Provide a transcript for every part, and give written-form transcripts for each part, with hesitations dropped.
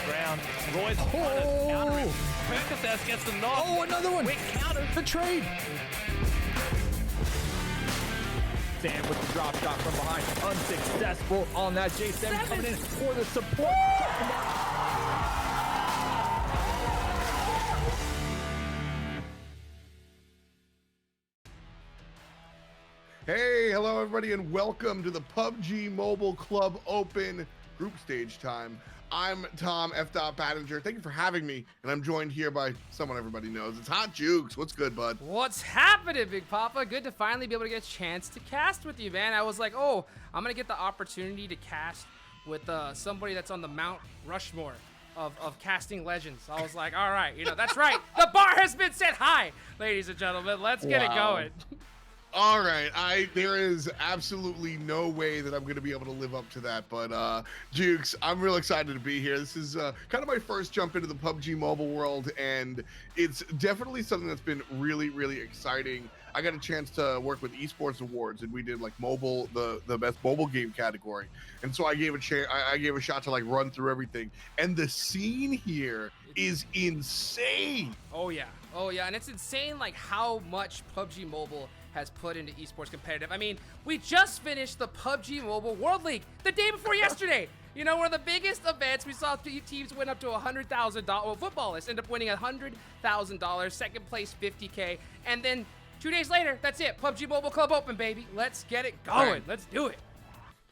Ground. Roy's countering. Percocet gets the knock. Oh, another one. Quick counter. The trade. Sam with the drop shot from behind. Unsuccessful on that. J7 coming in for the support. Hey, hello everybody, and welcome to the PUBG Mobile Club Open Group Stage Time. I'm Tom F. Pattinger. Thank you for having me, and I'm joined here by someone everybody knows. It's Hot Jukes. What's good, bud? What's happening, Big Papa? Good to finally be able to get a chance to cast with you, man. I was like, oh, I'm gonna get the opportunity to cast with somebody that's on the Mount Rushmore of casting legends. I was like, all right, that's right. The bar has been set high, ladies and gentlemen. Let's get it going. All right, there is absolutely no way that I'm going to be able to live up to that, but Jukes, I'm real excited to be here. This is kind of my first jump into the PUBG mobile world, and it's definitely something that's been really, really exciting. I got a chance to work with Esports Awards, and we did like mobile, the best mobile game category, and so I gave a shot to like run through everything, and the scene here is insane. Oh yeah, and it's insane like how much PUBG Mobile has put into esports competitive. I mean, we just finished the PUBG Mobile World League the day before yesterday. One of the biggest events. We saw teams win up to $100,000. Well, footballists end up winning $100,000. Second place, $50K. And then 2 days later, that's it. PUBG Mobile Club Open, baby. Let's get it going. Right. Let's do it.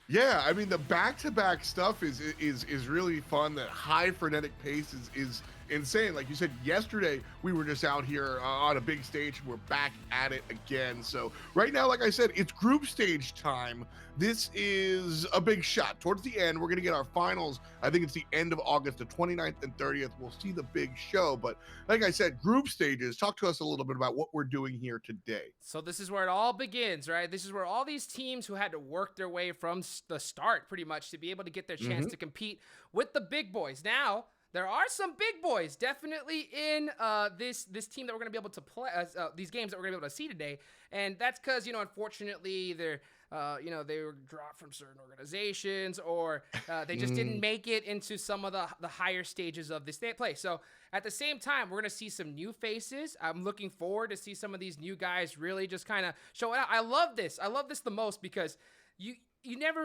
Yeah, I mean, the back-to-back stuff is really fun. That high frenetic pace is insane. Like you said, yesterday we were just out here on a big stage. We're back at it again. So right now, like I said, it's group stage time. This is a big shot. Towards the end, we're going to get our finals. I think it's the end of August, the 29th and 30th. We'll see the big show. But like I said, group stages. Talk to us a little bit about what we're doing here today. So this is where it all begins, right? This is where all these teams who had to work their way from the start pretty much to be able to get their chance to compete with the big boys. Now, there are some big boys definitely in this team that we're going to be able to play, these games that we're going to be able to see today. And that's because, unfortunately, they're, they were dropped from certain organizations, or they just didn't make it into some of the higher stages of this play. So at the same time, we're going to see some new faces. I'm looking forward to see some of these new guys really just kind of show it out. I love this. I love this the most because you never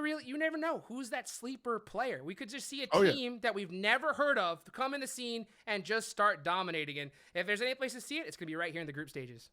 know who's that sleeper player. We could just see a team that we've never heard of come in the scene and just start dominating. And if there's any place to see it, it's going to be right here in the group stages.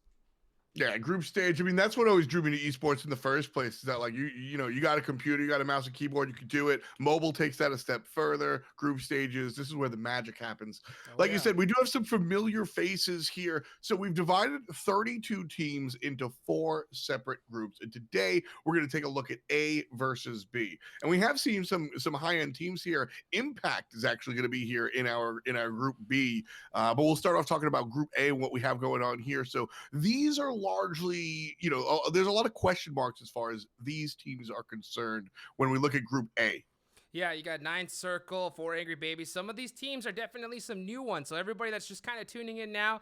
Yeah, group stage. I mean, that's what always drew me to esports in the first place. Is that like you got a computer, you got a mouse and keyboard, you can do it. Mobile takes that a step further. Group stages. This is where the magic happens. Like you said, we do have some familiar faces here. So we've divided 32 teams into 4 separate groups, and today we're going to take a look at A versus B. And we have seen some high-end teams here. Impact is actually going to be here in our group B, but we'll start off talking about group A and what we have going on here. So these are largely, there's a lot of question marks as far as these teams are concerned when we look at Group A. Yeah, you got 9 Circle, 4 Angry Babies. Some of these teams are definitely some new ones. So everybody that's just kind of tuning in now,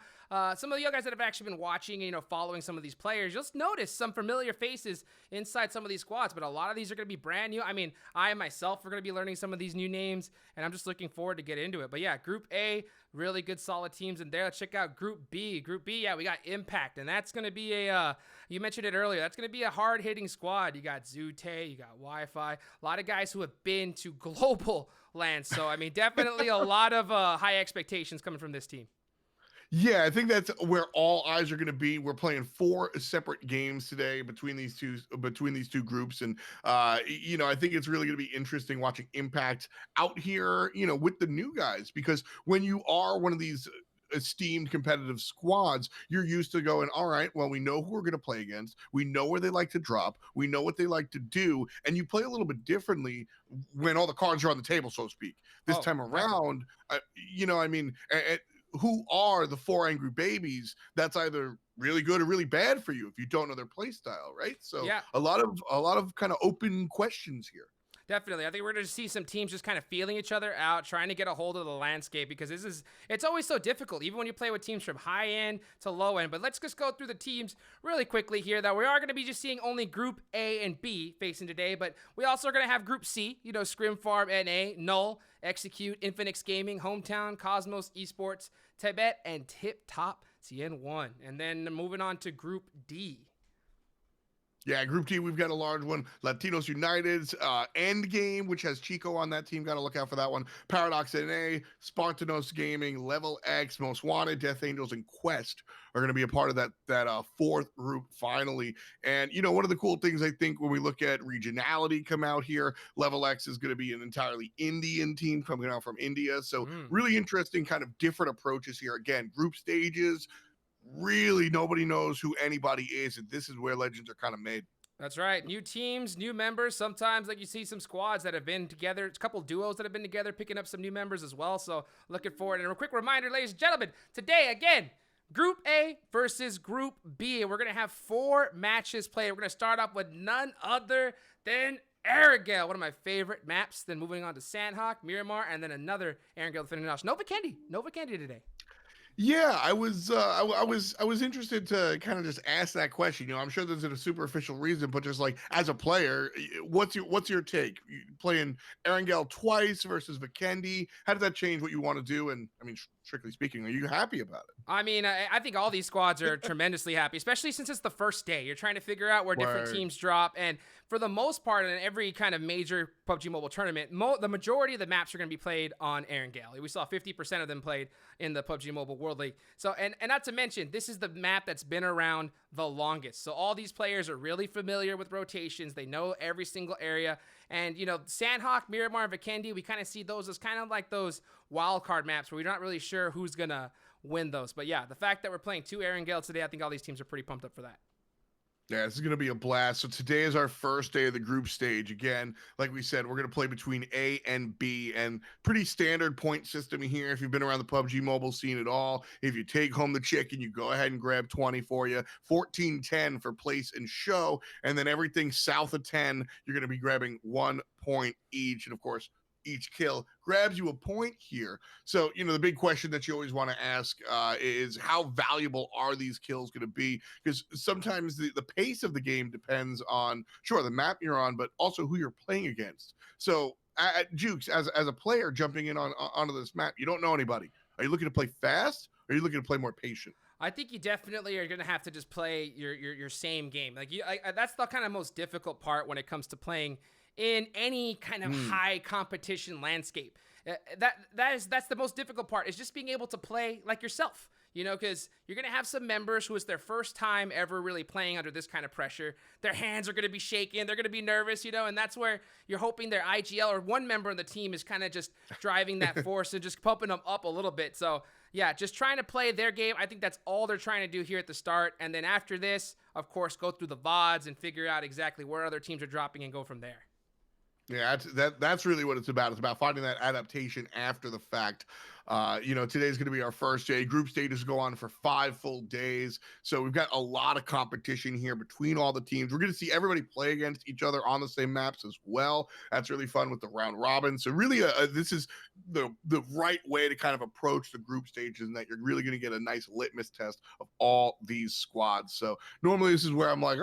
some of the other guys that have actually been watching, following some of these players, you'll notice some familiar faces inside some of these squads, but a lot of these are going to be brand new. I mean, I myself are going to be learning some of these new names, and I'm just looking forward to get into it. But yeah, Group A, really good solid teams in there. Let's check out Group B. Group B, yeah, we got Impact, and that's going to be you mentioned it earlier, that's going to be a hard-hitting squad. You got Zute, you got Wi-Fi, a lot of guys who have been to global lands. So, I mean, definitely a lot of high expectations coming from this team. Yeah, I think that's where all eyes are going to be. We're playing 4 separate games today between these two groups, and I think it's really going to be interesting watching Impact out here, with the new guys, because when you are one of these esteemed competitive squads, you're used to going, all right, well, we know who we're going to play against, we know where they like to drop, we know what they like to do, and you play a little bit differently when all the cards are on the table, so to speak. This time around, who are the 4 Angry Babies? That's either really good or really bad for you if you don't know their play style, right? So yeah, a lot of kind of open questions here. Definitely. I think we're going to see some teams just kind of feeling each other out, trying to get a hold of the landscape, because it's always so difficult, even when you play with teams from high end to low end. But let's just go through the teams really quickly here that we are going to be just seeing only Group A and B facing today, but we also are going to have Group C, Scrim Farm NA, Null, Execute, Infinix Gaming, Hometown, Cosmos, Esports, Tibet, and Tip Top CN1. And then moving on to Group D. Yeah, Group D, we've got a large one. Latinos United's Endgame, which has Chico on that team. Got to look out for that one. Paradox NA, Spartanos Gaming, Level X, Most Wanted, Death Angels, and Quest are going to be a part of that fourth group finally. And, one of the cool things I think when we look at regionality come out here, Level X is going to be an entirely Indian team coming out from India. So really interesting kind of different approaches here. Again, group stages, really nobody knows who anybody is, and this is where legends are kind of made. That's right. New teams, new members. Sometimes you see some squads that have been together. It's a couple duos that have been together, picking up some new members as well. So looking forward. And a quick reminder, ladies and gentlemen, today, again, Group A versus Group B. And we're going to have 4 matches played. We're going to start off with none other than Erangel, one of my favorite maps. Then moving on to Sanhok, Miramar, and then another Erangel defending Nosh. No Vikendi today. Yeah, I was interested to kind of just ask that question. I'm sure there's a superficial reason, but just like as a player, what's your take? You playing Erangel twice versus Vikendi, how does that change what you want to do? And I mean, strictly speaking, are you happy about it? I mean, I think all these squads are tremendously happy, especially since it's the first day. You're trying to figure out where different teams drop, and for the most part, in every kind of major PUBG Mobile tournament, the majority of the maps are going to be played on Erangel. We saw 50% of them played in the PUBG Mobile World League. So, and not to mention, this is the map that's been around the longest. So all these players are really familiar with rotations. They know every single area. And, Sanhok, Miramar, and Vikendi, we kind of see those as kind of like those wild card maps where we're not really sure who's going to win those. But yeah, the fact that we're playing 2 Erangel today, I think all these teams are pretty pumped up for that. Yeah, this is going to be a blast. So today is our first day of the group stage. Again, like we said, we're going to play between A and B, and pretty standard point system here. If you've been around the PUBG mobile scene at all, if you take home the chicken, you go ahead and grab 20 for you, 14-10 for place and show, and then everything south of 10, you're going to be grabbing 1 point each. And of course, each kill grabs you a point here. So, the big question that you always want to ask is how valuable are these kills going to be? Because sometimes the pace of the game depends on, sure, the map you're on, but also who you're playing against. So, Jukes, as a player jumping in onto this map, you don't know anybody. Are you looking to play fast, or are you looking to play more patient? I think you definitely are going to have to just play your same game. That's the kind of most difficult part when it comes to playing in any kind of high competition landscape. That's the most difficult part, is just being able to play like yourself, because you're going to have some members who it's their first time ever really playing under this kind of pressure. Their hands are going to be shaking. They're going to be nervous, and that's where you're hoping their IGL or one member of the team is kind of just driving that force and just pumping them up a little bit. So yeah, just trying to play their game. I think that's all they're trying to do here at the start. And then after this, of course, go through the VODs and figure out exactly where other teams are dropping and go from there. Yeah, that's really what it's about. It's about finding that adaptation after the fact. Today's going to be our first day. Group stages go on for 5 full days. So we've got a lot of competition here between all the teams. We're going to see everybody play against each other on the same maps as well. That's really fun with the round robin. So really, this is the right way to kind of approach the group stages, and that you're really going to get a nice litmus test of all these squads. So normally this is where I'm like,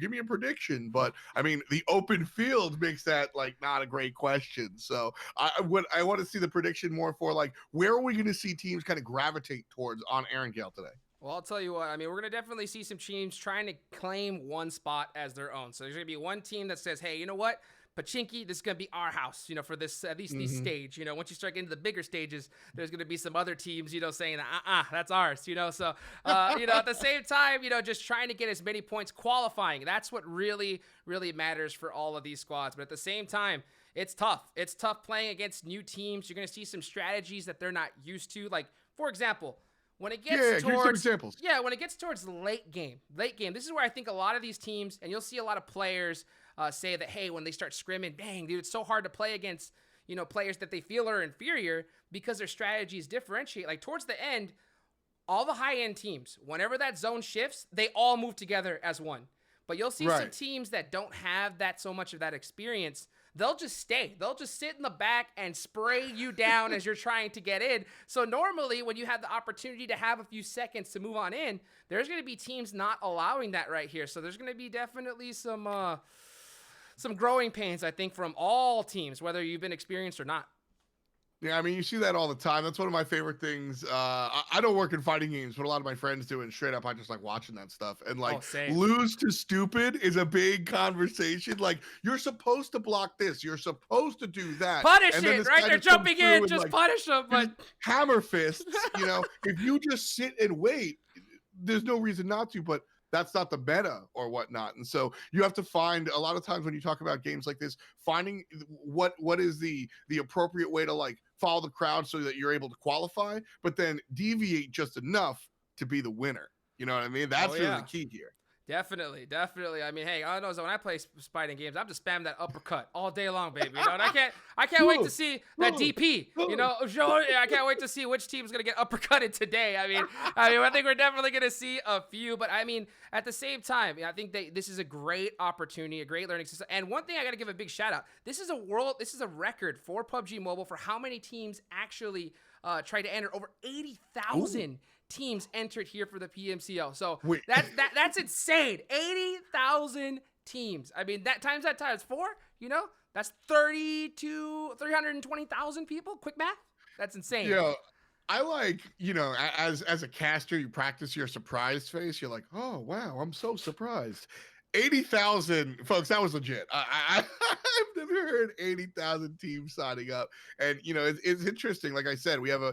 give me a prediction. But I mean, the open field makes that not a great question. So I want to see the prediction more for where are we going to see teams kind of gravitate towards on Erangel today? Well, I'll tell you what, I mean, we're going to definitely see some teams trying to claim one spot as their own. So there's going to be one team that says, hey, you know what? Pachinki, this is going to be our house, for this, at least this stage. Once you start getting to the bigger stages, there's going to be some other teams, saying, that's ours, So, at the same time, just trying to get as many points qualifying. That's what really, really matters for all of these squads. But at the same time, it's tough. It's tough playing against new teams. You're going to see some strategies that they're not used to. Like, for example, when it gets towards when it gets towards late game, this is where I think a lot of these teams, and you'll see a lot of players say that, hey, when they start scrimming, dang, dude, it's so hard to play against, players that they feel are inferior because their strategies differentiate. Like towards the end, all the high-end teams, whenever that zone shifts, they all move together as one. But you'll see some teams that don't have that so much of that experience they'll just stay. They'll just sit in the back and spray you down as you're trying to get in. So normally when you have the opportunity to have a few seconds to move on in, there's going to be teams not allowing that right here. So there's going to be definitely some growing pains, I think, from all teams, whether you've been experienced or not. Yeah, I mean, you see that all the time. That's one of my favorite things. I don't work in fighting games, but a lot of my friends do, and straight up, I just like watching that stuff. And like, lose to stupid is a big conversation. Like, you're supposed to block this, you're supposed to do that. Punish it, right? They're jumping in, just like, punish them. But hammer fists, you know, if you just sit and wait, there's no reason not to. But that's not the meta or whatnot. And so you have to find, a lot of times when you talk about games like this, finding what is the appropriate way to like follow the crowd so that you're able to qualify, but then deviate just enough to be the winner. You know what I mean? That's really the key here. Definitely. I mean, hey, I know when I play fighting games, I'm just spamming that uppercut all day long, baby. You know, and I can't wait to see that DP. You know, I can't wait to see which team's gonna get uppercutted today. I think we're definitely gonna see a few, but I mean, at the same time, I think this is a great opportunity, a great learning system. And one thing I gotta give a big shout out. This is a record for PUBG Mobile for how many teams actually tried to enter. Over 80,000 teams entered here for the PMCO. So that's insane. 80,000 teams. I mean, that times 4, you know, that's 320,000 people. Quick math. That's insane. Yeah. I like, you know, as a caster, you practice your surprised face. You're like, oh, wow, I'm so surprised. 80,000 folks, that was legit. I've never heard 80,000 teams signing up. And, you know, it's interesting. Like I said, we have a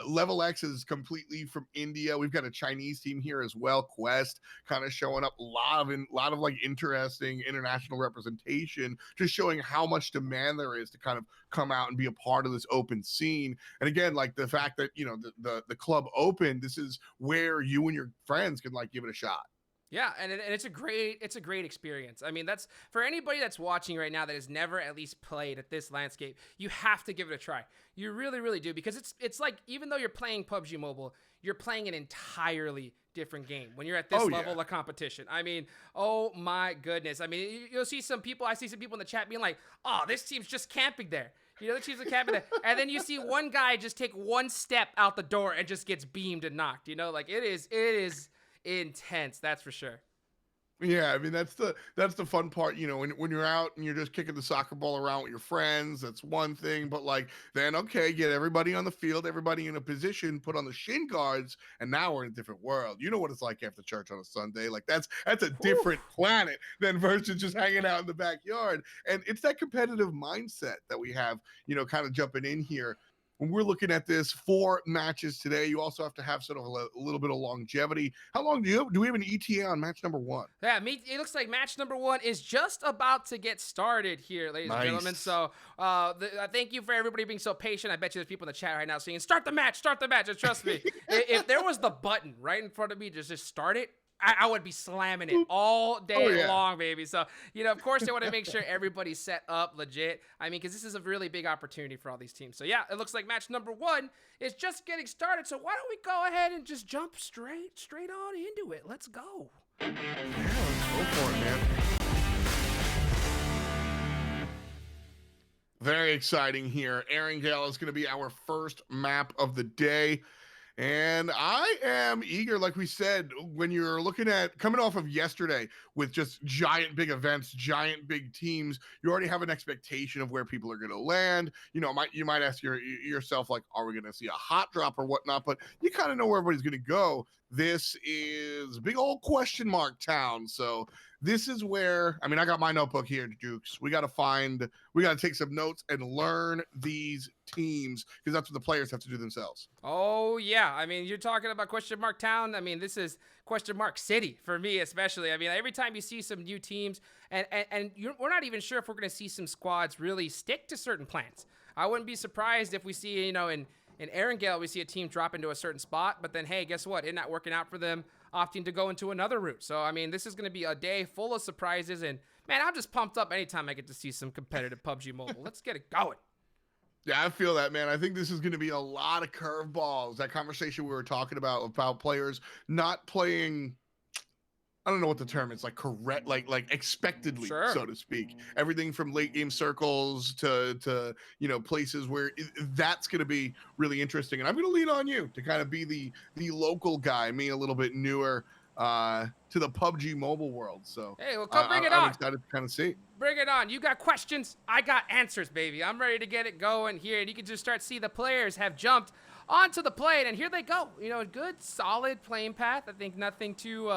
Level X is completely from India. We've got a Chinese team here as well. Quest kind of showing up, a lot of like interesting international representation, just showing how much demand there is to kind of come out and be a part of this open scene. And again, like the fact that, you know, the club open, this is where you and your friends can like give it a shot. Yeah, and it's a great experience. I mean, that's for anybody that's watching right now that has never at least played at this landscape, you have to give it a try. You really, really do, because it's like, even though you're playing PUBG Mobile, you're playing an entirely different game when you're at this level of competition. I mean, oh my goodness. I mean, you'll see some people, I see some people in the chat being like, oh, this team's just camping there. You know, the team's camping there. And then you see one guy just take one step out the door and just gets beamed and knocked. You know, like it is intense, that's for sure. Yeah, I mean, that's the fun part, you know, when you're out and you're just kicking the soccer ball around with your friends, that's one thing. But like, then okay, get everybody on the field, everybody in a position, put on the shin guards, and now we're in a different world. You know what it's like after church on a Sunday. Like that's a different planet than versus just hanging out in the backyard. And it's that competitive mindset that we have, you know, kind of jumping in here. When we're looking at this 4 matches today, you also have to have sort of a little bit of longevity. How long do we have an ETA on match number 1? Yeah, it looks like match number 1 is just about to get started here, ladies and gentlemen. So thank you for everybody being so patient. I bet you there's people in the chat right now saying, start the match. And trust me, if there was the button right in front of me to just start it, I would be slamming it all day long, baby. So, you know, of course, they want to make sure everybody's set up legit. I mean, because this is a really big opportunity for all these teams. So, yeah, it looks like match number 1 is just getting started. So why don't we go ahead and just jump straight on into it? Let's go. Yeah, let's go for it, man. Very exciting here. Erangel is going to be our first map of the day. And I am eager, like we said, when you're looking at coming off of yesterday with just giant big events, giant big teams, you already have an expectation of where people are going to land. You know, you might ask yourself, like, are we going to see a hot drop or whatnot? But you kind of know where everybody's going to go. This is big old question mark town. So this is where, I mean, I got my notebook here, Jukes. We got to take some notes and learn these teams, because that's what the players have to do themselves. Oh, yeah. I mean, you're talking about question mark town. I mean, this is question mark city for me, especially. I mean, every time you see some new teams, and we're not even sure if we're going to see some squads really stick to certain plans. I wouldn't be surprised if we see, you know, in Erangel, we see a team drop into a certain spot, but then, hey, guess what? It's not working out for them, opting to go into another route. So, I mean, this is going to be a day full of surprises, and, man, I'm just pumped up anytime I get to see some competitive PUBG Mobile. Let's get it going. Yeah, I feel that, man. I think this is going to be a lot of curveballs. That conversation we were talking about players not playing, I don't know what the term is, like correct, like expectedly, Sure. so to speak. Everything from late game circles to places where that's going to be really interesting. And I'm going to lean on you to kind of be the local guy, me a little bit newer to the PUBG mobile world. So Hey, well, come bring it on. I'm excited to kind of see. Bring it on. You got questions, I got answers, baby. I'm ready to get it going here. And you can just start see the players have jumped onto the plane, and here they go. Good, solid playing path. I think nothing too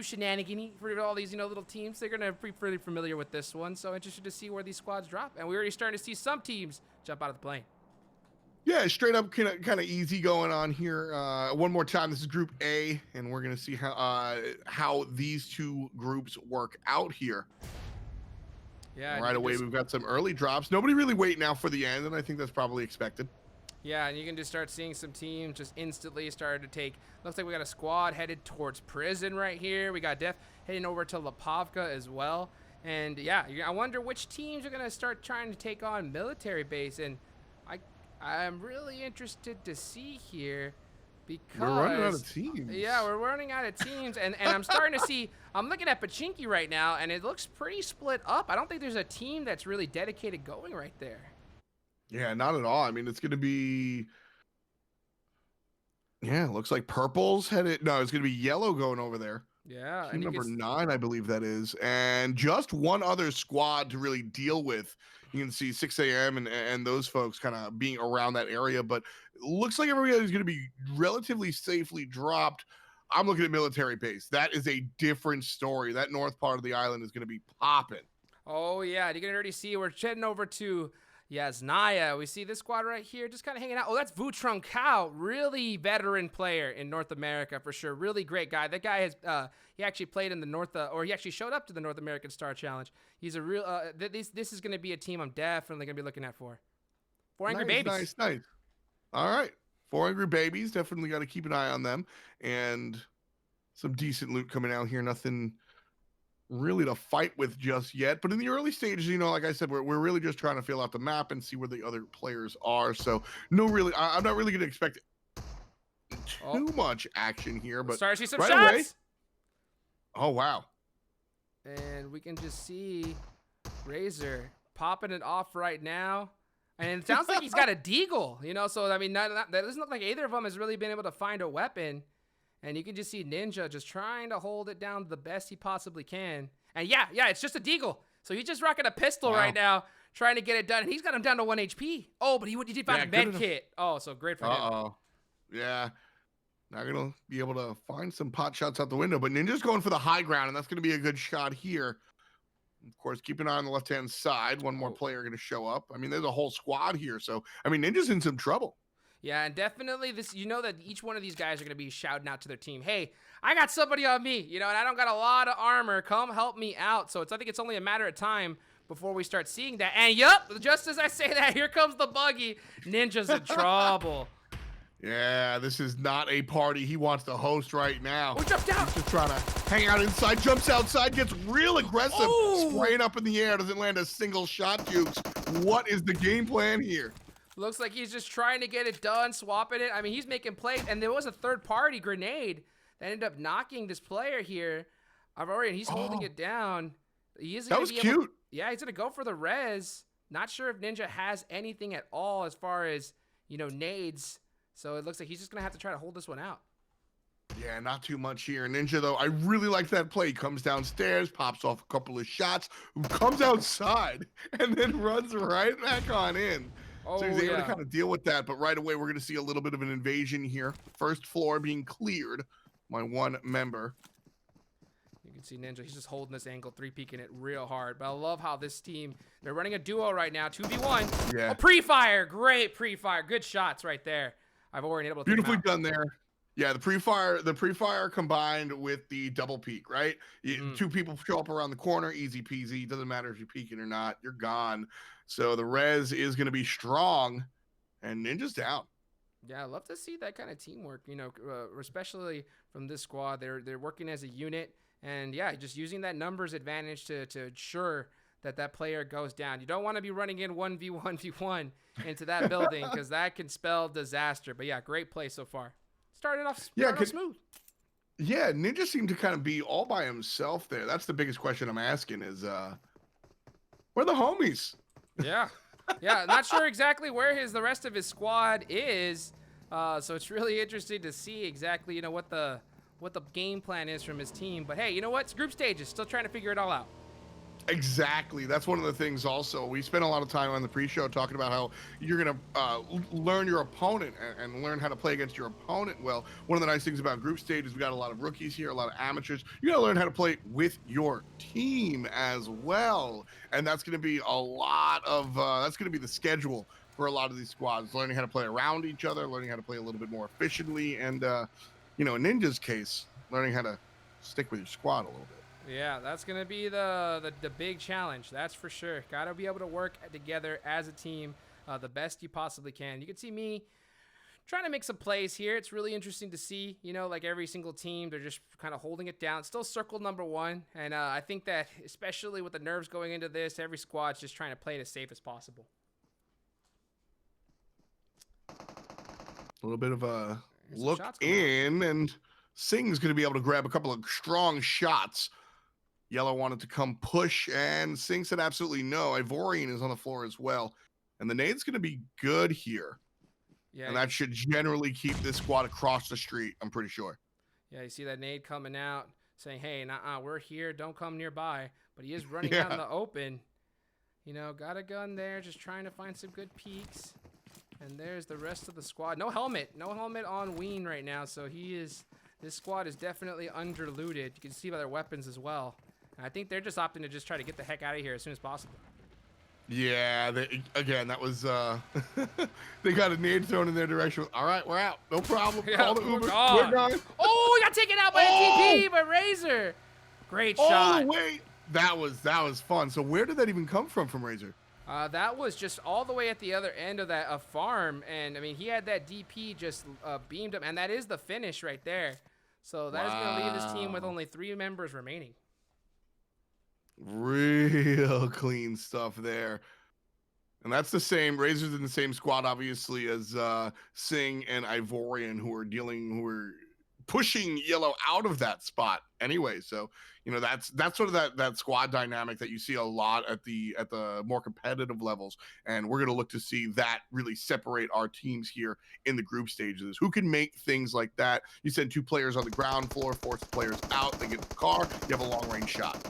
shenanigan-y for all these, little teams. They're going to be pretty familiar with this one. So interested to see where these squads drop. And we're already starting to see some teams jump out of the plane. Yeah, straight up kind of easy going on here. One more time, this is Group A, and we're gonna see how these two groups work out here. Yeah. Right away, we've got some early drops. Nobody really waiting out for the end, and I think that's probably expected. Yeah, and you can just start seeing some teams just instantly started to take. Looks like we got a squad headed towards prison right here. We got Def heading over to Lipovka as well. And yeah, I wonder which teams are gonna start trying to take on military base. And I'm really interested to see here because we're running out of teams. Yeah, we're running out of teams, and I'm starting to see. I'm looking at Pachinki right now, and it looks pretty split up. I don't think there's a team that's really dedicated going right there. Yeah, not at all. I mean, it's going to be. Yeah, it looks like purple's headed. No, it's going to be yellow going over there. Yeah, Team number 9, I believe that is, and just one other squad to really deal with. You can see 6 a.m. and those folks kind of being around that area, but it looks like everybody's going to be relatively safely dropped. I'm looking at military base. That is a different story. That north part of the island is going to be popping. Oh yeah, you can already see we're heading over to Yasnaya. We see this squad right here just kind of hanging out. Oh, that's Vutron Cow, really veteran player in North America for sure. Really great guy. That guy has he actually played in the North, or he actually showed up to the North American Star Challenge. He's a real. This is going to be a team I'm definitely going to be looking at for. 4 Angry Babies. Nice. All right, 4 Angry Babies. Definitely got to keep an eye on them, and some decent loot coming out here. Nothing really to fight with just yet, but in the early stages, like I said, we're really just trying to feel out the map and see where the other players are. So I'm not really going to expect too much action here, but start to see some right shots. Away, oh wow, and we can just see Razor popping it off right now, and it sounds like he's got a deagle, so I mean that doesn't look like either of them has really been able to find a weapon. And you can just see Ninja just trying to hold it down the best he possibly can. And yeah, it's just a deagle. So he's just rocking a pistol right now, trying to get it done. And he's got him down to 1 HP. Oh, but he did find a med kit. Oh, so great for him. Yeah. Not going to be able to find some pot shots out the window. But Ninja's going for the high ground, and that's going to be a good shot here. Of course, keep an eye on the left-hand side. One more player going to show up. I mean, there's a whole squad here. So, I mean, Ninja's in some trouble. Yeah, and definitely this, that each one of these guys are going to be shouting out to their team, hey, I got somebody on me, and I don't got a lot of armor. Come help me out. So I think it's only a matter of time before we start seeing that. And yup, just as I say that, here comes the buggy. Ninja's in trouble. Yeah, this is not a party he wants to host right now. Oh, jumped out. He's just trying to hang out inside, jumps outside, gets real aggressive, spraying up in the air, doesn't land a single shot, Dukes. What is the game plan here? Looks like he's just trying to get it done, swapping it. I mean, he's making plays, and there was a third-party grenade that ended up knocking this player here. And he's holding it down. That was cute. Yeah, he's gonna go for the res. Not sure if Ninja has anything at all as far as nades. So it looks like he's just gonna have to try to hold this one out. Yeah, not too much here. Ninja, though, I really like that play. He comes downstairs, pops off a couple of shots, comes outside, and then runs right back on in. So he's able to kind of deal with that, but right away we're going to see a little bit of an invasion here. First floor being cleared by one member. You can see Ninja, he's just holding this angle, 3-peeking it real hard. But I love how this team, they're running a duo right now, 2v1. Yeah. Oh, pre-fire, great pre-fire, good shots right there. I've already been able to beautifully done there. Yeah, the pre-fire combined with the double peek, right? Two people show up around the corner, easy peasy. Doesn't matter if you're peeking or not, you're gone. So the res is going to be strong, and Ninja's down. Yeah, I love to see that kind of teamwork, especially from this squad. They're working as a unit, and yeah, just using that numbers advantage to ensure that player goes down. You don't want to be running in 1v1v1 into that building because that can spell disaster. But yeah, great play so far. Started off smooth. Yeah, Ninja seemed to kind of be all by himself there. That's the biggest question I'm asking is, where are the homies? Yeah. Yeah, not sure exactly where the rest of his squad is. So it's really interesting to see exactly, what the game plan is from his team. But hey, you know what? It's group stages. Still trying to figure it all out. Exactly. That's one of the things also. We spent a lot of time on the pre-show talking about how you're going to learn your opponent and learn how to play against your opponent. Well, one of the nice things about group stage is we got a lot of rookies here, a lot of amateurs. You got to learn how to play with your team as well. And that's going to be a lot of, that's going to be the schedule for a lot of these squads, learning how to play around each other, learning how to play a little bit more efficiently. And, in Ninja's case, learning how to stick with your squad a little bit. Yeah, that's going to be the big challenge. That's for sure. Got to be able to work together as a team the best you possibly can. You can see me trying to make some plays here. It's really interesting to see, like every single team, they're just kind of holding it down. Still circle number one. And I think that especially with the nerves going into this, every squad's just trying to play it as safe as possible. A little bit of a Here's some look shots coming in, and Sing's going to be able to grab a couple of strong shots. Yellow wanted to come push, and Sing said absolutely no. Ivorian is on the floor as well. And the nade's going to be good here. Yeah, and that should generally keep this squad across the street, I'm pretty sure. Yeah, you see that nade coming out, saying, hey, we're here. Don't come nearby. But he is running out in the open. Got a gun there, just trying to find some good peeks. And there's the rest of the squad. No helmet. No helmet on Ween right now, so this squad is definitely underlooted. You can see by their weapons as well. I think they're just opting to just try to get the heck out of here as soon as possible. Yeah, that was, they got a nade thrown in their direction. All right, we're out. No problem. Yeah, Call the Uber. We're gone. Oh, he got taken out by a TP by Razor. Great shot. Oh, wait. That was fun. So where did that even come from Razor? That was just all the way at the other end of that farm. And, I mean, he had that DP just beamed up. And that is the finish right there. So that is going to leave his team with only 3 members remaining. Real clean stuff there. And that's the same. Razor's in the same squad, obviously, as Sing and Ivorian, who are pushing Yellow out of that spot anyway. So, that's sort of that squad dynamic that you see a lot at the more competitive levels. And we're going to look to see that really separate our teams here in the group stages. Who can make things like that? You send 2 players on the ground floor, force the players out, they get in the car, you have a long range shot.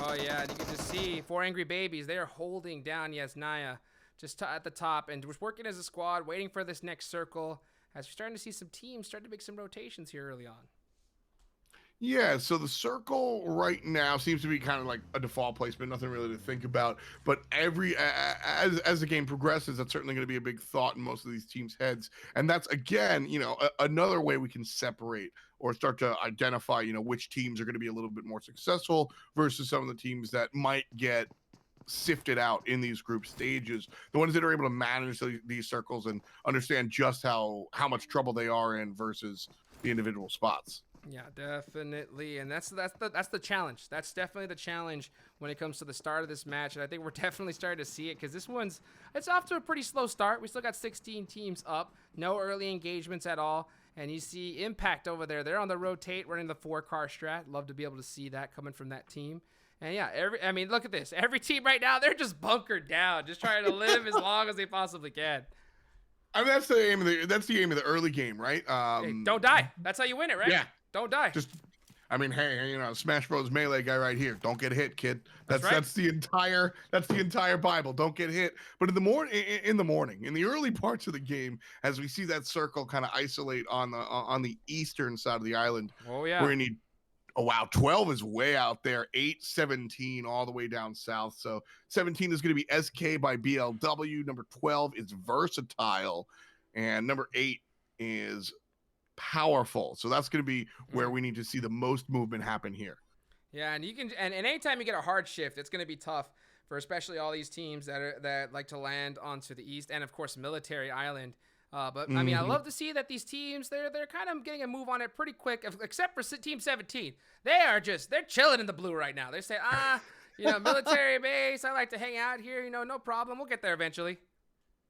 Oh, yeah, and you can just see 4 angry babies. They are holding down Yasnaya just at the top and just working as a squad, waiting for this next circle as we're starting to see some teams start to make some rotations here early on. Yeah, so the circle right now seems to be kind of like a default placement, nothing really to think about. But as the game progresses, that's certainly going to be a big thought in most of these teams' heads. And that's, again, another way we can separate or start to identify, which teams are going to be a little bit more successful versus some of the teams that might get sifted out in these group stages. The ones that are able to manage these circles and understand just how much trouble they are in versus the individual spots. Yeah, definitely, and that's the challenge. That's definitely the challenge when it comes to the start of this match, and I think we're definitely starting to see it because it's off to a pretty slow start. We still got 16 teams up, no early engagements at all, and you see Impact over there. They're on the rotate, running the 4-car strat. Love to be able to see that coming from that team. And yeah, look at this. Every team right now, they're just bunkered down, just trying to live as long as they possibly can. I mean, that's the aim of the early game, right? Hey, don't die. That's how you win it, right? Yeah. Don't die. Hey, Smash Bros. Melee guy right here. Don't get hit, kid. That's right. That's the entire Bible. Don't get hit. But in the morning, in the early parts of the game, as we see that circle kind of isolate on the eastern side of the island, oh yeah, we're gonna need. Oh wow, 12 is way out there. 8, 17 all the way down south. So 17 is going to be SK by BLW. Number 12 is Versatile, and number 8 is Powerful. So that's going to be where we need to see the most movement happen here. Yeah, and and anytime you get a hard shift, it's going to be tough for especially all these teams that like to land onto the east and of course Military Island. But I mean, I love to see that these teams they're kind of getting a move on it pretty quick, except for Team 17. They're chilling in the blue right now. They say, military base. I like to hang out here. No problem. We'll get there eventually.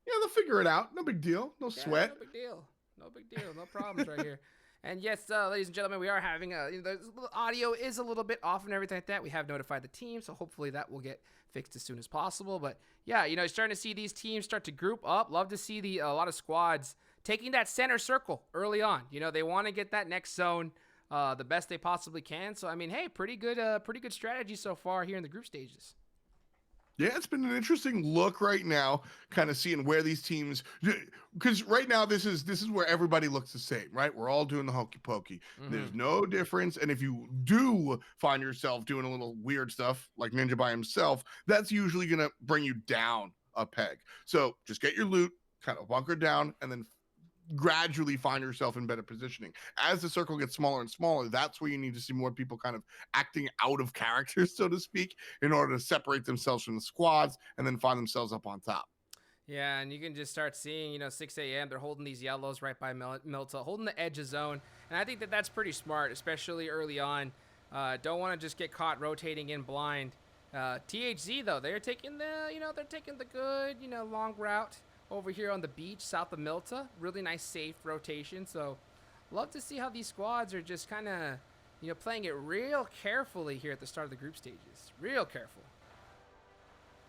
Yeah, they'll figure it out. No big deal. No sweat. No big deal. No problems right here. And yes, ladies and gentlemen, we are having the audio is a little bit off and everything like that. We have notified the team, so hopefully that will get fixed as soon as possible. But yeah, you're starting to see these teams start to group up. Love to see a lot of squads taking that center circle early on. They want to get that next zone the best they possibly can. So I mean, hey, pretty good strategy so far here in the group stages. Yeah, it's been an interesting look right now, kind of seeing where these teams, because right now this is where everybody looks the same, right? We're all doing the hokey pokey. There's no difference, and if you do find yourself doing a little weird stuff like Ninja by himself, that's usually gonna bring you down a peg. So just get your loot, kind of bunker down, and then gradually find yourself in better positioning. As the circle gets smaller and smaller, that's where you need to see more people kind of acting out of character, so to speak, in order to separate themselves from the squads and then find themselves up on top. Yeah, and you can just start seeing, 6 a.m., they're holding these yellows right by Milta, holding the edge of zone. And I think that that's pretty smart, especially early on. Don't want to just get caught rotating in blind. THZ, though, they're taking the good, long route over here on the beach, south of Milta. Really nice, safe rotation. So love to see how these squads are just kind of, playing it real carefully here at the start of the group stages. Real careful.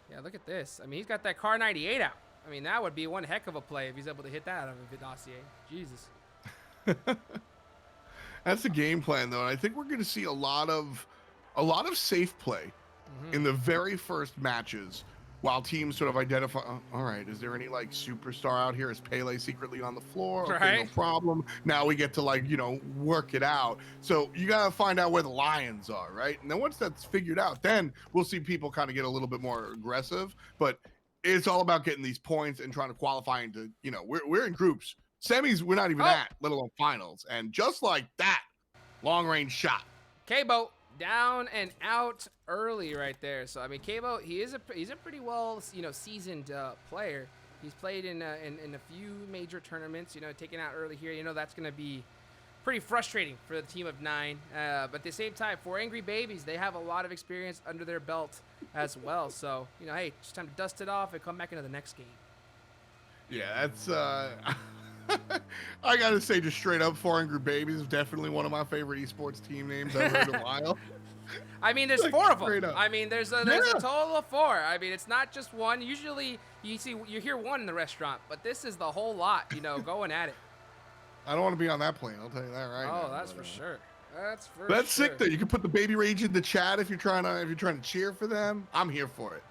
Yeah, look at this. I mean, he's got that Car 98 out. I mean, that would be one heck of a play if he's able to hit that out of a dossier. Jesus. That's the game plan, though. And I think we're going to see a lot of safe play in the very first matches, while teams sort of identify, all right, is there any superstar out here? Is Pele secretly on the floor? Okay, right. No problem. Now we get to work it out. So you got to find out where the lions are, right? And then once that's figured out, then we'll see people kind of get a little bit more aggressive. But it's all about getting these points and trying to qualify into, we're in groups. Semis, we're not even at, let alone finals. And just like that, long range shot. K-Bo down and out early right there. So I mean, K-Bo, he's a pretty well seasoned player. He's played in a few major tournaments. Taken out early here. That's gonna be pretty frustrating for the team of 9. But at the same time, for Angry Babies, they have a lot of experience under their belt as well. So hey, just time to dust it off and come back into the next game. Yeah, that's I gotta say, just straight up, 4 Angry Babies is definitely one of my favorite esports team names I've heard in a while. I mean, there's 4 of them. I mean, there's a total of 4. I mean, it's not just one. Usually, you hear one in the restaurant, but this is the whole lot. Going at it. I don't want to be on that plane. I'll tell you that right now. Oh, that's for sure. That's sick though. You can put the baby rage in the chat if you're trying to cheer for them. I'm here for it.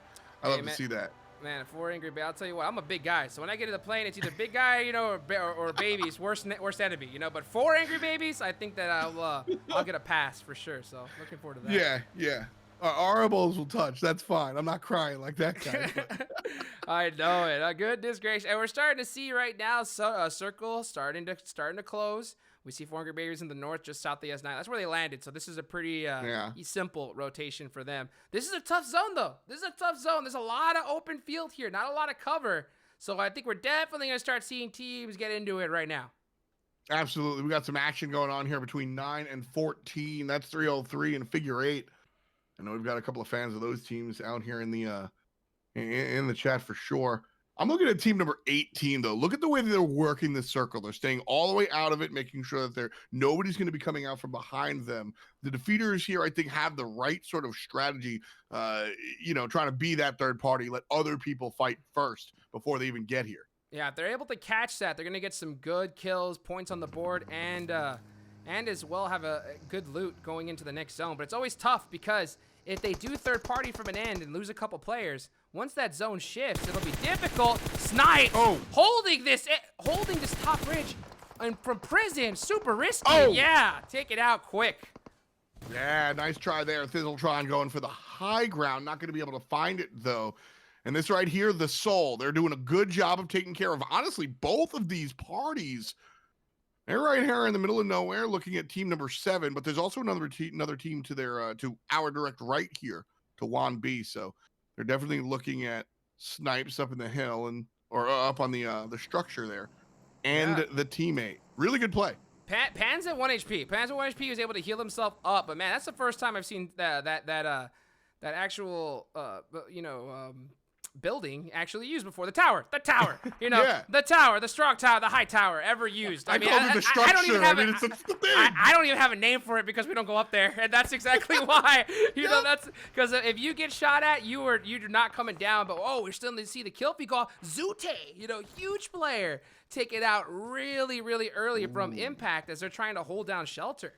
I love to see that. Man, 4 Angry Babies. I'll tell you what, I'm a big guy. So when I get to the plane, it's either big guy, or babies, worst enemy, But 4 Angry Babies, I think that I'll get a pass for sure. So looking forward to that. Yeah. Our elbows will touch. That's fine. I'm not crying like that guy. I know it. Goodness gracious. And we're starting to see right now, circle starting to close. We see 4 Angry Babies in the north, just south of the S9. That's where they landed. So this is a pretty simple rotation for them. This is a tough zone, though. There's a lot of open field here, not a lot of cover. So I think we're definitely going to start seeing teams get into it right now. Absolutely. We got some action going on here between 9 and 14. That's 303 and figure 8. I know we've got a couple of fans of those teams out here in the chat for sure. I'm looking at team number 18, though. Look at the way that they're working this circle. They're staying all the way out of it, making sure that nobody's going to be coming out from behind them. The defeaters here, I think, have the right sort of strategy, trying to be that third party, let other people fight first before they even get here. Yeah, if they're able to catch that, they're going to get some good kills, points on the board, and as well have a good loot going into the next zone. But it's always tough because if they do third party from an end and lose a couple players, once that zone shifts, it'll be difficult. Snipe! Holding this top ridge and from prison, super risky. Yeah, take it out quick. Yeah, nice try there. ThizzleTron going for the high ground. Not going to be able to find it, though. And this right here, the Soul, they're doing a good job of taking care of, honestly, both of these parties. They're right here in the middle of nowhere looking at team number 7, but there's also another team to our direct right here, to 1B. So they're definitely looking at snipes up in the hill or up on the structure there, and the teammate. Really good play. Pan's at 1 HP. Pan's at 1 HP. He was able to heal himself up, but man, that's the first time I've seen that actual building actually used before. The tower, you know, Yeah. the tower, the strong tower, the high tower ever used. I called it the structure. I don't even have it's the thing. I don't even have a name for it because we don't go up there, and that's exactly why. You know, that's because if you get shot at, you're not coming down. But we're still going to see the kill feed call. Zute, you know, huge player, take it out really, really early from impact as they're trying to hold down shelter.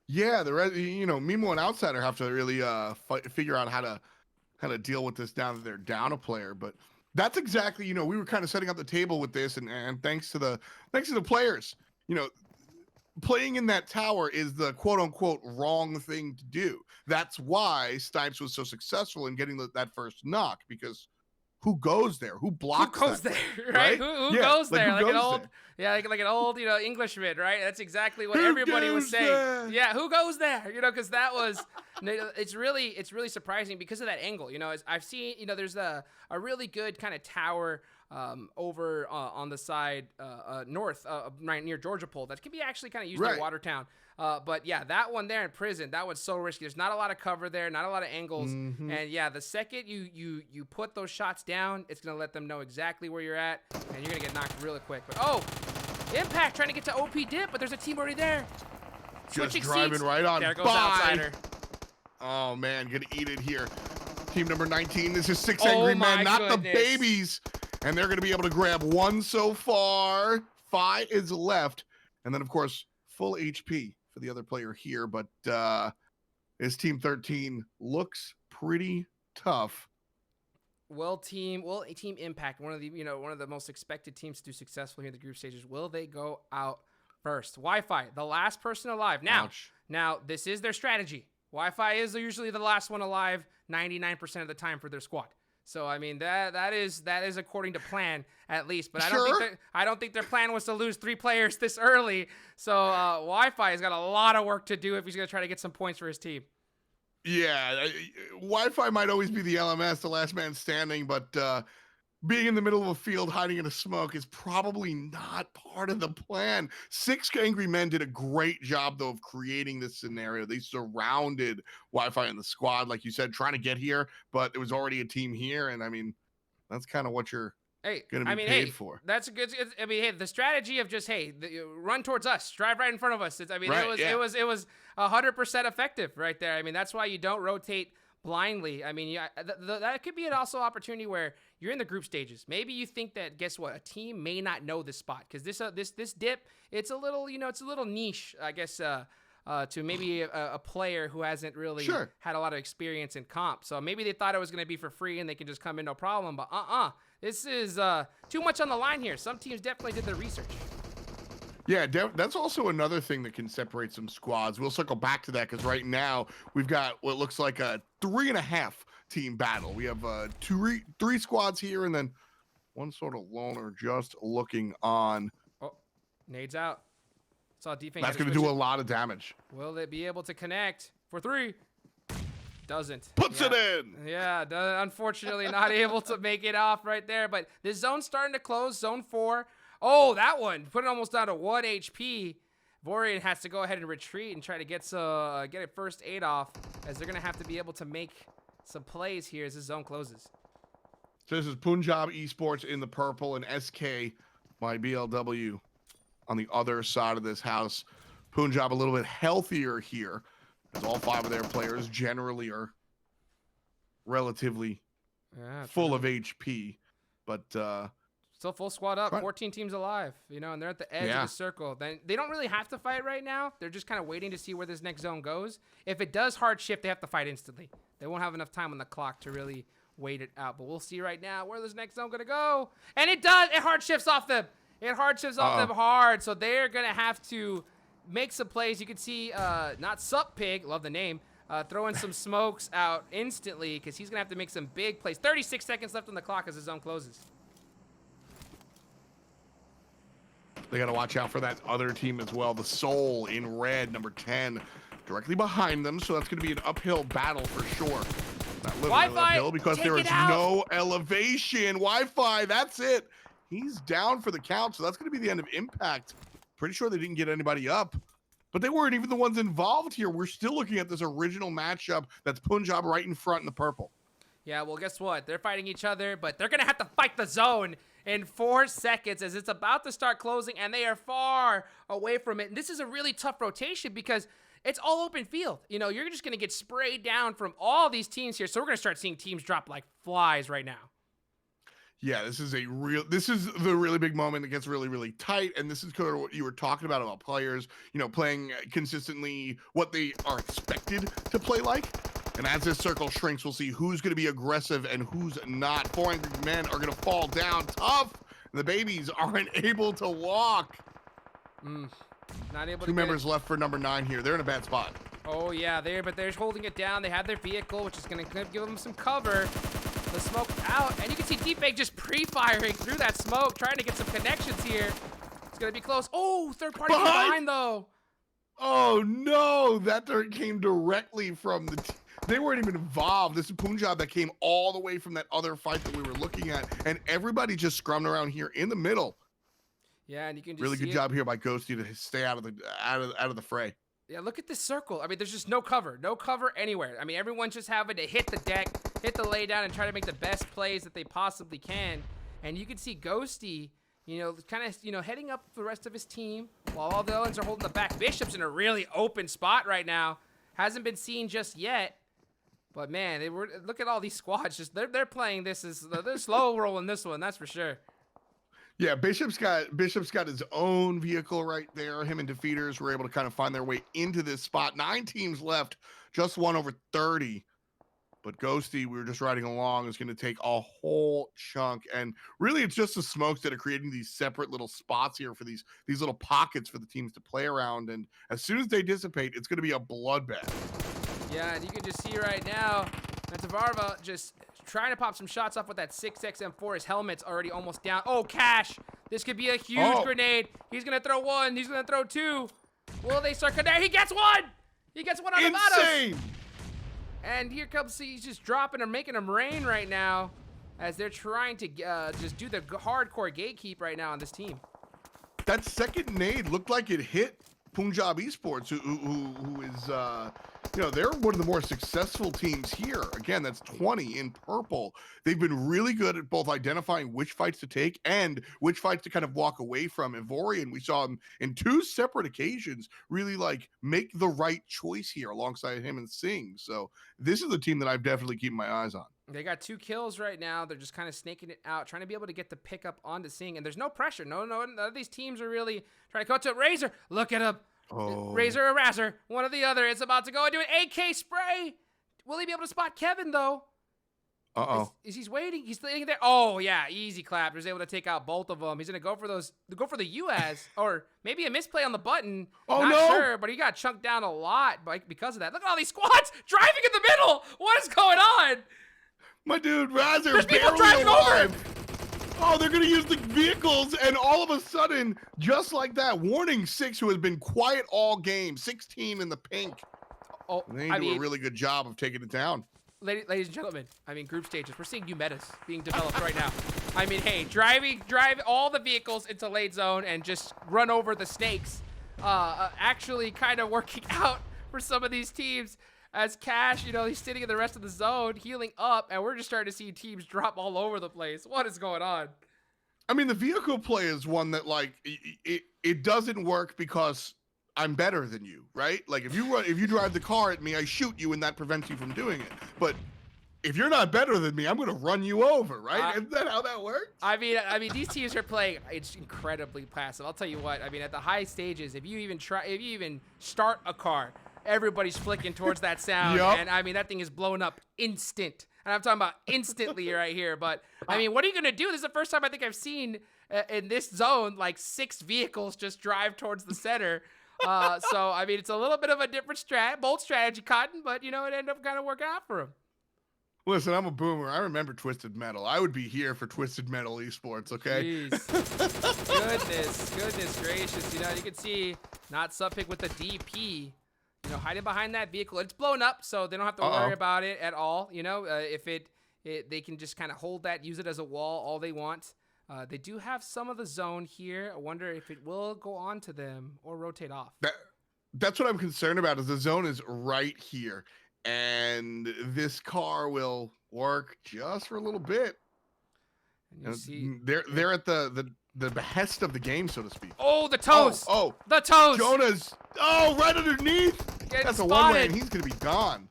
Yeah, you know, Mimo and Outsider have to really figure out how to deal with this now that they're down a player. But that's exactly, you know, we were kind of setting up the table with this, and thanks to the players, you know, playing in that tower is the quote unquote wrong thing to do. That's why Snipes was so successful in getting that first knock, because who goes there? Who blocks? Who goes that there? thing, Right? Who goes there? Like an old, there? like an old, you know, Englishman, right? That's exactly what Who everybody was goes saying. there? Yeah, who goes there? You know, because that was, it's really surprising because of that angle. You know, as I've seen, you know, there's a really good kind of tower over on the side north, right near Georgia Pole, that can be actually kind of used in Watertown. But yeah, that one there in prison, that one's so risky. There's not a lot of cover there, not a lot of angles. And yeah, the second you put those shots down, it's going to let them know exactly where you're at, and you're going to get knocked really quick. But Impact trying to get to OP dip, but there's a team already there. Just Switching driving seats. right on There goes by. Outsider. Oh man, gonna eat it here. Team number 19. This is 6 angry men, not the babies. And they're gonna be able to grab one so far. 5 is left. And then of course, full HP for the other player here. But his team 13 looks pretty tough. Will Team Impact, one of the most expected teams to do successfully in the group stages, will they go out first? Wi-Fi, the last person alive. Now this is their strategy. Wi-Fi is usually the last one alive 99% of the time for their squad. So I mean that is according to plan at least. But I don't think their plan was to lose 3 players this early. So Wi-Fi has got a lot of work to do if he's gonna try to get some points for his team. Yeah, Wi-Fi might always be the LMS, the last man standing, but being in the middle of a field hiding in a smoke is probably not part of the plan. 6 angry men did a great job, though, of creating this scenario. They surrounded Wi-Fi and the squad, like you said, trying to get here, but there was already a team here, and I mean, that's kind of what you're going to be paid for. That's a good. I mean, hey, the strategy of just run towards us, drive right in front of us. It was 100% effective right there. I mean, that's why you don't rotate blindly. I mean, that could be an also opportunity where you're in the group stages. Maybe you think that, guess what, a team may not know this spot because this dip, it's a little niche, I guess, to maybe a player who hasn't really had a lot of experience in comp. So maybe they thought it was going to be for free and they can just come in no problem. But this is too much on the line here. Some teams definitely did their research. Yeah, that's also another thing that can separate some squads. We'll circle back to that because right now we've got what looks like a 3.5 team battle. We have 3 squads here and then one sort of loner just looking on. Oh, nades out. Saw defense. That's going to do a lot of damage. Will they be able to connect for 3? Doesn't. Puts it in. Yeah, unfortunately not able to make it off right there. But this zone's starting to close. Zone 4. Oh, that one. Put it almost down to 1 HP. Vorian has to go ahead and retreat and try to get a first aid off, as they're going to have to be able to make some plays here as this zone closes. So this is Punjab Esports in the purple and SK by BLW on the other side of this house. Punjab a little bit healthier here, as all 5 of their players generally are relatively full of HP. But still full squad up, 14 teams alive, and they're at the edge of the circle. Then they don't really have to fight right now. They're just kind of waiting to see where this next zone goes. If it does hard shift, they have to fight instantly. They won't have enough time on the clock to really wait it out. But we'll see right now where this next zone gonna go. And it does. It hard shifts off them. It hard shifts off them hard. So they're gonna have to make some plays. You can see, not Sup Pig, love the name, throwing some smokes out instantly because he's gonna have to make some big plays. 36 seconds left on the clock as the zone closes. They got to watch out for that other team as well. The Soul in red, number 10, directly behind them. So that's going to be an uphill battle for sure. Not literally uphill because there is no elevation. Wi-Fi, that's it. He's down for the count. So that's going to be the end of Impact. Pretty sure they didn't get anybody up. But they weren't even the ones involved here. We're still looking at this original matchup that's Punjab right in front in the purple. Yeah, well, guess what? They're fighting each other, but they're going to have to fight the zone in 4 seconds as it's about to start closing, and they are far away from it. And this is a really tough rotation because it's all open field. You know, you're just going to get sprayed down from all these teams here. So we're going to start seeing teams drop like flies right now. Yeah, this is the really big moment that gets really, really tight. And this is kind of what you were talking about players, you know, playing consistently what they are expected to play like. And as this circle shrinks, we'll see who's going to be aggressive and who's not. 4 angry men are going to fall down tough. The babies aren't able to walk. Not able to 2 members left for number 9 here. They're in a bad spot. Oh, yeah, but they're holding it down. They have their vehicle, which is going to give them some cover. The smoke out, and you can see Deepfake just pre-firing through that smoke, trying to get some connections here. It's going to be close. Oh, third party behind, though. Oh, no. That came directly from the they weren't even involved. This is Punjab that came all the way from that other fight that we were looking at, and everybody just scrummed around here in the middle. Yeah, and you can just really good job here by Ghosty to stay out of the fray. Yeah, look at this circle. I mean, there's just no cover anywhere. I mean, everyone's just having to hit the deck, hit the laydown, and try to make the best plays that they possibly can. And you can see Ghosty, you know, kind of, you know, heading up the rest of his team while all the others are holding the back. Bishop's in a really open spot right now. Hasn't been seen just yet. But man, look at all these squads. Just they're playing this they're slow rolling this one. That's for sure. Yeah, Bishop's got his own vehicle right there. Him and Defeaters were able to kind of find their way into this spot. 9 teams left, just one over 30. But Ghosty, we were just riding along, is going to take a whole chunk. And really, it's just the smokes that are creating these separate little spots here for these little pockets for the teams to play around. And as soon as they dissipate, it's going to be a bloodbath. Yeah, and you can just see right now, Metavarva just trying to pop some shots off with that 6XM4. His helmet's already almost down. Oh, Cash. This could be a huge grenade. He's going to throw 1. He's going to throw 2. Will they start connecting? He gets 1. He gets 1 on the bottom. Insane. And here comes, he's just dropping or making them rain right now as they're trying to just do the hardcore gatekeep right now on this team. That second nade looked like it hit Punjab Esports, who is, you know, they're one of the more successful teams here. Again, that's 20 in purple. They've been really good at both identifying which fights to take and which fights to kind of walk away from. Ivorian, we saw him in 2 separate occasions really like make the right choice here alongside him and Singh. So this is a team that I've definitely keeping my eyes on. They got 2 kills right now. They're just kind of snaking it out, trying to be able to get the pickup onto Singh. And there's no pressure. No, none of these teams are really trying to go to it. Razor, look at him. Oh. Razor or Razor, one or the other. It's about to go and do an AK spray. Will he be able to spot Kevin, though? Uh-oh. Is he's waiting? He's sitting there. Oh, yeah, easy clap. He was able to take out both of them. He's going to go for the UAS, or maybe a misplay on the button. Oh, Not no. sure, but he got chunked down a lot because of that. Look at all these squads driving in the middle. What is going on? My dude, Razor, There's people barely driving alive. over. Oh, they're going to use the vehicles, and all of a sudden, just like that, warning 6, who has been quiet all game, 16 in the pink. Oh, And they do a really good job of taking it down. Ladies and gentlemen, I mean, group stages. We're seeing new metas being developed right now. I mean, hey, drive all the vehicles into late zone and just run over the snakes. Actually kind of working out for some of these teams. As Cash, you know, he's sitting in the rest of the zone, healing up, and we're just starting to see teams drop all over the place. What is going on? I mean, the vehicle play is one that, like, it doesn't work because I'm better than you, right? Like, if you drive the car at me, I shoot you, and that prevents you from doing it. But if you're not better than me, I'm going to run you over, right? Isn't that how that works? I mean, these teams are playing. It's incredibly passive. I'll tell you what. I mean, at the high stages, if you even start a car, everybody's flicking towards that sound. Yep. And I mean, that thing is blowing up instant. And I'm talking about instantly right here. But I mean, what are you going to do? This is the first time I think I've seen in this zone, like 6 vehicles just drive towards the center. So, I mean, it's a little bit of a different bold strategy, Cotton, but you know, it ended up kind of working out for him. Listen, I'm a boomer. I remember Twisted Metal. I would be here for Twisted Metal Esports, okay? Jeez. Goodness gracious. You know, you can see not Subpick with the DP. You know, hiding behind that vehicle. It's blown up, so they don't have to worry about it at all. You know, if they can just kind of hold that, use it as a wall, all they want. They do have some of the zone here. I wonder if it will go on to them or rotate off. That's what I'm concerned about, is the zone is right here. And this car will work just for a little bit. And you see, They're at the behest of the game, so to speak. oh, the toes. Oh, the toes. Jonah's right underneath. Getting That's a spotted. one-way, and he's gonna be gone.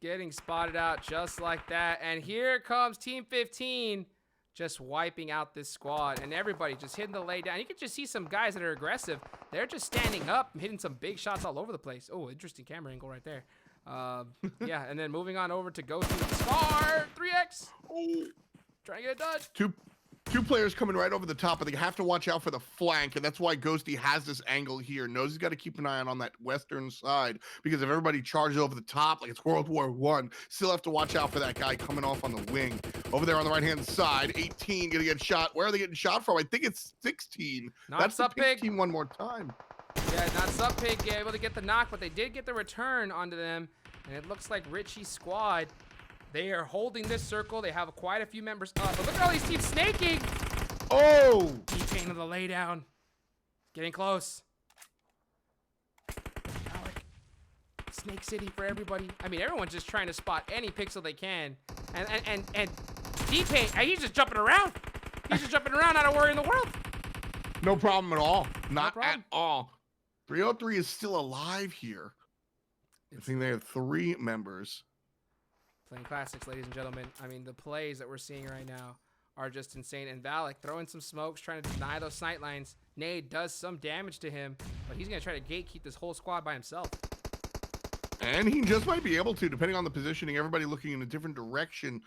Getting spotted out just like that. And here comes Team 15 just wiping out this squad. And everybody just hitting the lay down. You can just see some guys that are aggressive. They're just standing up and hitting some big shots all over the place. Oh, interesting camera angle right there. Yeah, and then moving on over to go to the Scar 3X. Oh. Trying to get it done. Two players coming right over the top, but they have to watch out for the flank, and that's why Ghosty has this angle here. Knows he's got to keep an eye on that western side, because if everybody charges over the top like it's World War I, still have to watch out for that guy coming off on the wing. Over there on the right-hand side, 18 gonna get shot. Where are they getting shot from? I think it's 16. That's the pink team one more time. Yeah, not Sup-Pig able to get the knock, but they did get the return onto them, and it looks like Richie's squad, they are holding this circle. They have quite a few members up, but look at all these teams snaking. Oh! D-Chain of the laydown. Getting close. Alec. Snake City for everybody. I mean, everyone's just trying to spot any pixel they can. And D-Chain, he's just jumping around. He's just jumping around, not a worry in the world. No problem at all. Not problem. at all. 303 is still alive here. I think they have 3 members. Playing classics, ladies and gentlemen. I mean, the plays that we're seeing right now are just insane. And Valak throwing some smokes, trying to deny those sight lines. Nade does some damage to him, but he's going to try to gatekeep this whole squad by himself. And he just might be able to, depending on the positioning, everybody looking in a different direction.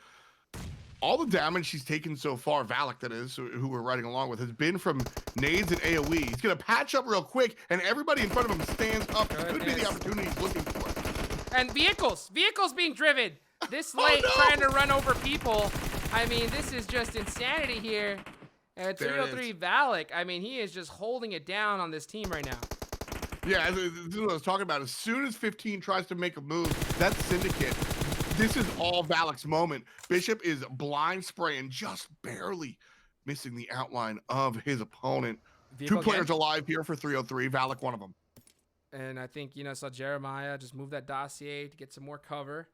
All the damage he's taken so far, Valak that is, who we're riding along with, has been from nades and AoE. He's going to patch up real quick, and everybody in front of him stands up. Could be the opportunity he's looking for. And vehicles being driven. This late trying to run over people. I mean, this is just insanity here. And 303 Valak, I mean, he is just holding it down on this team right now. Yeah, this is what I was talking about. As soon as 15 tries to make a move, that's Syndicate. This is all Valak's moment. Bishop is blind spraying, just barely missing the outline of his opponent. Two players alive here for 303. Valak, one of them. And I think, you know, saw Jeremiah just move that dossier to get some more cover.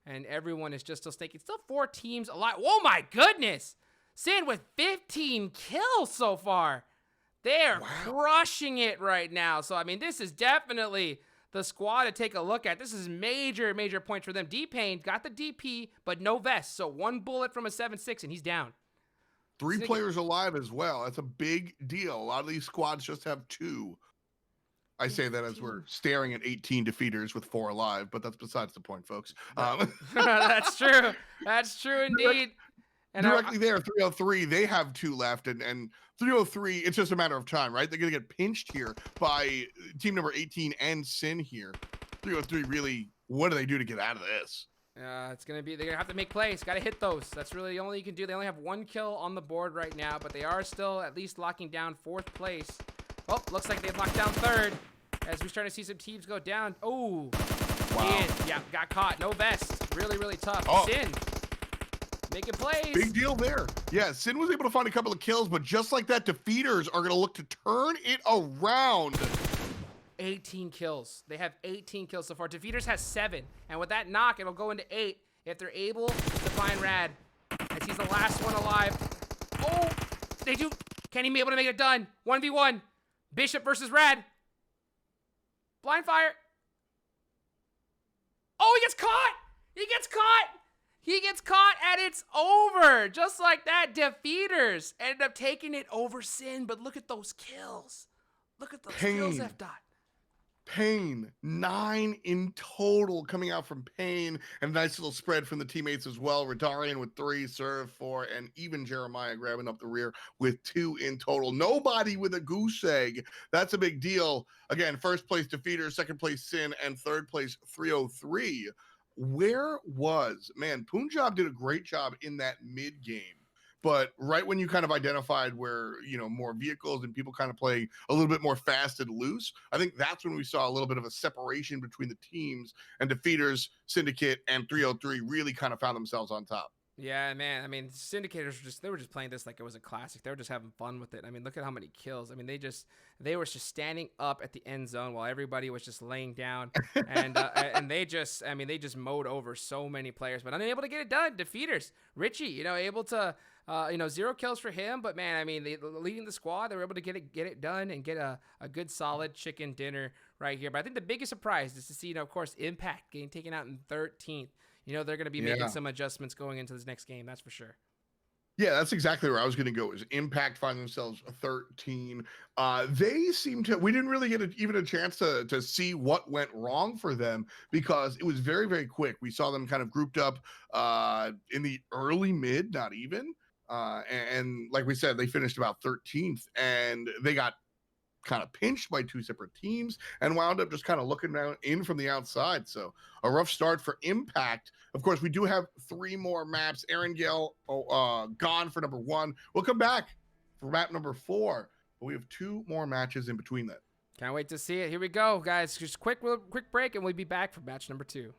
And everyone is just still staking. Still 4 teams alive. Oh my goodness! Sin with 15 kills so far. They're crushing it right now. So, I mean, this is definitely the squad to take a look at. This is major points for them. D-Pain got the DP, but no vest. So 1 bullet from a 7.6, and he's down. 3 players alive as well. That's a big deal. A lot of these squads just have 2. I say that as we're staring at 18 defeaters with 4 alive, but that's besides the point, folks. That's true. That's true indeed. And directly there, 303, they have 2 left, and 303, it's just a matter of time, right? They're going to get pinched here by team number 18 and Sin here. 303 really, what do they do to get out of this? It's going to be, they're going to have to make plays. Got to hit those. That's really the only you can do. They only have 1 kill on the board right now, but they are still at least locking down 4th place. Oh, looks like they've locked down 3rd as we're starting to see some teams go down. Oh, wow. Yeah, got caught. No vest. Really tough. Oh. Sin making plays. Big deal there. Yeah, Sin was able to find a couple of kills, but just like that, defeaters are going to look to turn it around. 18 kills. They have 18 kills so far. Defeaters has 7. And with that knock, it'll go into 8 if they're able to find Rad. As he's the last one alive. Oh, they do. Can he be able to make it done? 1v1. Bishop versus Rad. Blind fire. Oh, he gets caught. He gets caught. He gets caught, and it's over. Just like that, Defeaters ended up taking it over Sin. But look at those kills. Look at those kills, F-Dot. Pain, 9 in total coming out from Pain, and a nice little spread from the teammates as well. Radarian with 3, Serve 4, and even Jeremiah grabbing up the rear with 2 in total. Nobody with a goose egg. That's a big deal. Again, 1st place Defeater, 2nd place Sin, and 3rd place 303. Where was, man, Punjab did a great job in that mid game. But right when you kind of identified where, you know, more vehicles and people kind of play a little bit more fast and loose, I think that's when we saw a little bit of a separation between the teams, and Defeaters, Syndicate, and 303 really kind of found themselves on top. Yeah, man. I mean, syndicators were just playing this like it was a classic. They were just having fun with it. I mean, look at how many kills. I mean, they were just standing up at the end zone while everybody was just laying down, and they just mowed over so many players, but unable to get it done. Defeaters, Richie, able to. 0 kills for him, but man, I mean, leading the squad, they were able to get it done and get a good solid chicken dinner right here. But I think the biggest surprise is to see, of course, Impact getting taken out in 13th. They're going to be making some adjustments going into this next game. That's for sure. Yeah, that's exactly where I was going to go. Is Impact find themselves 13? They seem to. We didn't really get even a chance to see what went wrong for them because it was very, very quick. We saw them kind of grouped up in the early mid, not even. And like we said, they finished about 13th, and they got kind of pinched by 2 separate teams and wound up just kind of looking in from the outside. So a rough start for Impact. Of course, we do have 3 more maps. Erangel gone for number 1. We'll come back for map number 4, but we have 2 more matches in between that. Can't wait to see it. Here we go, guys. Just quick break, and we'll be back for match number 2.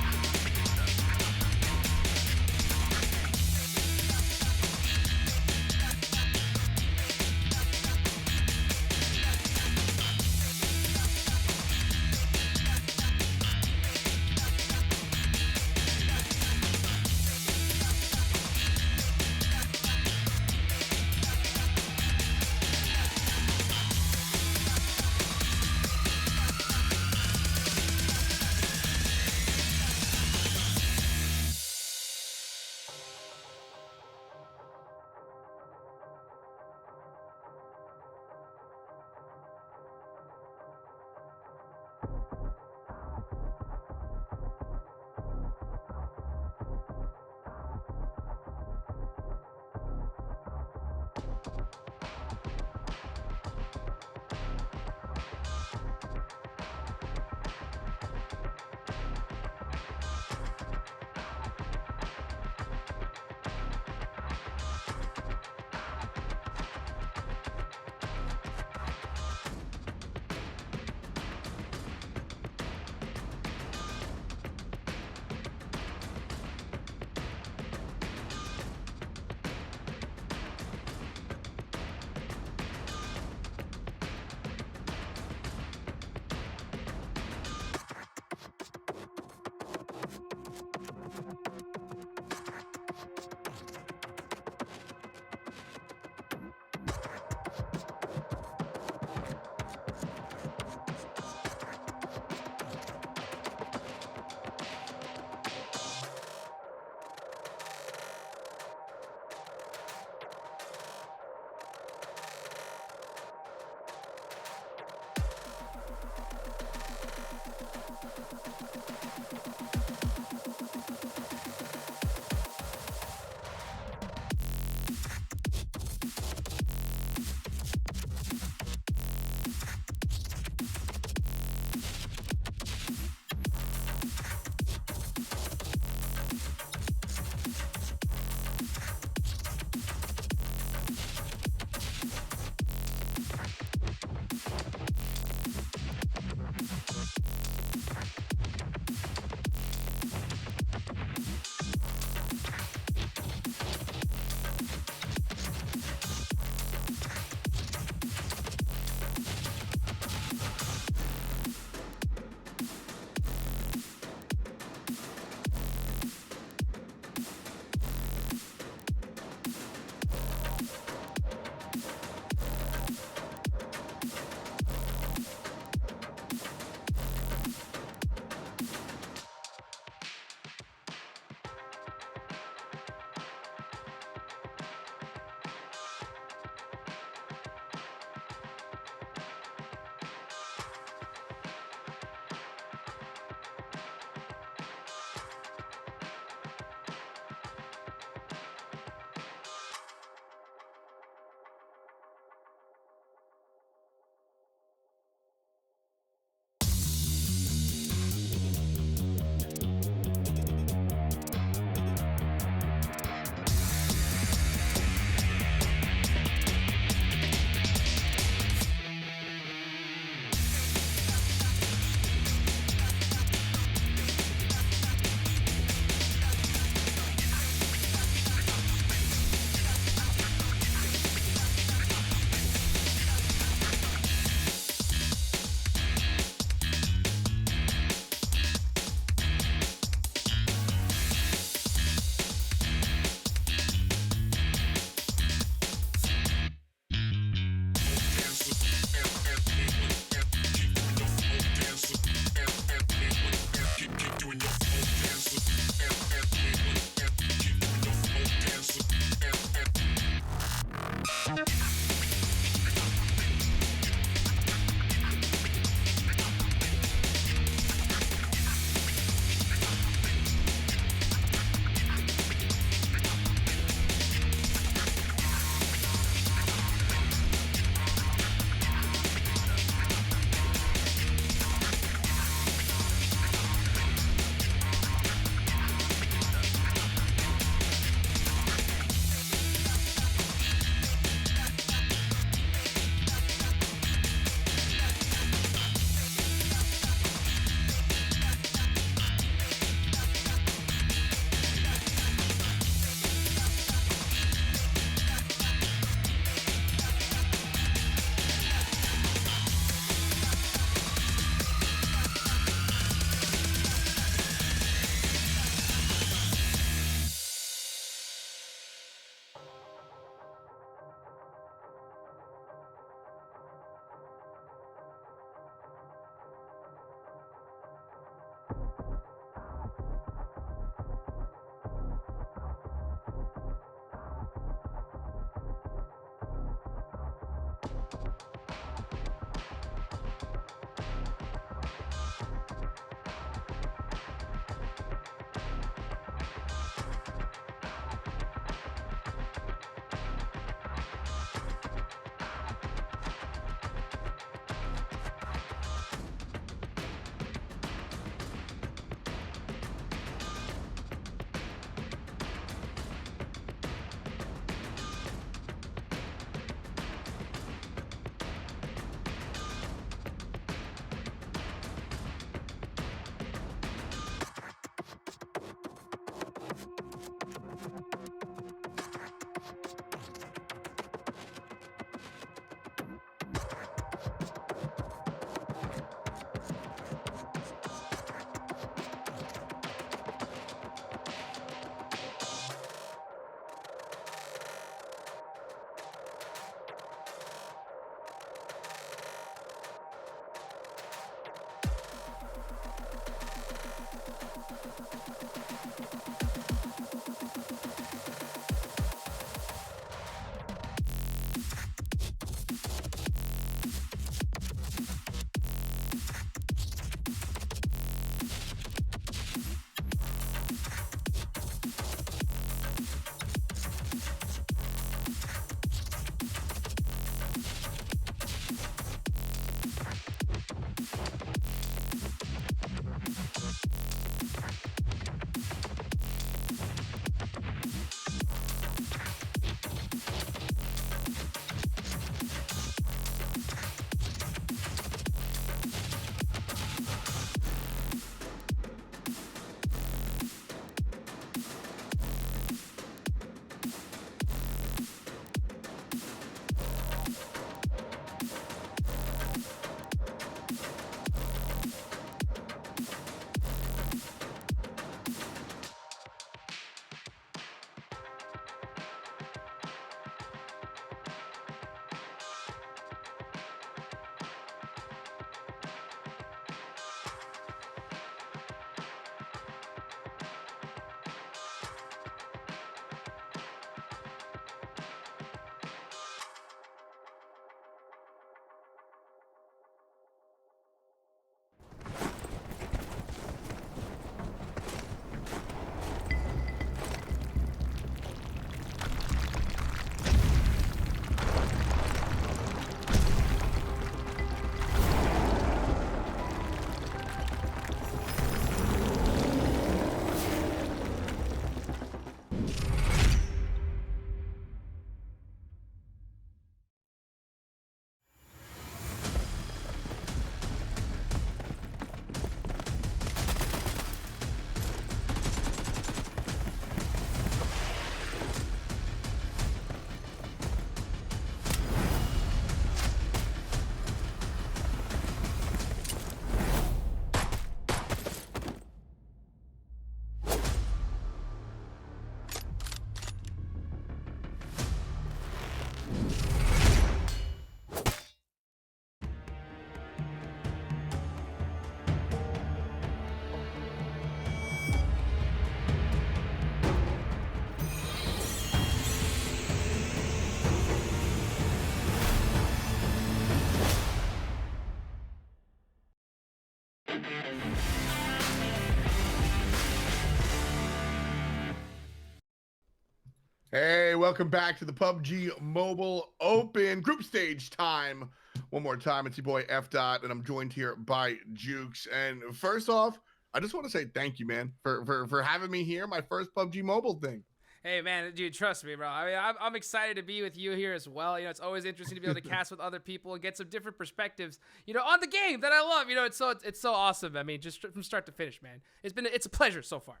Hey, welcome back to the PUBG Mobile Open group stage time. One more time, it's your boy F Dot, and I'm joined here by Jukes. And first off, I just want to say thank you, man, for having me here. My first PUBG Mobile thing. Hey man, dude, trust me, bro. I mean, I'm excited to be with you here as well. You know, it's always interesting to be able to cast with other people and get some different perspectives, you know, on the game that I love. You know, it's so awesome. I mean, just from start to finish, man. It's a pleasure so far.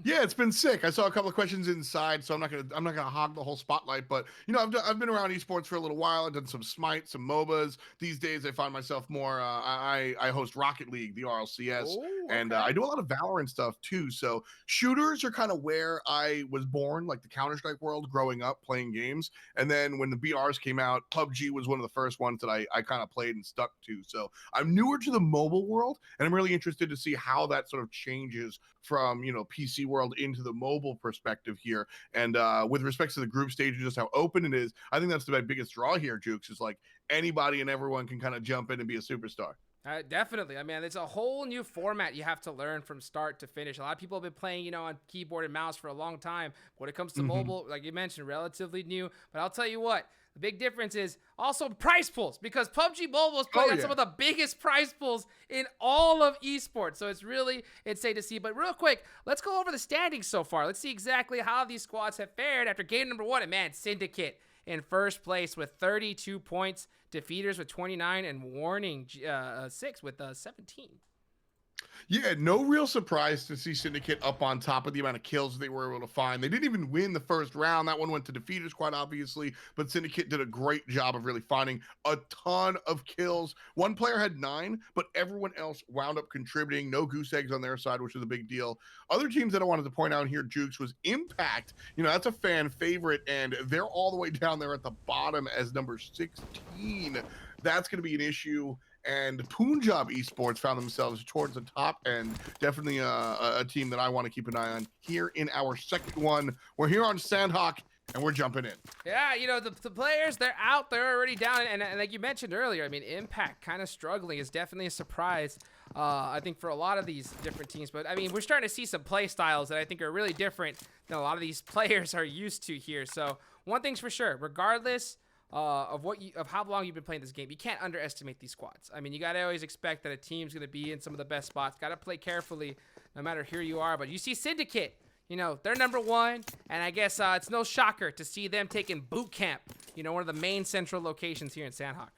Yeah, it's been sick. I saw a couple of questions inside, so I'm not gonna hog the whole spotlight. But you know, I've been around esports for a little while. I've done some Smite, some MOBAs. These days, I find myself more. I host Rocket League, the RLCS, and I do a lot of Valorant stuff too. So shooters are kind of where I was born, like the Counter-Strike world, growing up playing games. And then when the BRs came out, PUBG was one of the first ones that I kind of played and stuck to. So I'm newer to the mobile world, and I'm really interested to see how that sort of changes from, you know, PC world into the mobile perspective here. And with respect to the group stage, just how open it is, I think that's the biggest draw here, Jukes, is like anybody and everyone can kind of jump in and be a superstar. Definitely. I mean, it's a whole new format you have to learn from start to finish. A lot of people have been playing, you know, on keyboard and mouse for a long time. When it comes to mobile, like you mentioned, relatively new. But I'll tell you what, the big difference is also prize pools, because PUBG Mobile is playing some of the biggest prize pools in all of esports. So it's safe to see. But real quick, let's go over the standings so far. Let's see exactly how these squads have fared after game number 1. And man, Syndicate in first place with 32 points, Defeaters with 29, and Warning 6 with 17. Yeah, no real surprise to see Syndicate up on top of the amount of kills they were able to find. They didn't even win the first round. That one went to Defeaters, quite obviously, but Syndicate did a great job of really finding a ton of kills. One player had 9, but everyone else wound up contributing. No goose eggs on their side, which was a big deal. Other teams that I wanted to point out here, Jukes, was Impact. You know, that's a fan favorite, and they're all the way down there at the bottom as number 16. That's going to be an issue. and Punjab Esports found themselves towards the top end. Definitely a team that I want to keep an eye on here in our second one. We're here on Sanhok, and we're jumping in. Yeah, you know, the players, they're out, they're already down, and like you mentioned earlier, I mean, Impact kind of struggling is definitely a surprise, I think, for a lot of these different teams. But, I mean, we're starting to see some play styles that I think are really different than a lot of these players are used to here. So, one thing's for sure, regardless of how long you've been playing this game, you can't underestimate these squads. I mean, you got to always expect that a team's going to be in some of the best spots. Got to play carefully no matter who you are. But you see Syndicate. You know, they're #1, and I guess it's no shocker to see them taking boot camp, you know, one of the main central locations here in Sanhok.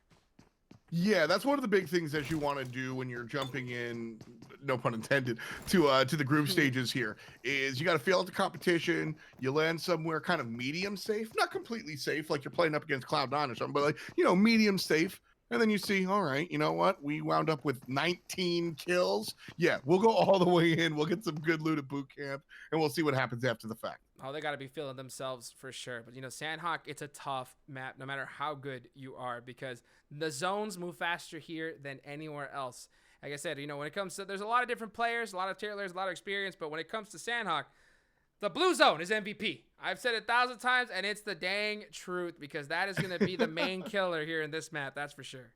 Yeah, that's one of the big things that you want to do when you're jumping in, no pun intended, to the group stages here, is you got to feel out the competition. You land somewhere kind of medium safe, not completely safe, like you're playing up against Cloud9 or something, but like, you know, medium safe. And then you see, all right, you know what? We wound up with 19 kills. Yeah, we'll go all the way in. We'll get some good loot at boot camp, and we'll see what happens after the fact. Oh, they got to be feeling themselves for sure. But, you know, Sanhok, it's a tough map no matter how good you are, because the zones move faster here than anywhere else. Like I said, you know, when it comes to, there's a lot of different players, a lot of tier players, a lot of experience, but when it comes to Sanhok, the blue zone is MVP. I've said it 1,000 times, and it's the dang truth, because that is going to be the main killer here in this map. That's for sure.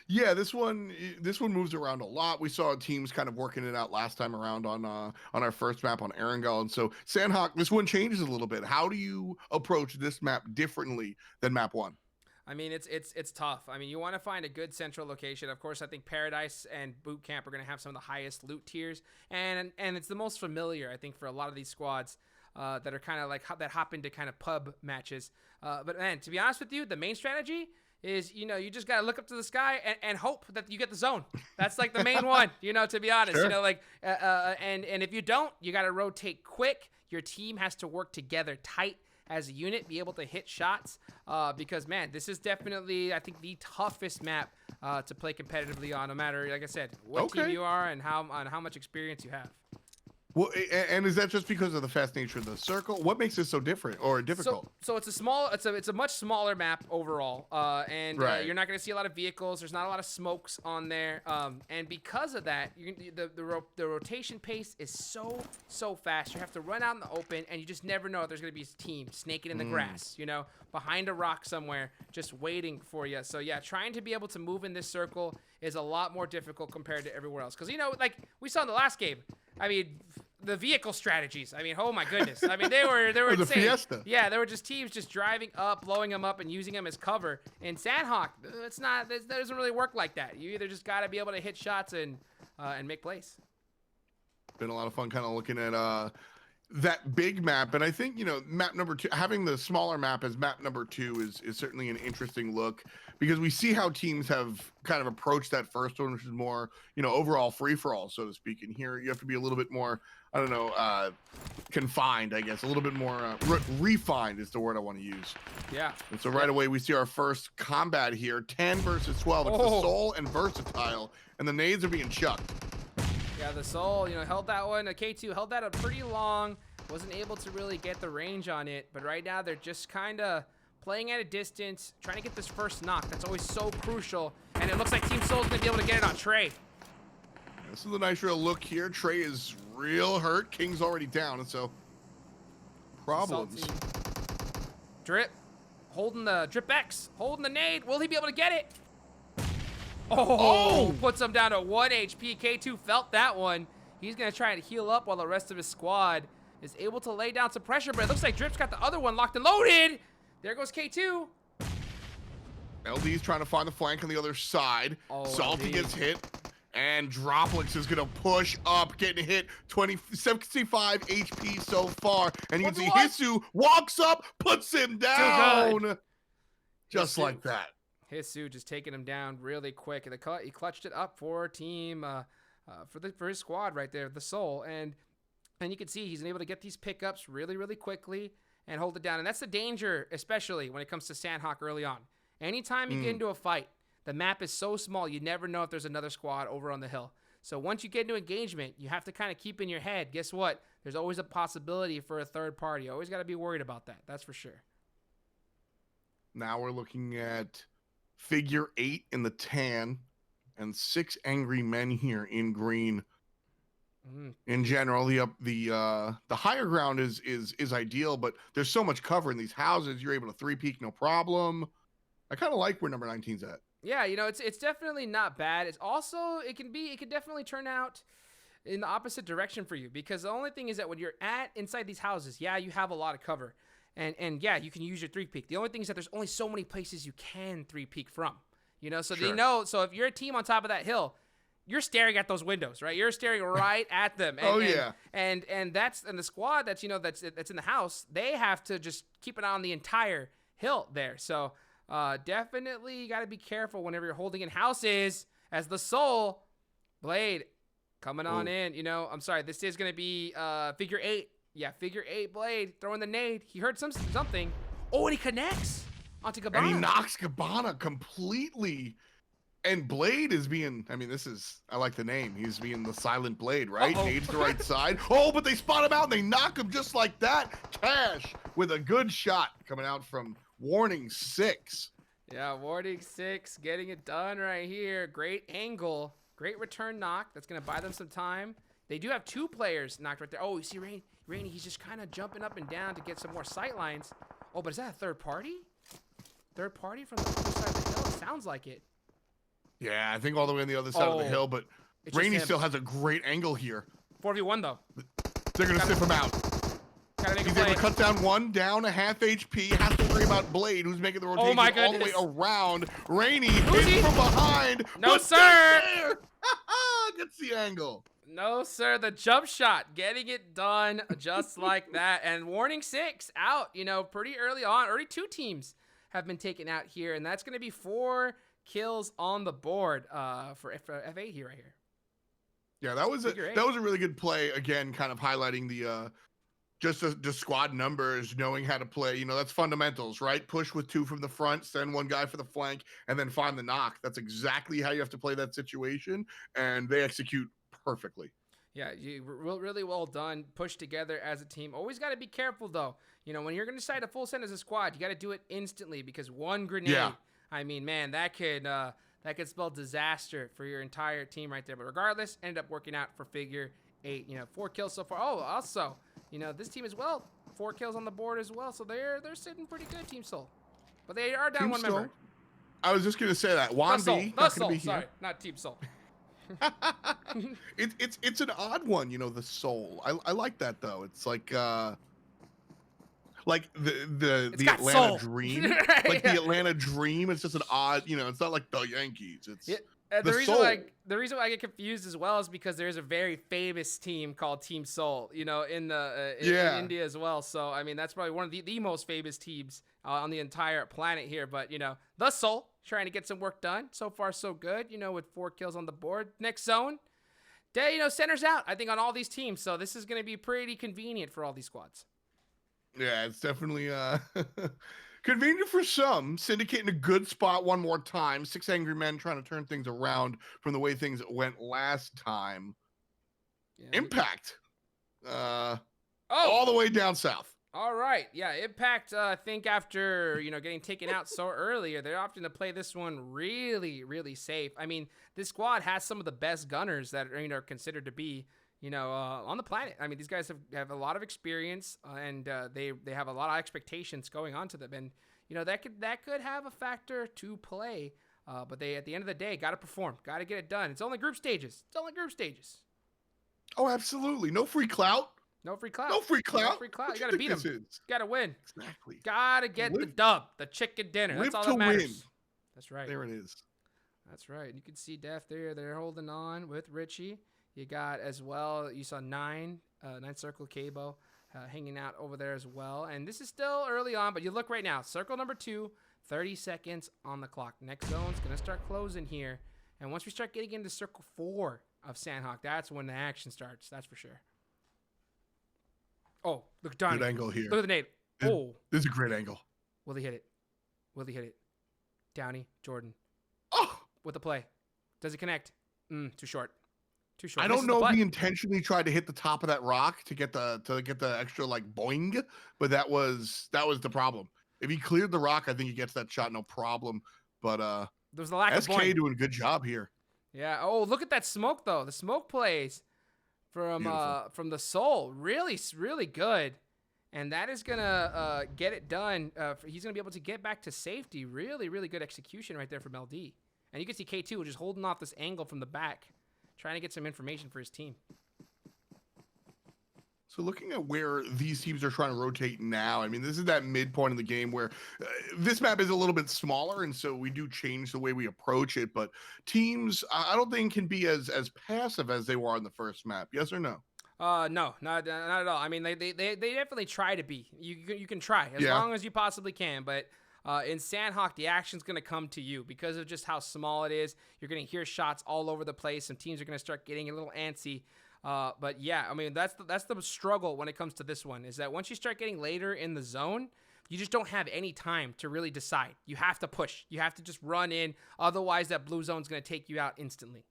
Yeah, this one moves around a lot. We saw teams kind of working it out last time around on our first map on Erangel, and so Sanhok, this one changes a little bit. How do you approach this map differently than map 1? I mean, it's tough. I mean, you want to find a good central location. Of course, I think Paradise and Boot Camp are going to have some of the highest loot tiers, and it's the most familiar, I think, for a lot of these squads that are kind of like that hop into kind of pub matches. But man, to be honest with you, the main strategy is, you know, you just got to look up to the sky and hope that you get the zone. That's like the main one, you know, to be honest. Sure. You know, like, and if you don't, you got to rotate quick. Your team has to work together tight as a unit, be able to hit shots, because, man, this is definitely, I think, the toughest map to play competitively on, no matter, like I said, what team you are and how much experience you have. Well, and is that just because of the fast nature of the circle? What makes it so different or difficult? So it's a much smaller map overall, and you're not going to see a lot of vehicles. There's not a lot of smokes on there, and because of that, the rotation pace is so fast. You have to run out in the open, and you just never know if there's going to be a team snaking in the grass, you know, behind a rock somewhere, just waiting for you. So yeah, trying to be able to move in this circle is a lot more difficult compared to everywhere else. Because, you know, like we saw in the last game, I mean, the vehicle strategies, I mean, oh my goodness. I mean, they were the insane. Fiesta. Yeah, there were just teams just driving up, blowing them up, and using them as cover. In Sanhok, that doesn't really work like that. You either just got to be able to hit shots and make plays. Been a lot of fun kind of looking at that big map, and I think, you know, map number 2, having the smaller map as map number 2 is certainly an interesting look, because we see how teams have kind of approached that first one, which is more, you know, overall free-for-all, so to speak. And here you have to be a little bit more, I don't know, confined, I guess, a little bit more refined is the word I want to use. Yeah. And so right away we see our first combat here, 10 versus 12. It's the Soul and Versatile, and the nades are being chucked. Yeah, the Soul, you know, held that one. K2 held that up pretty long. Wasn't able to really get the range on it. But right now, they're just kind of playing at a distance, trying to get this first knock. That's always so crucial. And it looks like Team Soul's going to be able to get it on Trey. This is a nice real look here. Trey is real hurt. King's already down, and so problems. Salty. Drip. Holding the Drip X. Holding the nade. Will he be able to get it? Oh, puts him down to 1 HP. K2 felt that one. He's going to try and heal up while the rest of his squad is able to lay down some pressure, but it looks like Drip's got the other one locked and loaded. There goes K2. LD's trying to find the flank on the other side. Salty gets hit, and Droplix is going to push up, getting hit. 75 HP so far, and you can see Hisu walks up, puts him down. Just like that. Hisu just taking him down really quick, and he clutched it up for team for his squad right there, the Soul, and you can see he's able to get these pickups really quickly and hold it down. And that's the danger, especially when it comes to Sanhok early on. Anytime you get into a fight, the map is so small, you never know if there's another squad over on the hill. So once you get into engagement, you have to kind of keep in your head, guess what? There's always a possibility for a third party. You always got to be worried about that. That's for sure. Now we're looking at figure 8 in the tan. and 6 angry men here in green. Mm. In general, the higher ground is ideal, but there's so much cover in these houses. You're able to 3-peek no problem. I kind of like where number 19's at. Yeah, you know, it's definitely not bad. It's also it can definitely turn out in the opposite direction for you, because the only thing is that when you're inside these houses, yeah, you have a lot of cover, and yeah, you can use your 3-peek. The only thing is that there's only so many places you can 3-peek from. You know, so Sure. so if you're a team on top of that hill, you're staring at those windows, right? You're staring right at them. And, Oh, yeah. And the squad that's that's in the house, they have to just keep an eye on the entire hill there. So definitely you got to be careful whenever you're holding in houses, as the Soul Blade coming on in. You know, I'm sorry, this is gonna be figure 8. Yeah, figure 8 Blade throwing the nade. He heard something. Oh, and he connects onto Gabbana. And he knocks Gabbana completely. And Blade is being, I mean, I like the name. He's being the silent Blade, right? Nades the right side. Oh, but they spot him out and they knock him just like that. Cash with a good shot coming out from Warning 6. Yeah, Warning 6 getting it done right here. Great angle. Great return knock. That's going to buy them some time. They do have 2 players knocked right there. Oh, you see Rainy, he's just kind of jumping up and down to get some more sight lines. Oh, but is that a third party? Third party from the other side of the hill? It sounds like it. Yeah, I think all the way on the other side of the hill, but Rainy still has a great angle here. 4v1 though. They're going to sniff him out. He's able to cut down one, down a half HP. Has to worry about Blade, who's making the rotation all the way around. Rainy hits from behind. No, sir. Gets the angle. No, sir. The jump shot, getting it done just like that. And Warning 6 out, you know, pretty early on. Already 2 teams have been taken out here, and that's going to be 4 kills on the board for F8 here right here. Yeah, that was a really good play. Again, kind of highlighting the just the squad numbers, knowing how to play. You know, that's fundamentals, right? Push with 2 from the front, send 1 guy for the flank, and then find the knock. That's exactly how you have to play that situation, and they execute perfectly. Yeah, really well done. Pushed together as a team. Always got to be careful though. You know, when you're going to decide a full send as a squad, you got to do it instantly, because 1 grenade. Yeah. I mean, man, that could spell disaster for your entire team right there. But regardless, ended up working out for figure 8. You know, 4 kills so far. Oh, also, you know, this team as well, 4 kills on the board as well. So they're sitting pretty good, Team Soul. But they are down Team 1 Soul. member. I was just gonna say that Juan B. The Soul. Sorry, not Team Soul. It's an odd one, you know, the Soul. I like that though. It's like the Atlanta soul. Dream. Like the Atlanta Dream. It's just an odd, you know, it's not like the Yankees. It's the reason why I get confused as well is because there's a very famous team called Team Soul, you know, in India as well. So I mean, that's probably one of the most famous teams on the entire planet here. But you know, the Soul trying to get some work done. So far, so good. You know, with 4 kills on the board. Next zone, you know, centers out. I think on all these teams. So this is going to be pretty convenient for all these squads. Yeah, it's definitely convenient for some. Syndicate in a good spot one more time. 6 angry men trying to turn things around from the way things went last time. Yeah, Impact. All the way down south. All right. Yeah, Impact, I think after, you know, getting taken out so earlier, they're opting to play this one really, really safe. I mean, this squad has some of the best gunners that are, you know, considered to be, you know, on the planet. I mean, these guys have a lot of experience, and they have a lot of expectations going on to them, and you know that could have a factor to play. But they, at the end of the day, got to perform, got to get it done. It's only group stages. Oh, absolutely. No free clout. No free clout. You got to beat them. You got to win. Exactly. Got to get the dub, the chicken dinner. That's all that matters. Win. That's right. There it is. That's right. You can see Death there. They're holding on with Richie. You got as well, you saw 9 Circle Cabo hanging out over there as well. And this is still early on, but you look right now. Circle number 2, 30 seconds on the clock. Next zone's going to start closing here. And once we start getting into circle 4 of Sanhok, that's when the action starts. That's for sure. Oh, look at Donnie. Good angle here. Look at the nade. This is a great angle. Will he hit it? Downey, Jordan. Oh! With the play. Does it connect? Too short. I don't know if he intentionally tried to hit the top of that rock to get the extra like boing, but that was the problem. If he cleared the rock, I think he gets that shot no problem. But there's the lack of SK boing. doing a good job here. Yeah. Oh, look at that smoke though. The smoke plays from the Soul. Really, really good. And that is gonna get it done. He's gonna be able to get back to safety. Really, really good execution right there from LD. And you can see K2 just holding off this angle from the back, trying to get some information for his team. So looking at where these teams are trying to rotate now, I mean, this is that midpoint of the game where this map is a little bit smaller, and so we do change the way we approach it. But teams, I don't think, can be as passive as they were on the first map. Yes or no? No, not at all. I mean, they definitely try to be. You can try as long as you possibly can, but in Sanhok, the action's going to come to you because of just how small it is. You're going to hear shots all over the place. Some teams are going to start getting a little antsy. But yeah, I mean, that's the struggle when it comes to this one, is that once you start getting later in the zone, you just don't have any time to really decide. You have to push. You have to just run in. Otherwise, that blue zone's going to take you out instantly.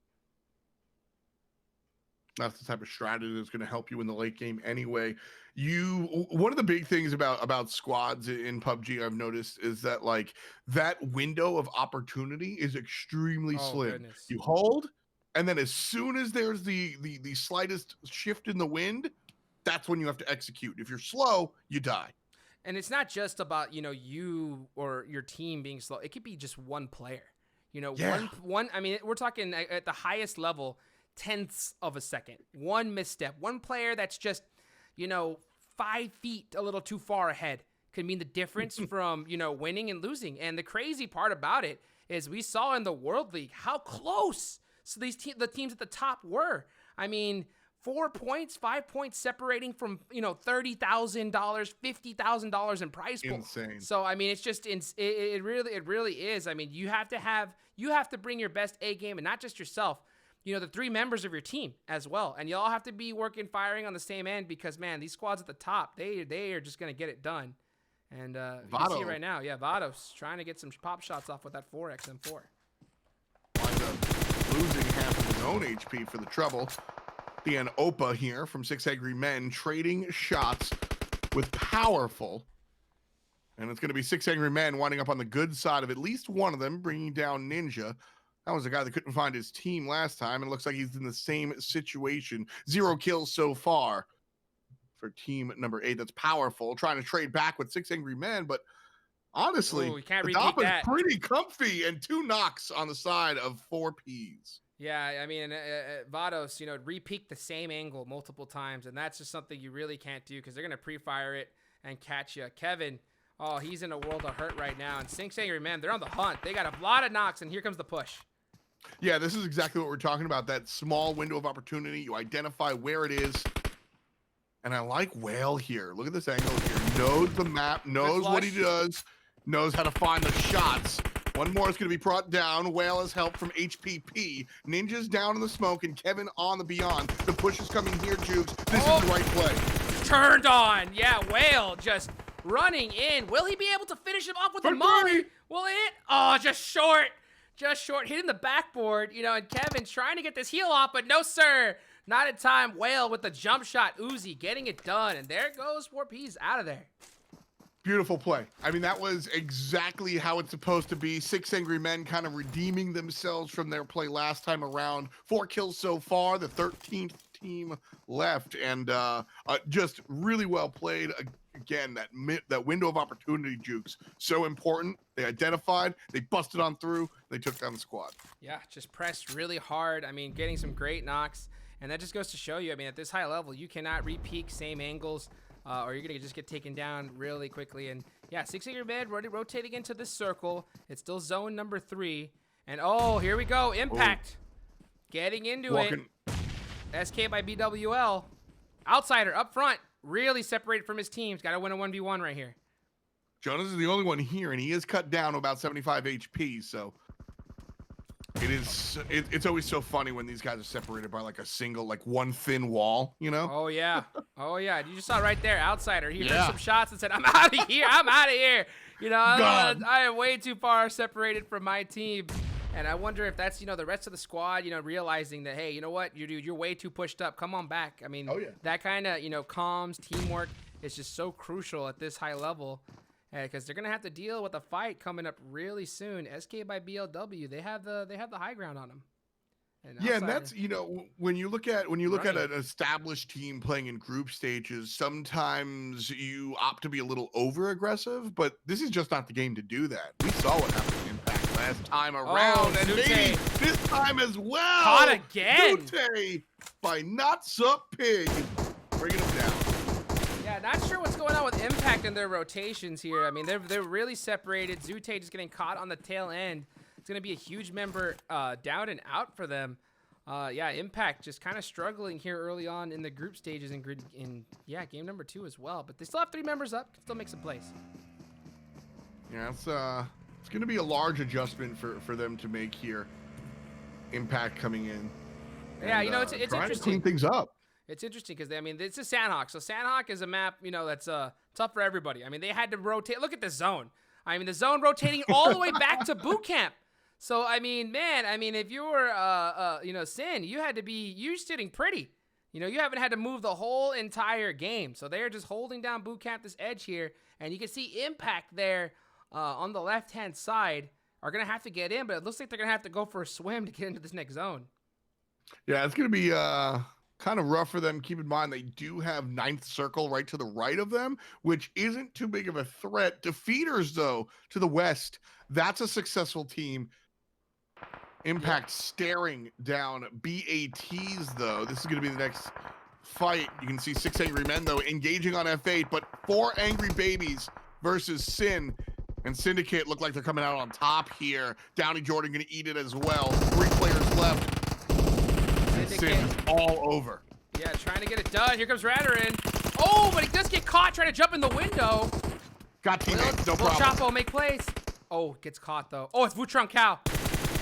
That's the type of strategy that's going to help you in the late game anyway. One of the big things about squads in PUBG I've noticed is that like that window of opportunity is extremely slim. Goodness. You hold, and then as soon as there's the slightest shift in the wind, that's when you have to execute. If you're slow, you die. And it's not just about, you or your team being slow. It could be just one player. One I mean, we're talking at the highest level, tenths of a second. One misstep. One player that's just, 5 feet a little too far ahead could mean the difference from, winning and losing. And the crazy part about it is we saw in the World League how close the teams at the top were. I mean, 4 points, 5 points separating from, $30,000, $50,000 in prize pool. Insane. So, I mean, it's just, it really is. I mean, you have to bring your best A game, and not just yourself, the 3 members of your team as well. And you all have to be firing on the same end, because, man, these squads at the top, they are just going to get it done. And you can see right now, Vado's trying to get some pop shots off with that 4x M4. Winds up losing half of his own HP for the trouble. And Opa here from 6 Angry Men trading shots with Powerful. And it's going to be 6 Angry Men winding up on the good side of at least one of them, bringing down Ninja. That was a guy that couldn't find his team last time, and it looks like he's in the same situation. 0 kills so far for team number 8. That's Powerful, trying to trade back with 6 Angry Men, but honestly, you can't the repeat top is that. pretty comfy, and 2 knocks on the side of 4 Ps. Yeah, I mean, Vados, repeat the same angle multiple times, and that's just something you really can't do, because they're going to pre-fire it and catch you. Kevin, he's in a world of hurt right now, and 6 Angry Men, they're on the hunt. They got a lot of knocks, and here comes the push. Yeah, this is exactly what we're talking about, that small window of opportunity. You identify where it is, and I like Whale here. Look at this angle here. Knows the map, knows what he does, knows how to find the shots. One more is going to be brought down. Whale has help from HPP. Ninja's down in the smoke, and Kevin on the beyond. The push is coming here, Jukes. This is the right play. Turned on. Yeah, Whale just running in. Will he be able to finish him off with a molly? Will it? Oh, just short. Just short. Hitting the backboard, and Kevin's trying to get this heel off, but no, sir. Not in time. Whale with the jump shot. Uzi getting it done, and there goes 4 Ps out of there. Beautiful play. I mean, that was exactly how it's supposed to be. 6 Angry Men kind of redeeming themselves from their play last time around. 4 kills so far, the 13th team left, and just really well played. Again, that window of opportunity, Jukes, so important. They identified, they busted on through, they took down the squad. Yeah, just pressed really hard. I mean, getting some great knocks, and that just goes to show you, I mean, at this high level, you cannot repeat same angles, or you're going to just get taken down really quickly. And yeah, 6 Angry Men rotating into this circle. It's still zone number 3. And here we go. Impact. Getting into it. SK by BWL. Outsider up front. Really separated from his teams. Got to win a 1v1 right here. Jonas is the only one here, and he is cut down to about 75 HP, so it's always so funny when these guys are separated by like a single, like one thin wall, Oh yeah. You just saw right there, Outsider. He heard some shots and said, I'm out of here. I am way too far separated from my team. And I wonder if that's, the rest of the squad, realizing that, hey, you know what, you're way too pushed up. Come on back. I mean, that kind of, comms, teamwork is just so crucial at this high level. Because they're gonna have to deal with a fight coming up really soon. SK by BLW, they have the high ground on them. Yeah, and that's, you know, when you look at an established team playing in group stages, sometimes you opt to be a little over aggressive, but this is just not the game to do that. We saw what happened in Impact last time around, and maybe this time as well. Caught again. Zute by Not Sup Pig, bringing him down. Yeah, not sure what's going on with Impact in their rotations here. I mean, they're really separated. Zute just getting caught on the tail end. It's going to be a huge member down and out for them. Yeah, Impact just kind of struggling here early on in the group stages in game number 2 as well. But they still have 3 members up. Can still make some plays. Yeah, it's going to be a large adjustment for them to make here. Impact coming in. Yeah, and, you know, it's trying interesting. to clean things up. It's interesting because, I mean, it's a Sanhok. So Sanhok is a map, you know, that's tough for everybody. I mean, they had to rotate. Look at the zone. I mean, the zone rotating all the way back to boot camp. So, I mean, man, I mean, if you were, you know, Sin, you're sitting pretty. You know, you haven't had to move the whole entire game. So they're just holding down boot camp, this edge here. And you can see Impact there on the left-hand side are going to have to get in. But it looks like they're going to have to go for a swim to get into this next zone. Yeah, it's going to be kind of rough for them. Keep in mind, they do have 9th Circle right to the right of them, which isn't too big of a threat. Defeaters, though, to the west, that's a successful team. Impact staring down BATs, though. This is going to be the next fight. You can see 6 Angry Men, though, engaging on F8, but 4 Angry Babies versus Sin. And Syndicate look like they're coming out on top here. Downey Jordan going to eat it as well. 3 players left. And Sin is all over. Yeah, trying to get it done. Here comes Radarin. Oh, but he does get caught trying to jump in the window. Got teammates, no problem. Chapo make plays. Oh, gets caught, though. Oh, it's Vutron Cow.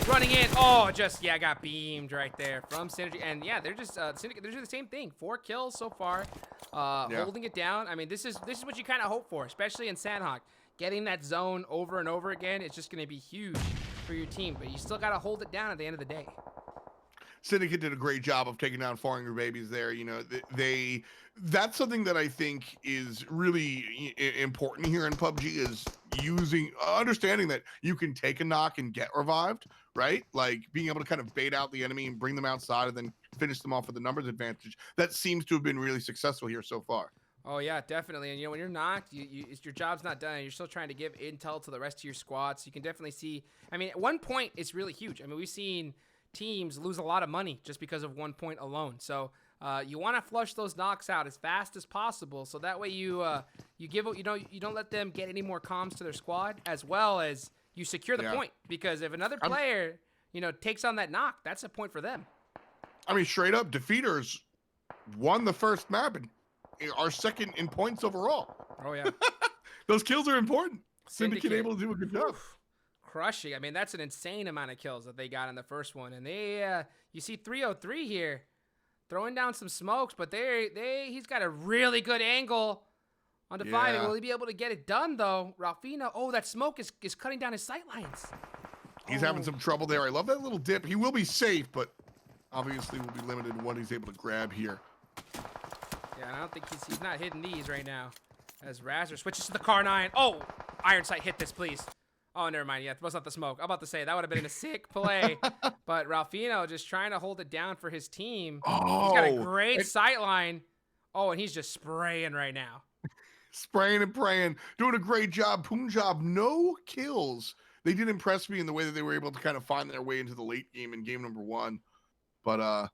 Running in. Oh, just, yeah, got beamed right there from Synergy. And yeah, they're just, Syndicate, they're doing the same thing. 4 kills so far, holding it down. I mean, this is what you kind of hope for, especially in Sanhok. Getting that zone over and over again, it's just going to be huge for your team. But you still got to hold it down at the end of the day. Syndicate did a great job of taking down 4 Angry Babies there. You know, that's something that I think is really important here in PUBG is understanding that you can take a knock and get revived, right? Like being able to kind of bait out the enemy and bring them outside and then finish them off with a numbers advantage. That seems to have been really successful here so far. Oh yeah, definitely. And you know, when you're knocked, your job's not done. You're still trying to give intel to the rest of your squad. So you can definitely see. I mean, at 1 point, it's really huge. I mean, we've seen teams lose a lot of money just because of 1 point alone. So you want to flush those knocks out as fast as possible, so that way you don't let them get any more comms to their squad, as well as you secure the point. Because if another player takes on that knock, that's a point for them. I mean, straight up, Defeaters won the first map and are second in points overall. Oh yeah, those kills are important. Syndicate able to do a good job. Crushing. I mean, that's an insane amount of kills that they got in the first one. And they, you see 303 here throwing down some smokes, but he's got a really good angle on Defiant. Will he be able to get it done, though? Ralphino, that smoke is cutting down his sight lines. He's having some trouble there. I love that little dip. He will be safe, but obviously will be limited in what he's able to grab here. Yeah, I don't think he's not hitting these right now. As Razor switches to the Car9. Oh, Iron Sight, hit this, please. Oh, never mind. Yeah, that's not the smoke. I'm about to say that would have been a sick play, but Ralphino just trying to hold it down for his team. Oh, he's got a great sight line. Oh, and he's just spraying right now. Spraying and praying, doing a great job. Punjab, no kills. They did impress me in the way that they were able to kind of find their way into the late game in game number 1. But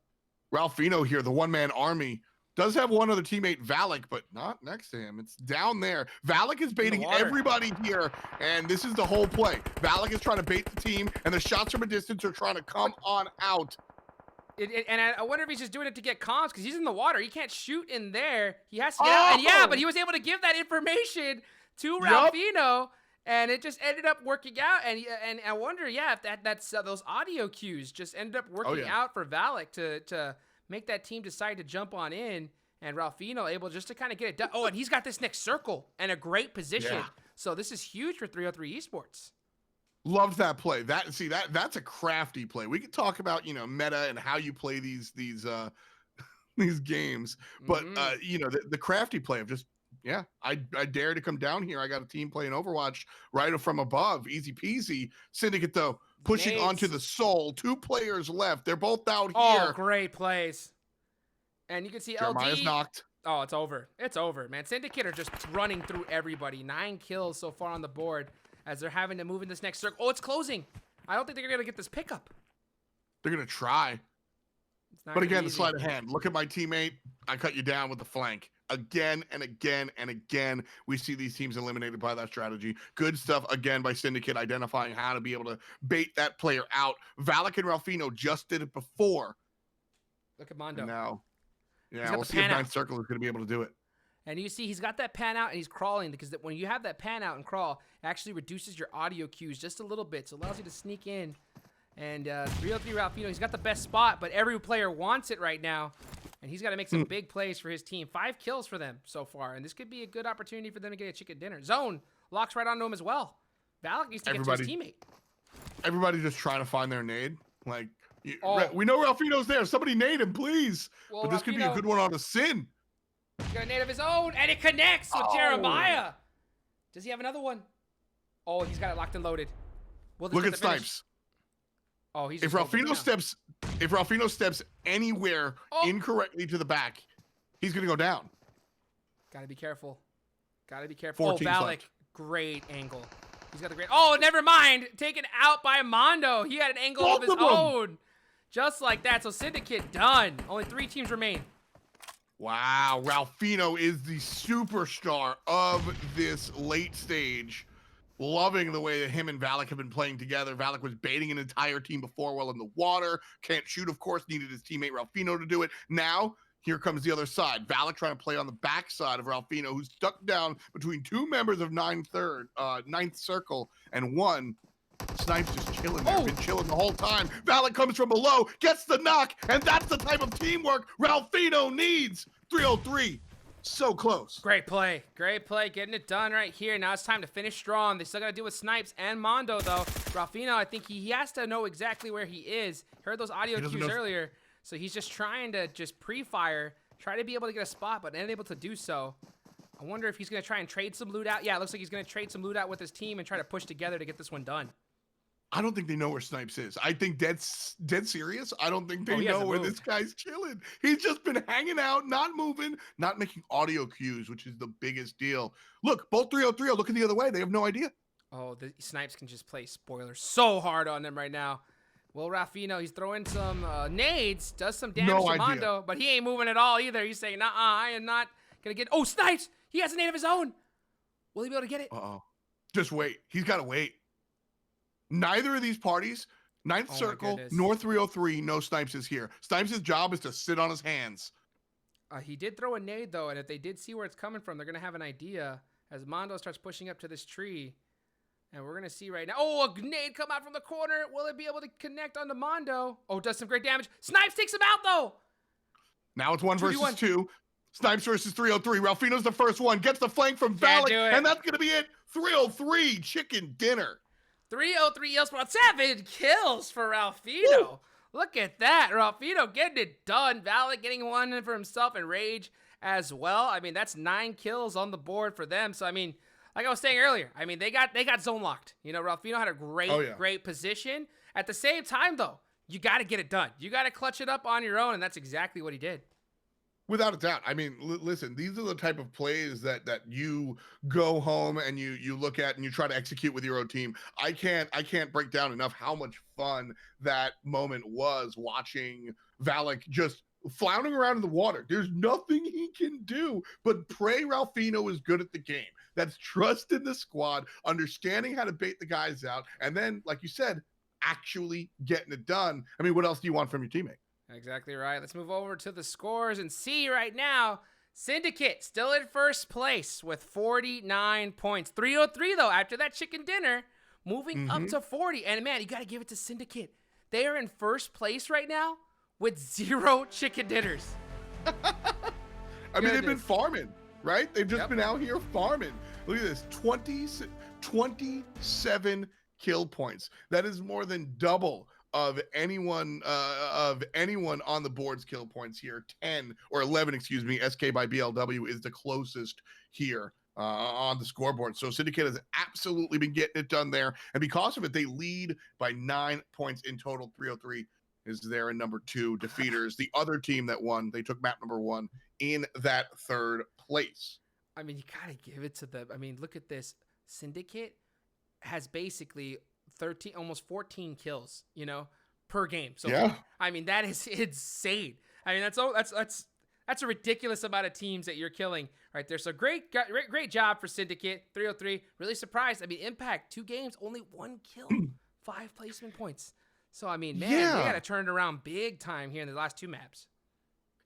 Ralphino here, the one-man army, does have one other teammate, Valak, but not next to him. It's down there. Valak is baiting everybody here, and this is the whole play. Valak is trying to bait the team, and the shots from a distance are trying to come on out. And I wonder if he's just doing it to get comms, because he's in the water. He can't shoot in there. He has to get out. And yeah, but he was able to give that information to Ralphino, and it just ended up working out. And I wonder, if that's those audio cues just ended up working out for Valak to make that team decide to jump on in, and Ralphino able just to kind of get it done. Oh, and he's got this next circle and a great position. Yeah. So this is huge for 303 Esports. Loved that play. That's a crafty play. We could talk about, meta and how you play these games, but the crafty play of just, I dare to come down here. I got a team playing Overwatch right from above. Easy peasy. Syndicate, though, pushing Nades. onto the Soul. 2 players left. They're both down Oh, here. great plays. And you can see Jeremiah's LD. knocked. Oh, it's over. It's over, man. Syndicate are just running through everybody. 9 kills so far on the board as they're having to move in this next circle. Oh, it's closing. I don't think they're going to get this pickup. They're going to try. But again, the sleight of hand. Look at my teammate. I cut you down with the flank. Again and again and again, we see these teams eliminated by that strategy. Good stuff, again, by Syndicate, identifying how to be able to bait that player out. Valak and Ralphino just did it before. Look at Mondo. And now, yeah, we'll see if Ninth Circle is going to be able to do it. And you see he's got that pan out and he's crawling, because when you have that pan out and crawl, it actually reduces your audio cues just a little bit. So it allows you to sneak in. And 303 Ralphino, he's got the best spot, but every player wants it right now. And he's got to make some big plays for his team. 5 kills for them so far. And this could be a good opportunity for them to get a chicken dinner. Zone locks right onto him as well. Valak needs to get to his teammate. Everybody just trying to find their nade. Like, we know Ralphino's there. Somebody nade him, please. Well, but this could be a good one on the Sin. He's got a nade of his own, and it connects with Jeremiah. Does he have another one? Oh, he's got it locked and loaded. Look at Snipes. Oh, he's if Ralphino steps anywhere incorrectly to the back, he's gonna go down. Gotta be careful. Gotta be careful. 14 Valak, left. Great angle. He's got the great. Oh, never mind. Taken out by Mondo. He had an angle of his own. Just like that. So Syndicate done. Only 3 teams remain. Wow, Ralphino is the superstar of this late stage. Loving the way that him and Valak have been playing together. Valak was baiting an entire team before while in the water. Can't shoot, of course. Needed his teammate Ralphino to do it. Now, here comes the other side. Valak trying to play on the backside of Ralphino, who's stuck down between 2 members of Ninth Circle and 1. Snipes just chilling there. Been chilling the whole time. Valak comes from below, gets the knock, and that's the type of teamwork Ralphino needs. 303. So close. Great play. Great play. Getting it done right here. Now it's time to finish strong. They still got to do with Snipes and Mondo, though. Ralphino, I think he has to know exactly where he is. Heard those audio cues earlier. So he's just trying to just pre-fire. Try to be able to get a spot, but unable to do so. I wonder if he's going to try and trade some loot out. Yeah, it looks like he's going to trade some loot out with his team and try to push together to get this one done. I don't think they know where Snipes is. I think dead serious. I don't think they know where this guy's chilling. He's just been hanging out, not moving, not making audio cues, which is the biggest deal. Look, both 303 are looking the other way. They have no idea. Oh, the Snipes can just play spoilers so hard on them right now. Well, Ralphino, he's throwing some nades, does some damage to Mondo, but he ain't moving at all either. He's saying, I am not going to get... Oh, Snipes! He has a nade of his own! Will he be able to get it? Uh-oh. Just wait. He's got to wait. Neither of these parties, Ninth Circle, nor 303, no Snipes is here. Snipes' job is to sit on his hands. He did throw a nade, though, and if they did see where it's coming from, they're going to have an idea as Mondo starts pushing up to this tree. And we're going to see right now. Oh, a nade come out from the corner. Will it be able to connect onto Mondo? Oh, does some great damage. Snipes takes him out, though. Now it's 1 versus 2. Snipes versus 303. Ralphino's the first one. Gets the flank from Valak, and that's going to be it. 303, chicken dinner. 303 Esports, 7 kills for Ralphino. Woo. Look at that. Ralphino getting it done. Valak getting one for himself and Rage as well. I mean, that's 9 kills on the board for them. So, I mean, like I was saying earlier, I mean, they got zone locked. You know, Ralphino had a great position. At the same time, though, you got to get it done. You got to clutch it up on your own, and that's exactly what he did. Without a doubt. I mean, listen, these are the type of plays that you go home and you look at and you try to execute with your own team. I can't break down enough how much fun that moment was watching Valak just floundering around in the water. There's nothing he can do but pray Ralphino is good at the game. That's trust in the squad, understanding how to bait the guys out, and then, like you said, actually getting it done. I mean, what else do you want from your teammate? Exactly right. Let's move over to the scores and see right now. Syndicate still in first place with 49 points. 303, though, after that chicken dinner, moving up to 40. And, man, you got to give it to Syndicate. They are in first place right now with 0 chicken dinners. I mean, they've been farming, right? They've just been out here farming. Look at this, 27 kill points. That is more than double of anyone on the board's kill points here. 10 or 11, excuse me. SK by BLW is the closest here. on the scoreboard. So Syndicate has absolutely been getting it done there. And because of it, they lead by 9 points in total. 303 is there in number 2 defeaters. The other team that won, they took map number 1 in that 3rd place. I mean, you got to give it to them. I mean, look at this. Syndicate has basically 13, almost 14 kills, you know, per game. So, yeah. I mean, that is insane. I mean, that's a ridiculous amount of teams that you're killing right there. So great job for Syndicate. 303. Really surprised. I mean, Impact, 2 games, only 1 kill, 5 placement points. So, I mean, man, they got to turn it around big time here in the last 2 maps.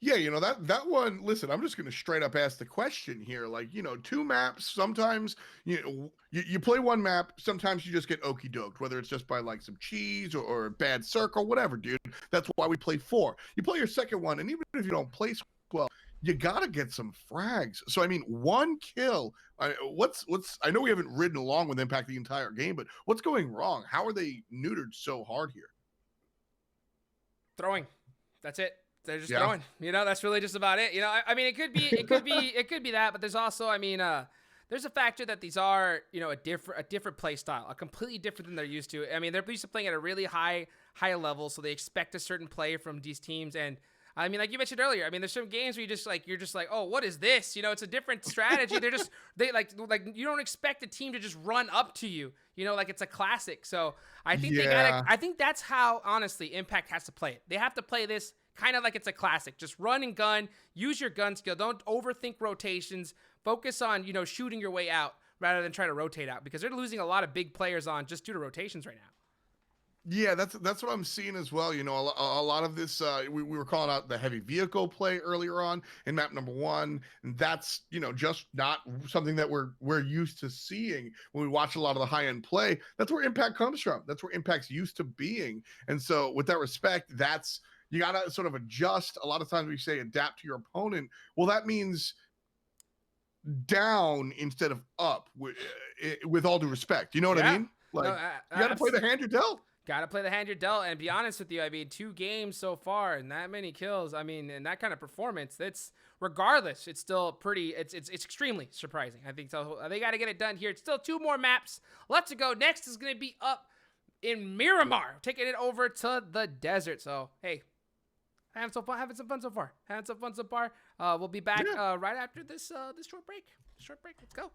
Yeah, you know, that one, listen, I'm just going to straight up ask the question here. Like, you know, 2 maps, sometimes, you know, you play 1 map, sometimes you just get okey doked, whether it's just by like some cheese or a bad circle, whatever, dude. That's why we play 4. You play your second one, and even if you don't place well, you got to get some frags. So, I mean, 1 kill, I know we haven't ridden along with Impact the entire game, but what's going wrong? How are they neutered so hard here? Throwing. That's it. They're just throwing. You know, that's really just about it. You know, I mean, it could be that, but there's also, I mean, there's a factor that these are, you know, a different play style, a completely different than they're used to. I mean, they're used to playing at a really high level, so they expect a certain play from these teams. And I mean, like you mentioned earlier, I mean, there's some games where you're just like, oh, what is this? You know, it's a different strategy. they like you don't expect a team to just run up to you, you know, like it's a classic. So I think I think that's how, honestly, Impact has to play it. They have to play this kind of like it's a classic. Just run and gun, use your gun skill. Don't overthink rotations. Focus on, you know, shooting your way out rather than trying to rotate out, because they're losing a lot of big players on just due to rotations right now. Yeah, that's what I'm seeing as well. You know, a lot of this, we were calling out the heavy vehicle play earlier on in map number 1. And that's, you know, just not something that we're used to seeing when we watch a lot of the high end play. That's where Impact comes from. That's where Impact's used to being. And so with that respect, you got to sort of adjust. A lot of times we say adapt to your opponent. Well, that means down instead of up, with all due respect. You know what I mean? Like, you got to play the hand you're dealt. Got to play the hand you're dealt. And be honest with you, I mean, 2 games so far and that many kills, I mean, and that kind of performance, it's regardless, it's still pretty, it's extremely surprising. I think so. They got to get it done here. It's still 2 more maps. Let's go. Next is going to be up in Miramar, taking it over to the desert. So, hey, having some fun so far. We'll be back right after this short break. Let's go.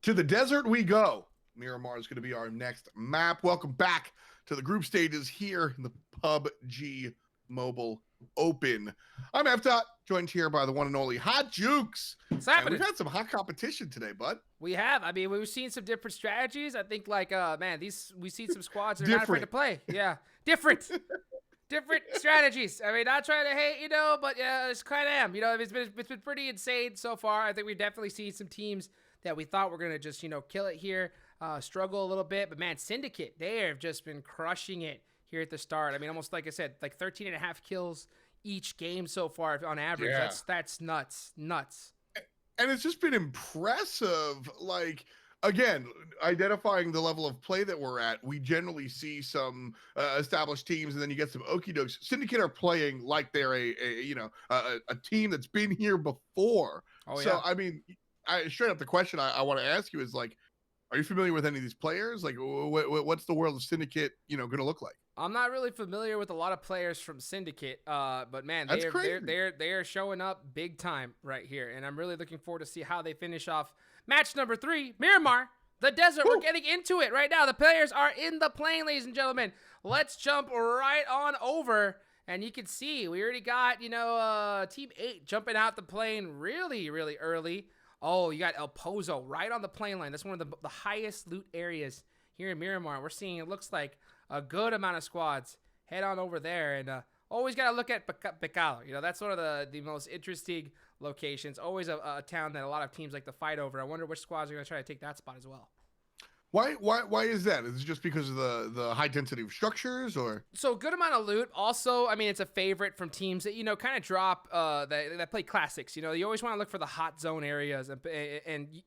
To the desert we go. Miramar is going to be our next map. Welcome back to the group stages here in the PUBG Mobile Open. I'm F-Dot, joined here by the one and only Hot Jukes. What's happening? We've had some hot competition today, bud. We have. I mean, we've seen some different strategies. I think, like, man, we've seen some squads that are not afraid to play. Yeah, different strategies. I mean, not trying to hate, you know, but yeah, it's kind of am. You know, it's been pretty insane so far. I think we've definitely seen some teams that we thought were gonna just, you know, kill it here, struggle a little bit. But man, Syndicate, they have just been crushing it here at the start. I mean, almost like I said, like 13.5 kills each game so far on average. Yeah. That's nuts. And it's just been impressive. Like, again, identifying the level of play that we're at, we generally see some established teams, and then you get some okie dokes. Syndicate are playing like they're a team that's been here before. Oh, so, yeah. I mean, straight up the question I want to ask you is, like, are you familiar with any of these players? Like, what's the world of Syndicate, you know, going to look like? I'm not really familiar with a lot of players from Syndicate, but man, they are showing up big time right here, and I'm really looking forward to see how they finish off match number 3, Miramar, the desert. Woo! We're getting into it right now. The players are in the plane, ladies and gentlemen. Let's jump right on over And you can see we already got, you know, Team 8 jumping out the plane really, really early. Oh, you got El Pozo right on the plane line. That's one of the highest loot areas here in Miramar. We're seeing it looks like a good amount of squads head on over there. And always got to look at Pecado. You know, that's one of the most interesting locations. Always a town that a lot of teams like to fight over. I wonder which squads are going to try to take that spot as well. Why is that? Is it just because of the high density of structures, or? So good amount of loot. Also, I mean, it's a favorite from teams that, you know, kind of drop that play classics. You know, you always want to look for the hot zone areas, and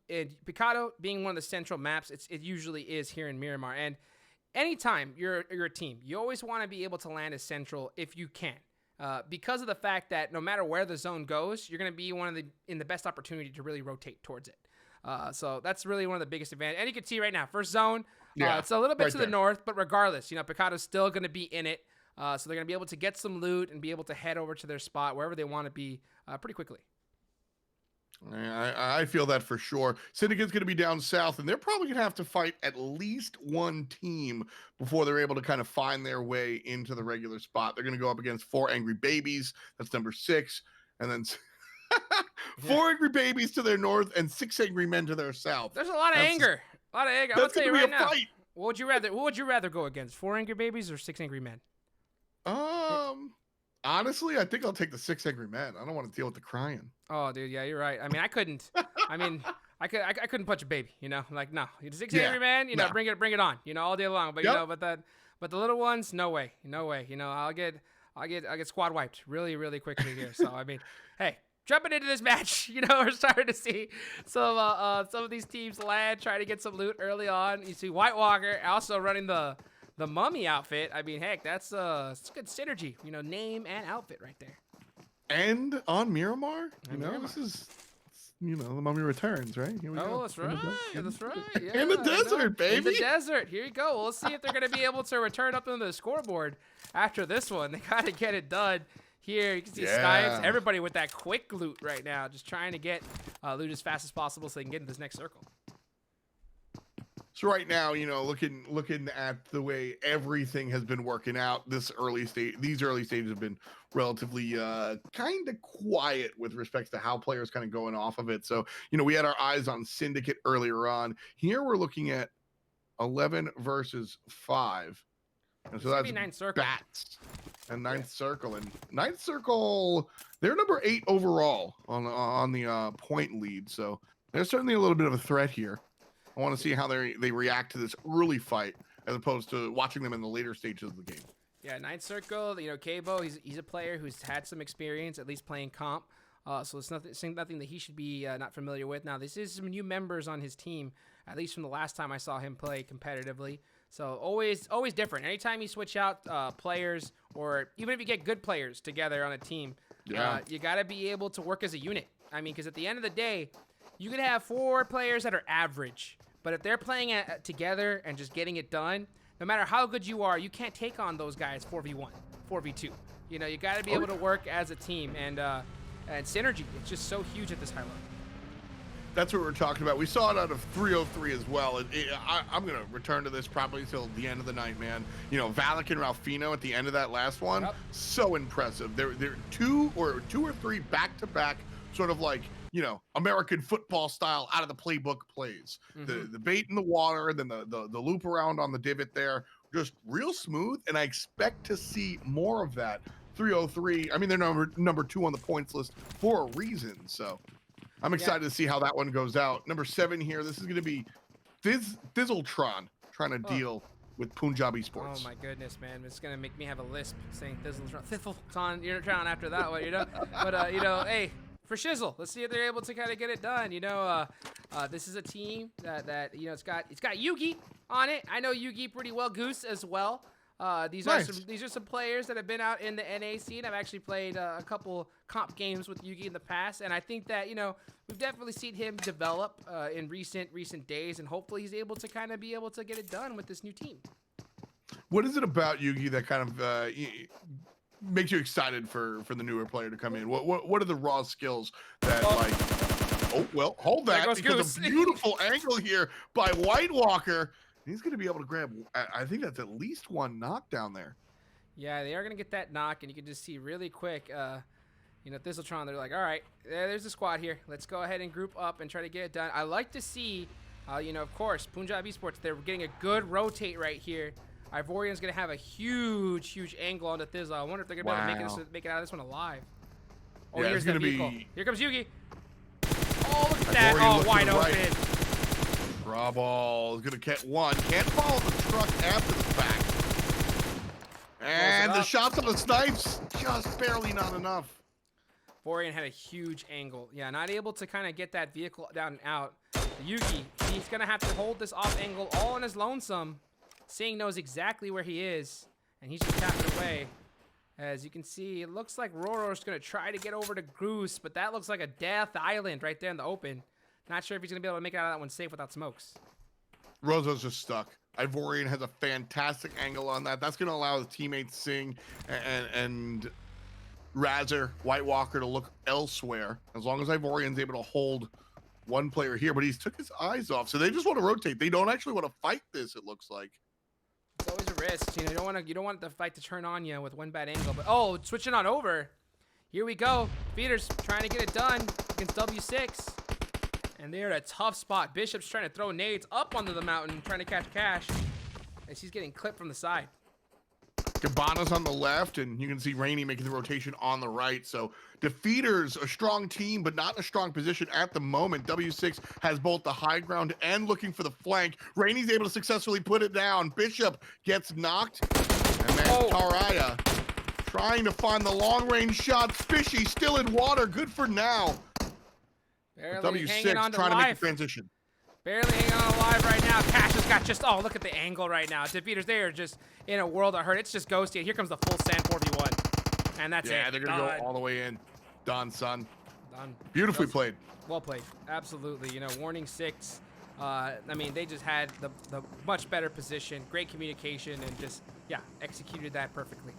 Picado being one of the central maps, it usually is here in Miramar. And anytime you're a team, you always want to be able to land as central if you can, because of the fact that no matter where the zone goes, you're going to be in the best opportunity to really rotate towards it. So that's really one of the biggest advantages. And you can see right now, first zone, it's a little bit to the north, but regardless, you know, Picado's still going to be in it. So they're going to be able to get some loot and be able to head over to their spot wherever they want to be pretty quickly. I feel that for sure. Syndicate's going to be down south, and they're probably going to have to fight at least one team before they're able to kind of find their way into the regular spot. They're going to go up against 4 Angry Babies. That's number 6. And then 4 Angry Babies to their north and 6 Angry Men to their south. There's a lot of anger. A lot of anger. I'm going to tell you right now. Fight. What would you rather go against? 4 Angry Babies or 6 Angry Men? Honestly, I think I'll take the 6 Angry Men. I don't want to deal with the crying. Oh, dude, yeah, you're right. I mean, I couldn't. I couldn't punch a baby. You know, like no, 6 Angry Men. You know, bring it on. You know, all day long. But you know, but the little ones, no way. You know, I'll get squad wiped really, really quickly here. So I mean, hey. Jumping into this match, you know, we're starting to see some of these teams land, try to get some loot early on. You see White Walker also running the mummy outfit. I mean, heck, that's good synergy, you know, name and outfit right there. And on Miramar, this is, you know, the mummy returns, right? Here we go. That's right. That's right. Yeah, in the desert, baby. In the desert. Here you go. We'll see if they're going to be able to return up on the scoreboard after this one. They got to get it done. Here, you can see Snipes, everybody with that quick loot right now, just trying to get loot as fast as possible so they can get into this next circle. So right now, you know, looking at the way everything has been working out, these early stages have been relatively kind of quiet with respect to how players kind of going off of it. So, you know, we had our eyes on Syndicate earlier on. Here we're looking at 11 versus 5. And so that's 9th circle. Bats. And 9th circle. And 9th circle, they're number 8 overall on the point lead. So they're certainly a little bit of a threat here. I want to see how they react to this early fight as opposed to watching them in the later stages of the game. Yeah, 9th circle, you know, Cabo, he's a player who's had some experience, at least playing comp. So it's nothing that he should be not familiar with. Now, this is some new members on his team, at least from the last time I saw him play competitively. So always different. Anytime you switch out players, or even if you get good players together on a team, you got to be able to work as a unit. I mean, because at the end of the day, you could have 4 players that are average, but if they're playing together and just getting it done, no matter how good you are, you can't take on those guys 4v1, 4v2. You know, you got to be able to work as a team, and synergy. It's just so huge at this high level. That's what we're talking about. We saw it out of 303 as well. I'm going to return to this probably till the end of the night, man. You know, Valak and Ralphino at the end of that last one, so impressive. They're 2 or 3 back-to-back sort of like, you know, American football style out of the playbook plays. Mm-hmm. The bait in the water, then the loop around on the divot there, just real smooth, and I expect to see more of that. 303, I mean, they're number 2 on the points list for a reason, so I'm excited to see how that one goes out. Number 7 here, this is going to be ThizzleTron trying to deal with Punjab Esports. Oh my goodness, man. It's going to make me have a lisp saying ThizzleTron. You're trying after that one, you know? But, you know, hey, for shizzle, let's see if they're able to kind of get it done. You know, this is a team that you know, it's got Yugi on it. I know Yugi pretty well, Goose as well. These are some players that have been out in the NA scene. I've actually played a couple comp games with Yugi in the past, and I think that, you know, we've definitely seen him develop in recent days, and hopefully he's able to kind of be able to get it done with this new team. What is it about Yugi that kind of makes you excited for the newer player to come in? What are the raw skills that hold that, because a beautiful angle here by White Walker. He's going to be able to grab, I think that's at least 1 knockdown there. Yeah, they are going to get that knock, and you can just see really quick, you know, ThizzleTron, they're like, all right, there's the squad here. Let's go ahead and group up and try to get it done. I like to see, you know, of course, Punjab Esports, they're getting a good rotate right here. Ivorian's going to have a huge, huge angle onto Thizzle. I wonder if they're going to be able to make it out of this one alive. Oh, yeah, here's the vehicle. be... Here comes Yugi. Oh, look at that. Oh, wide open. Right. Draw ball is going to get one. Can't follow the truck after the fact. And the shots on the snipes, just barely not enough. Vorian had a huge angle. Yeah, not able to kind of get that vehicle down and out. Yugi, he's going to have to hold this off angle all on his lonesome. Sing knows exactly where he is, and he's just tapping away. As you can see, it looks like Roro's going to try to get over to Goose, but that looks like a death island right there in the open. Not sure if he's going to be able to make it out of that one safe without smokes. Rozo's just stuck. Ivorian has a fantastic angle on that. That's going to allow his teammates Sing and Razzer, White Walker to look elsewhere. As long as Ivorian's able to hold one player here, but he's took his eyes off. So they just want to rotate. They don't actually want to fight this, it looks like. It's always a risk. You know, you don't want the fight to turn on you with one bad angle. But oh, switching on over. Here we go. Feeders trying to get it done against W6. And they're at a tough spot. Bishop's trying to throw nades up onto the mountain, trying to catch Cash. As he's getting clipped from the side. Cabana's on the left, and you can see Rainey making the rotation on the right. So Defeaters, a strong team, but not in a strong position at the moment. W6 has both the high ground and looking for the flank. Rainey's able to successfully put it down. Bishop gets knocked. And then Taraya trying to find the long-range shot. Fishy still in water. Good for now. Barely W6 trying to make the transition. Barely hanging on alive right now. Cash has got just, oh, look at the angle right now. Defeaters, they are just in a world of hurt. It's just ghosty. Here comes the full sand 4v1. And that's it. Yeah, they're going to go all the way in. Done, son. Done. Beautifully played. Well played. Absolutely. You know, warning 6. I mean, they just had the much better position, great communication, and just, yeah, executed that perfectly.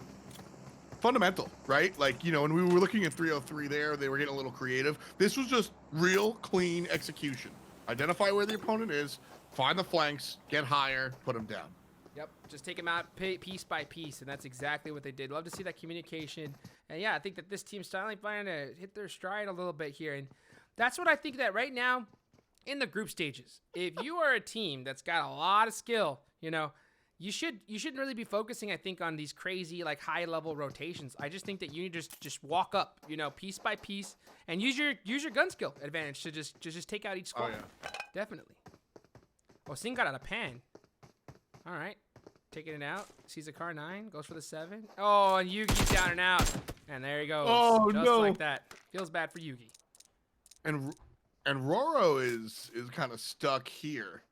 Fundamental, right? Like, you know, when we were looking at 303 there, they were getting a little creative. This was just real clean execution. Identify where the opponent is, find the flanks, get higher, put them down. Yep, just take them out piece by piece, and that's exactly what they did. Love to see that communication. And yeah, I think that this team's finally trying to hit their stride a little bit here. And that's what I think that right now in the group stages, if you are a team that's got a lot of skill, you know, you shouldn't really be focusing, I think, on these crazy, like, high-level rotations. I just think that you need to just walk up, you know, piece by piece, and use your gun skill advantage to just take out each squad. Oh, yeah. Definitely. Oh, Sing got out of pan. All right. Taking it out. Sees a car 9. Goes for the 7. Oh, and Yugi's down and out. And there he goes. Oh, just no. like that. Feels bad for Yugi. And Roro is kind of stuck here.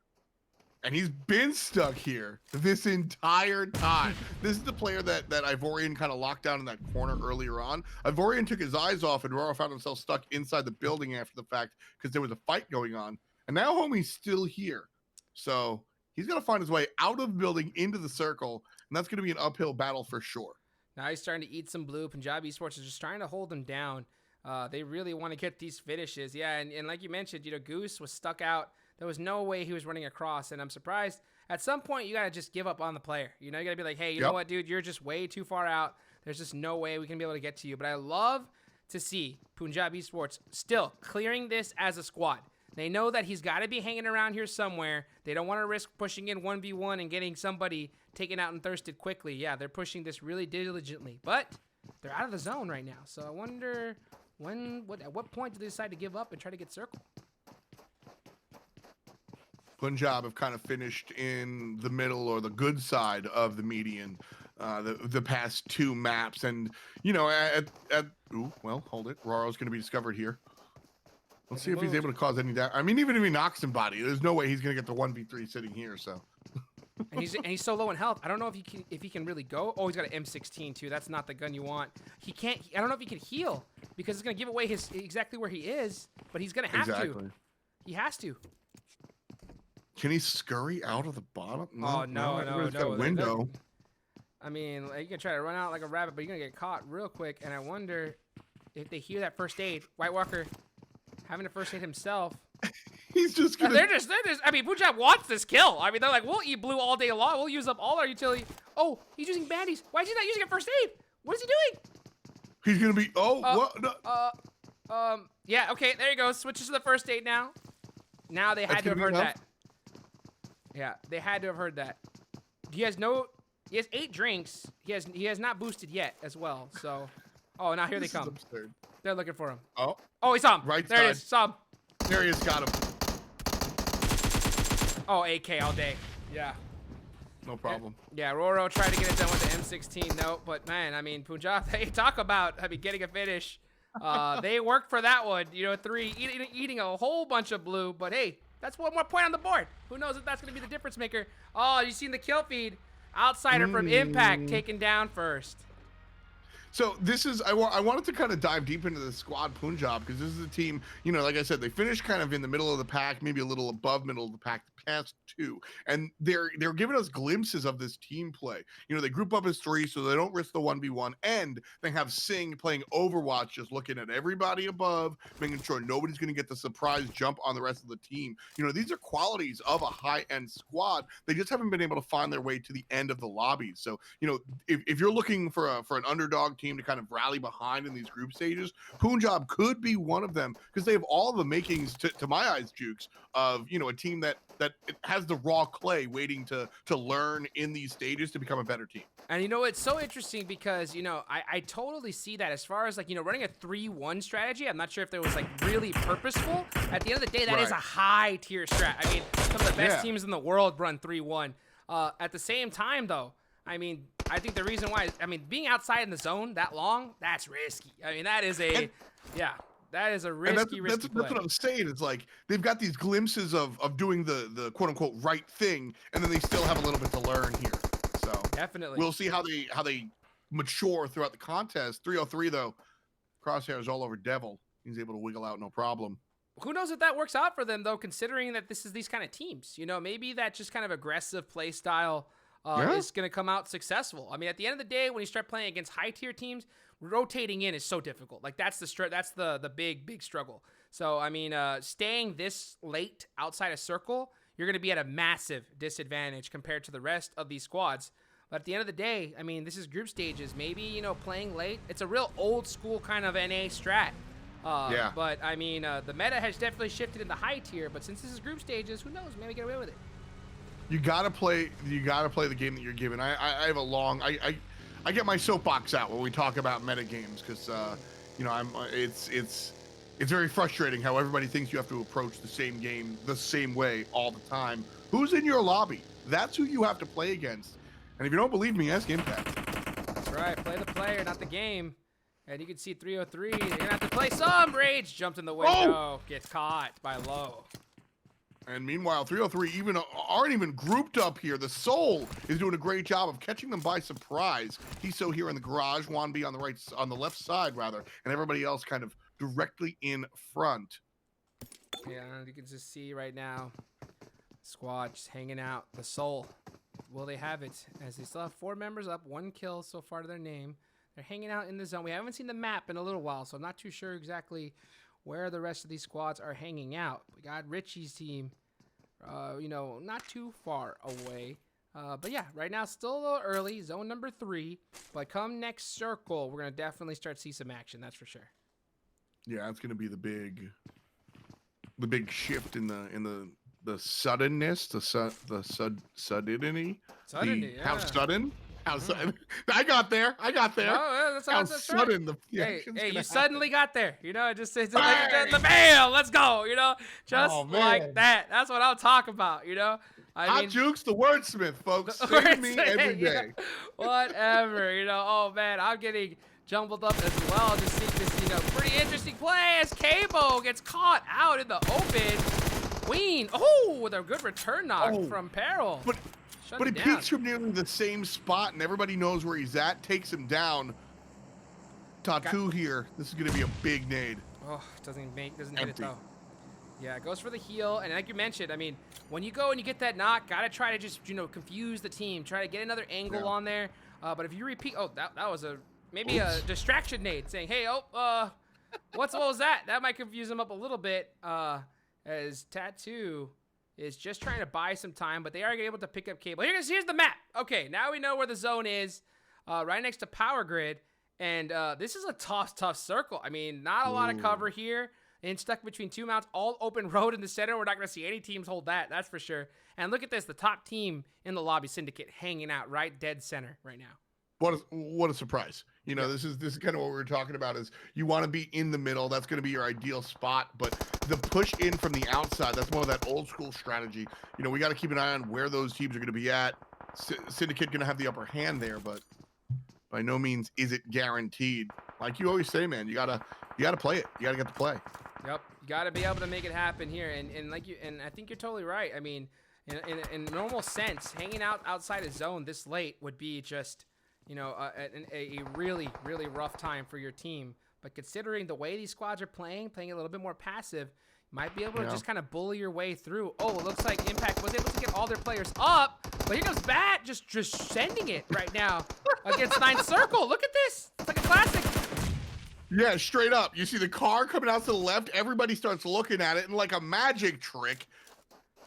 And he's been stuck here this entire time. This is the player that Ivorian kind of locked down in that corner earlier on. Ivorian took his eyes off, and Roro found himself stuck inside the building after the fact because there was a fight going on. And now homie's still here. So he's going to find his way out of the building into the circle, and that's going to be an uphill battle for sure. Now he's starting to eat some blue. Punjab Esports is just trying to hold him down. They really want to get these finishes. Yeah, and like you mentioned, you know, Goose was stuck out. There was no way he was running across, and I'm surprised. At some point, you got to just give up on the player. You know, you got to be like, hey, you know what, dude? You're just way too far out. There's just no way we can be able to get to you. But I love to see Punjab Esports still clearing this as a squad. They know that he's got to be hanging around here somewhere. They don't want to risk pushing in 1v1 and getting somebody taken out and thirsted quickly. Yeah, they're pushing this really diligently. But they're out of the zone right now. So I wonder at what point do they decide to give up and try to get circle? Punjab have kind of finished in the middle or the good side of the median the past 2 maps. And, you know, ooh, well, hold it. Roro's going to be discovered here. Let's see if he's able to cause any damage. I mean, even if he knocks somebody, there's no way he's going to get the 1v3 sitting here, so. and he's so low in health. I don't know if he can really go. Oh, he's got an M16 too. That's not the gun you want. He can't. I don't know if he can heal because it's going to give away exactly where he is, but he's going to have to. He has to. Can he scurry out of the bottom? No, no. That window. I mean, you can try to run out like a rabbit, but you're gonna get caught real quick. And I wonder if they hear that first aid. White Walker having a first aid himself. He's just gonna. They're just. I mean, Punjab wants this kill. I mean, they're like, we'll eat blue all day long. We'll use up all our utility. Oh, he's using bandies. Why is he not using it first aid? What is he doing? He's gonna be. Oh, what? No. Yeah. Okay. There you go. Switches to the first aid now. Now they had to have heard that. Yeah, they had to have heard that. He has 8 drinks. He has not boosted yet as well. So, oh, now here they come. Absurd. They're looking for him. Oh, he saw him. Right there side. it is. Saw him. There he is. Got him. Oh, AK all day. Yeah. No problem. Yeah, Roro tried to get it done with the M16 note, but man, I mean, Punjab, they talk about getting a finish. They worked for that one. You know, 3 eating a whole bunch of blue, but hey, that's one more point on the board. Who knows if that's going to be the difference maker? Oh, you seen the kill feed? Outsider from Impact taken down first. So this is, I wanted to kind of dive deep into the squad Punjab, because this is a team, you know, like I said, they finished kind of in the middle of the pack, maybe a little above middle of the pack the past 2. And they're giving us glimpses of this team play. You know, they group up as 3 so they don't risk the 1v1, and they have Singh playing Overwatch, just looking at everybody above, making sure nobody's going to get the surprise jump on the rest of the team. You know, these are qualities of a high-end squad. They just haven't been able to find their way to the end of the lobbies. So, you know, if you're looking for an underdog team to kind of rally behind in these group stages, Punjab could be one of them, because they have all the makings, to my eyes, Jukes, of, you know, a team that it has the raw clay waiting to learn in these stages to become a better team. And you know, it's so interesting because, you know, I totally see that as far as like, you know, running a 3-1 strategy. I'm not sure if it was like really purposeful. At the end of the day, that is a high tier strat. I mean, some of the best teams in the world run 3-1. At the same time, though, I mean, I think the reason why, I mean, being outside in the zone that long, that's risky. I mean, that is a, that is a risky play. That's what I'm saying. It's like they've got these glimpses of doing the quote unquote right thing, and then they still have a little bit to learn here. So definitely, we'll see how they mature throughout the contest. 303 though, crosshairs all over Devil. He's able to wiggle out no problem. Who knows if that works out for them though, considering that this is these kind of teams. You know, maybe that just kind of aggressive play style is going to come out successful. I mean, at the end of the day, when you start playing against high tier teams, rotating in is so difficult. Like that's the big struggle. So I mean, staying this late outside a circle, you're going to be at a massive disadvantage compared to the rest of these squads. But at the end of the day, I mean, this is group stages. Maybe, you know, playing late, it's a real old school kind of NA strat. But I mean, the meta has definitely shifted in the high tier. But since this is group stages, who knows? Maybe get away with it. You gotta play the game that you're given. I have a long I get my soapbox out when we talk about meta games, because you know, it's very frustrating how everybody thinks you have to approach the same game the same way all the time. Who's in your lobby? That's who you have to play against. And if you don't believe me, ask Impact. That's right. Play the player, not the game. And you can see 303. You're gonna have to play some Rage. Jumped in the window. Gets caught by Low. And meanwhile, 303 aren't even grouped up here. The Soul is doing a great job of catching them by surprise. Hiso here in the garage, Wanbi on the left side rather, and everybody else kind of directly in front. Yeah, you can just see right now, squad just hanging out. The Soul, will they have it? As they still have 4 members up, 1 kill so far to their name. They're hanging out in the zone. We haven't seen the map in a little while, so I'm not too sure exactly where the rest of these squads are hanging out. We got Richie's team, you know, not too far away. But yeah, right now still a little early, zone number 3. But come next circle, we're gonna definitely start to see some action. That's for sure. Yeah, it's gonna be the big shift in the suddenness, the suddenity, yeah. how sudden. I got there. Oh, yeah, that's how sudden right. Hey, you happen. suddenly got there. You know, it's like the bam, let's go. You know, just like that. That's what I'll talk about. You know, I mean, Jukes, the wordsmith, folks. Save me every day. Whatever. You know. Oh man, I'm getting jumbled up as well. Just seeing this, you know, pretty interesting play as Cabo gets caught out in the open. Queen, with a good return knock from Peril. But he peeks from nearly the same spot, and everybody knows where he's at. Takes him down. Tattoo here. This is going to be a big nade. Oh, doesn't hit it though. Yeah, it goes for the heal, and like you mentioned, I mean, when you go and you get that knock, gotta try to just, you know, confuse the team. Try to get another angle on there. But if you repeat, that was maybe a distraction nade, saying, hey, what was that? That might confuse him up a little bit. as Tattoo is just trying to buy some time, but they are able to pick up Cable. Here's the map. Okay, now we know where the zone is, right next to Power Grid, and this is a tough circle. I mean, not a lot of cover here, and stuck between two mounts, all open road in the center. We're not going to see any teams hold that's for sure. And look at this, the top team in the lobby, Syndicate, hanging out right dead center right now. What a surprise. You know, this is kind of what we were talking about, is you want to be in the middle. That's going to be your ideal spot, but the push in from the outside, that's more of that old school strategy. You know, we got to keep an eye on where those teams are going to be at. Syndicate going to have the upper hand there, but by no means is it guaranteed. Like you always say, man, you got to play it. You got to get to play. Yep. You got to be able to make it happen here. And I think you're totally right. I mean, in normal sense, hanging out outside a zone this late would be just, you know, a really, really rough time for your team. But considering the way these squads are playing a little bit more passive, you might be able to just kind of bully your way through. Oh, it looks like Impact was able to get all their players up. But here goes Bat, just sending it right now against 9th Circle. Look at this. It's like a classic. Yeah, straight up. You see the car coming out to the left. Everybody starts looking at it, and like a magic trick,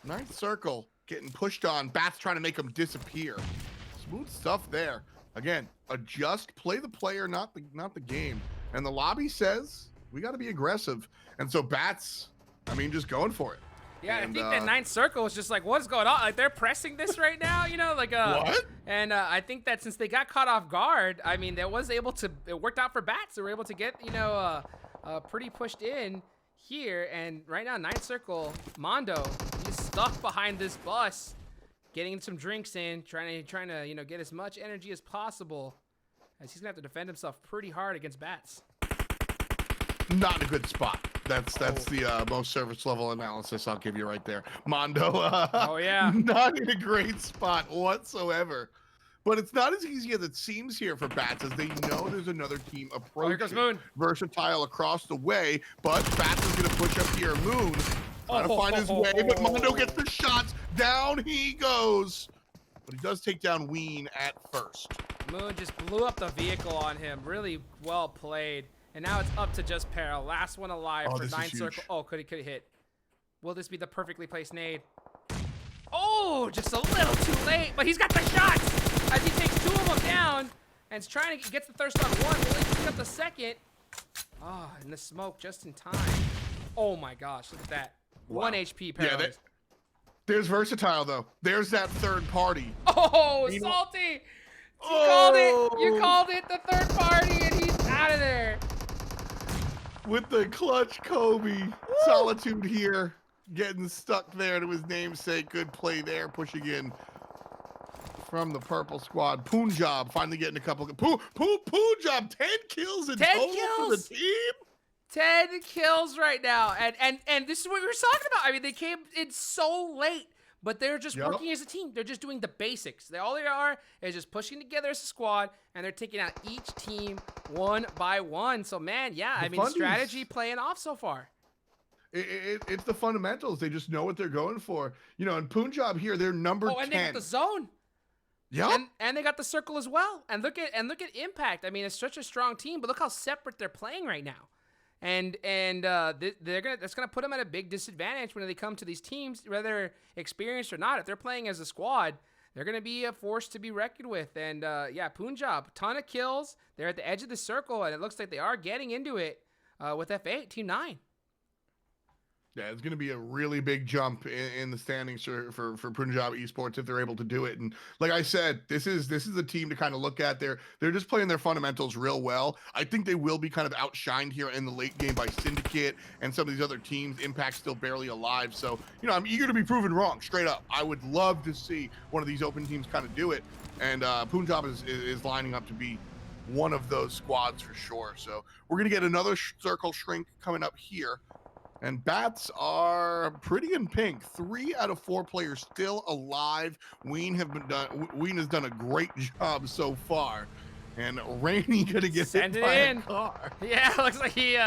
9th Circle getting pushed on. Bat's trying to make them disappear. Smooth stuff there. Again, adjust, play the player, not the game. And the lobby says we got to be aggressive. And so Bat's, I mean, just going for it. Yeah, and, I think that 9th Circle is just like, what's going on? Like, they're pressing this right now, you know, like, what? And I think that since they got caught off guard, I mean, it worked out for Bats. They were able to get, you know, pretty pushed in here. And right now, 9th Circle, Mondo, he's stuck behind this bus, getting some drinks in, trying to, you know, get as much energy as possible, as he's gonna have to defend himself pretty hard against Bats. Not in a good spot. That's the most service level analysis I'll give you right there. Mondo, oh yeah, not in a great spot whatsoever. But it's not as easy as it seems here for Bats, as they know there's another team approaching. Here goes Moon. Versatile across the way, but Bats is going to push up here. Moon trying to find his way, but Mondo gets the shots. Down he goes. But he does take down Ween at first. Moon just blew up the vehicle on him. Really well played. And now it's up to just Peril. Last one alive for 9th Circle. Oh, could he hit? Will this be the perfectly placed nade? Oh, just a little too late, but he's got the shots as he takes 2 of them down and is trying to get the thirst on 1. Will he pick up the second? Oh, and the smoke just in time. Oh my gosh, look at that. Wow. 1 HP Peril. Yeah, there's Versatile though. There's that third party. Oh, Salty! Called it. You called it, the third party, and he's out of there. With the clutch Kobe. Woo! Solitude here, getting stuck there to his namesake. Good play there, pushing in from the purple squad. Punjab finally getting a couple. Punjab, 10 kills in 10 total kills for the team. 10 kills right now, and this is what we were talking about. I mean, they came in so late, but they're just working as a team. They're just doing the basics. All they are is just pushing together as a squad, and they're taking out each team one by one. So, man, yeah, I mean, strategy playing off so far. It's the fundamentals. They just know what they're going for. You know, in Punjab here, they're number 10. Oh, and they got the zone. Yeah. And they got the circle as well. And look at Impact. I mean, it's such a strong team, but look how separate they're playing right now. And that's gonna put them at a big disadvantage when they come to these teams, whether experienced or not. If they're playing as a squad, they're gonna be a force to be reckoned with. And yeah, Punjab, ton of kills. They're at the edge of the circle, and it looks like they are getting into it with F8, Team 9. Yeah, it's going to be a really big jump in the standings for Punjab Esports if they're able to do it. And like I said, this is a team to kind of look at. They're just playing their fundamentals real well. I think they will be kind of outshined here in the late game by Syndicate and some of these other teams. Impact still barely alive. So, you know, I'm eager to be proven wrong, straight up. I would love to see one of these open teams kind of do it. And Punjab is lining up to be one of those squads for sure. So we're going to get another circle shrink coming up here. And Bats are pretty in pink. 3 out of 4 players still alive. Ween has done a great job so far. And Rainey gonna get hit by a car. Yeah, looks like he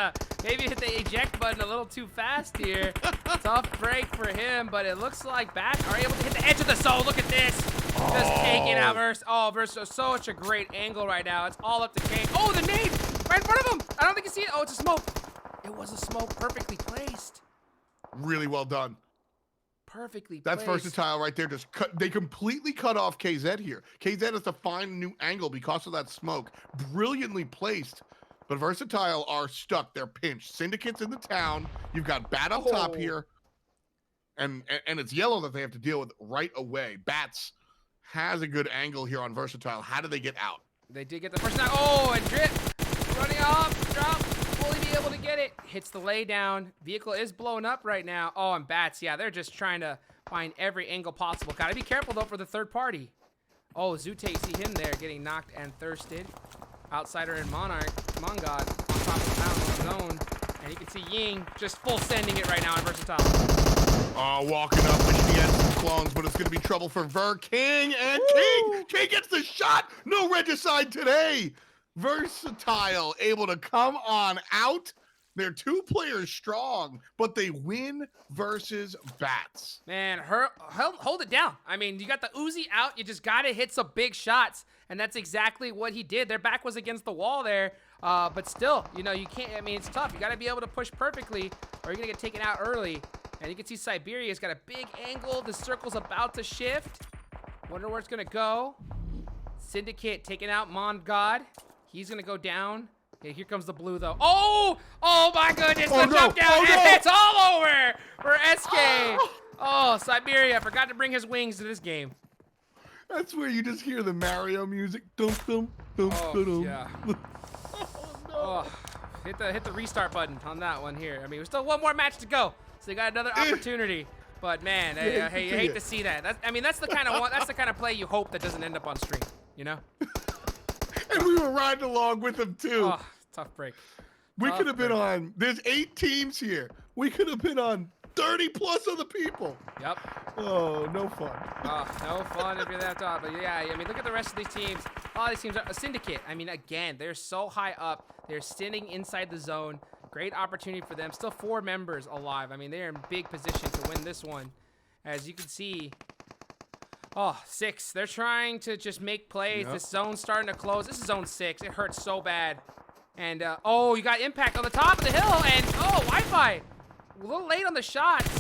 maybe hit the eject button a little too fast here. Tough break for him, but it looks like Bats are able to hit the edge of the zone. Look at this. Just taking out Verse. Oh, Verse, such a great angle right now. It's all up to Kane. Oh, the nade right in front of him. I don't think you see it. Oh, it's a smoke. It was a smoke perfectly placed. Really well done. Perfectly That's placed. versatile right there. Just cut. They completely cut off KZ here. KZ has to find a new angle because of that smoke. Brilliantly placed. But versatile are stuck. They're pinched. Syndicate's in the town. You've got Bat up top here. And it's yellow that they have to deal with right away. Bats has a good angle here on versatile. How do they get out? They did get the first down. Oh, and Drip running off. Drop. Will he be able to get it? Hits the lay down. Vehicle is blown up right now. Oh, and Bats, yeah, they're just trying to find every angle possible. Gotta be careful, though, for the third party. Oh, Zute, see him there getting knocked and thirsted. Outsider and Mongod on top of the pound zone. And you can see Ying just full sending it right now on versatile. Oh, walking up, wishing he had some clones, but it's going to be trouble for Ver King. And King gets the shot. No regicide today. Versatile able to come on out. They're 2 players strong, but they win versus Bats. Man, hold it down. I mean, you got the Uzi out. You just got to hit some big shots, and that's exactly what he did. Their back was against the wall there, but still, you know, you can't. I mean, it's tough. You got to be able to push perfectly, or you're going to get taken out early. And you can see Siberia's got a big angle. The circle's about to shift. Wonder where it's going to go. Syndicate taking out Mongod. He's going to go down. Okay, here comes the blue, though. Oh! Oh, my goodness. The jump down. And it's all over for SK. Oh, Siberia forgot to bring his wings to this game. That's where you just hear the Mario music. Dum, dum, dum, dum. Yeah. Oh, hit the restart button on that one here. I mean, there's still one more match to go, so you got another opportunity. But man, I hate to see that. That's the kind of play you hope that doesn't end up on stream. You know. And we were riding along with them too. Oh, tough break. We could have been on. There's 8 teams here. We could have been on 30 plus other people. Yep. Oh, no fun. Oh, no fun if you're that top. But yeah, I mean, look at the rest of these teams. A lot of these teams are a syndicate. I mean, again, they're so high up. They're sitting inside the zone. Great opportunity for them. Still 4 members alive. I mean, they're in big position to win this one. As you can see. Oh, 6. They're trying to just make plays. This zone's starting to close. This is zone 6. It hurts so bad. And, oh, you got impact on the top of the hill. And, oh, Wi-Fi. A little late on the shots.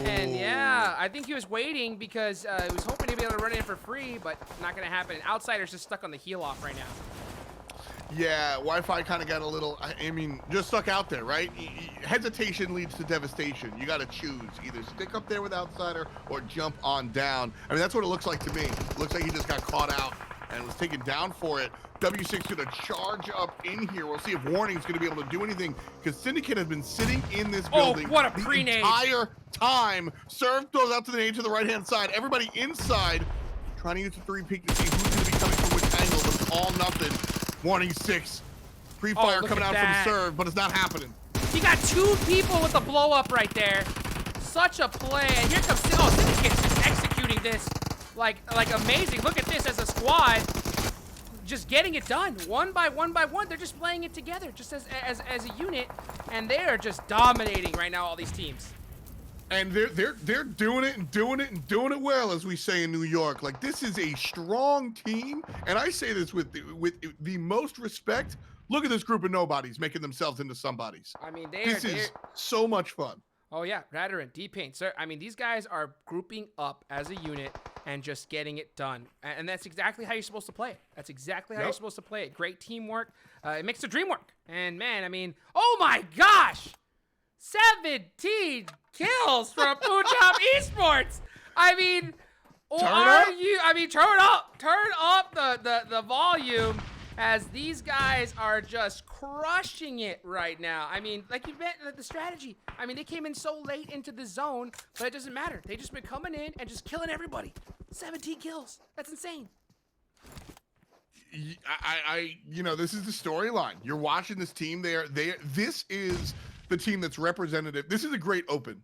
And, yeah, I think he was waiting because he was hoping to be able to run in for free, but not going to happen. Outsider's just stuck on the heel off right now. Yeah, Wi-Fi kind of got a little, I mean, just stuck out there, right? Hesitation leads to devastation. You got to choose. Either stick up there with Outsider or jump on down. I mean, that's what it looks like to me. It looks like he just got caught out and was taken down for it. W6 going to charge up in here. We'll see if Warning's going to be able to do anything because Syndicate has been sitting in this building what a the pre-nade. entire time. Serve goes out to the nade to the right-hand side. Everybody inside trying to use the 3-peek to see who's going to be coming from which angle, but it's all nothing. Warning 6. Pre-fire coming out from Serve, but it's not happening. He got 2 people with the blow-up right there. Such a play. And here comes, oh, Syndicate's just executing this like amazing. Look at this as a squad. Just getting it done. One by one. They're just playing it together, just as a unit. And they are just dominating right now, all these teams. And they're doing it and doing it well, as we say in New York. Like, this is a strong team, and I say this with the most respect. Look at this group of nobodies making themselves into somebodies. I mean, this is so much fun. Oh yeah, Radarin, D-Paint, sir. I mean, these guys are grouping up as a unit and just getting it done, and that's exactly how you're supposed to play it. That's exactly how you're supposed to play it. Great teamwork. It makes the dream work. And man, I mean, oh my gosh, 17 kills from Punjab Esports. I mean, turn up the volume, as these guys are just crushing it right now. I mean, like you meant, the strategy. I mean, they came in so late into the zone, but it doesn't matter. They just been coming in and just killing everybody. 17 kills. That's insane. You know, this is the storyline. You're watching this team. This is the team that's representative. This is a great open.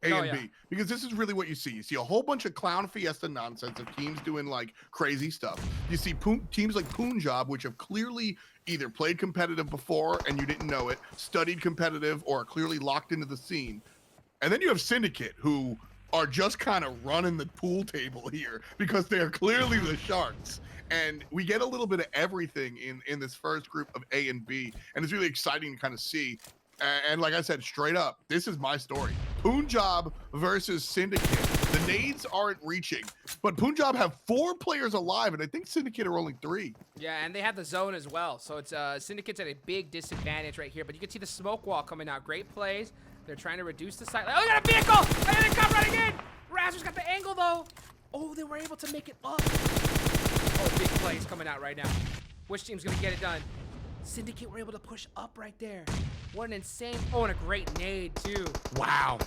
B, because this is really what you see. You see a whole bunch of clown fiesta nonsense of teams doing like crazy stuff. You see teams like Punjab, which have clearly either played competitive before and you didn't know it, studied competitive, or are clearly locked into the scene. And then you have Syndicate, who are just kind of running the pool table here because they are clearly the Sharks. And we get a little bit of everything in this first group of A and B, and it's really exciting to kind of see. And like I said, straight up, this is my story. Punjab versus Syndicate. The nades aren't reaching, but Punjab have 4 players alive, and I think Syndicate are only 3. Yeah, and they have the zone as well. So it's Syndicate's at a big disadvantage right here. But you can see the smoke wall coming out. Great plays. They're trying to reduce the sight. Oh, they got a vehicle! And then they come running in! Razzer's got the angle, though. Oh, they were able to make it up. Oh, big plays coming out right now. Which team's going to get it done? Syndicate were able to push up right there. What an insane... Oh, and a great nade, too. Wow,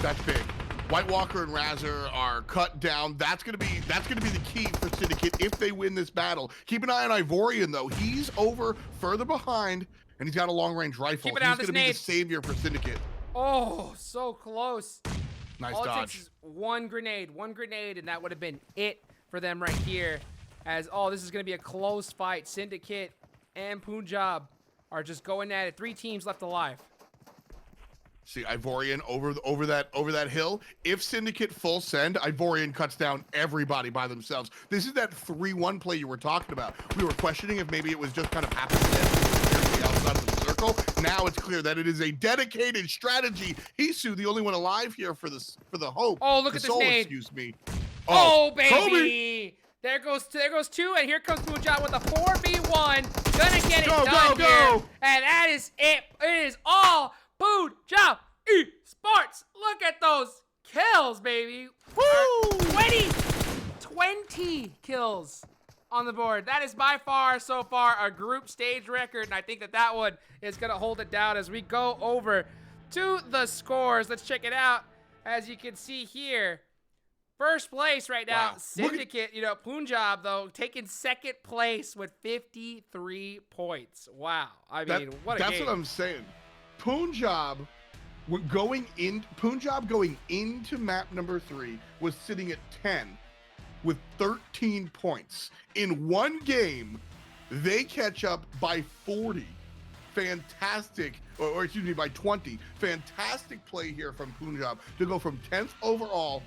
that's big. White Walker and Razzer are cut down. That's gonna be the key for Syndicate if they win this battle. Keep an eye on Ivorian though. He's over further behind, and he's got a long-range rifle. Keep it He's out, gonna be the savior for Syndicate. Oh, so close. Nice All it dodge. takes is one grenade, and that would have been it for them right here. As, oh, this is going to be a close fight. Syndicate and Punjab are just going at it. 3 teams left alive. See Ivorian over that hill. If Syndicate full send, Ivorian cuts down everybody by themselves. This is that 3-1 play you were talking about. We were questioning if maybe it was just kind of happenstance outside of the circle. Now it's clear that it is a dedicated strategy. Hisu, the only one alive here for the hope. Oh, look at this nade. Excuse me. Oh, baby. Kobe. There goes 2, and here comes Punjab with a 4v1. Gonna get it done go. here. And that is it. It is all Punjab Esports. Look at those kills, baby. Woo! 20 kills on the board. That is by far, so far, a group stage record, and I think that one is going to hold it down as we go over to the scores. Let's check it out. As you can see here, first place right now, Wow. Syndicate, Punjab, though, taking second place with 53 points. Wow. I mean, what a game. That's what I'm saying. Punjab going into map number 3 was sitting at 10 with 13 points. In one game, they catch up by 40. Fantastic, or excuse me, by 20. Fantastic play here from Punjab to go from 10th overall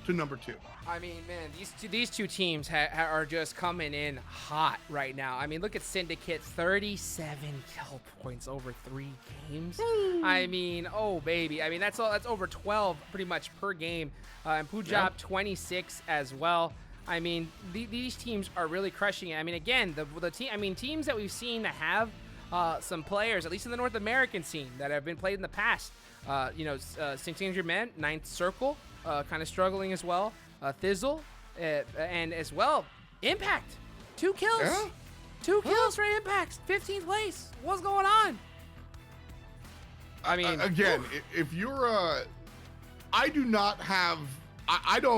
to number 2. I mean, man, these two teams are just coming in hot right now. I mean, look at Syndicate, 37 kill points over 3 games. I mean, oh baby. I mean, that's over 12 pretty much per game. And Punjab 26 as well. I mean, these teams are really crushing it. I mean, again, teams that we've seen that have some players, at least in the North American scene, that have been played in the past. St. Germain, 9th Circle, kind of struggling as well. Thizzle, and as well, Impact. 2 kills. Yeah. 2 kills for Impact. 15th place. What's going on? I mean, again, if you're I don't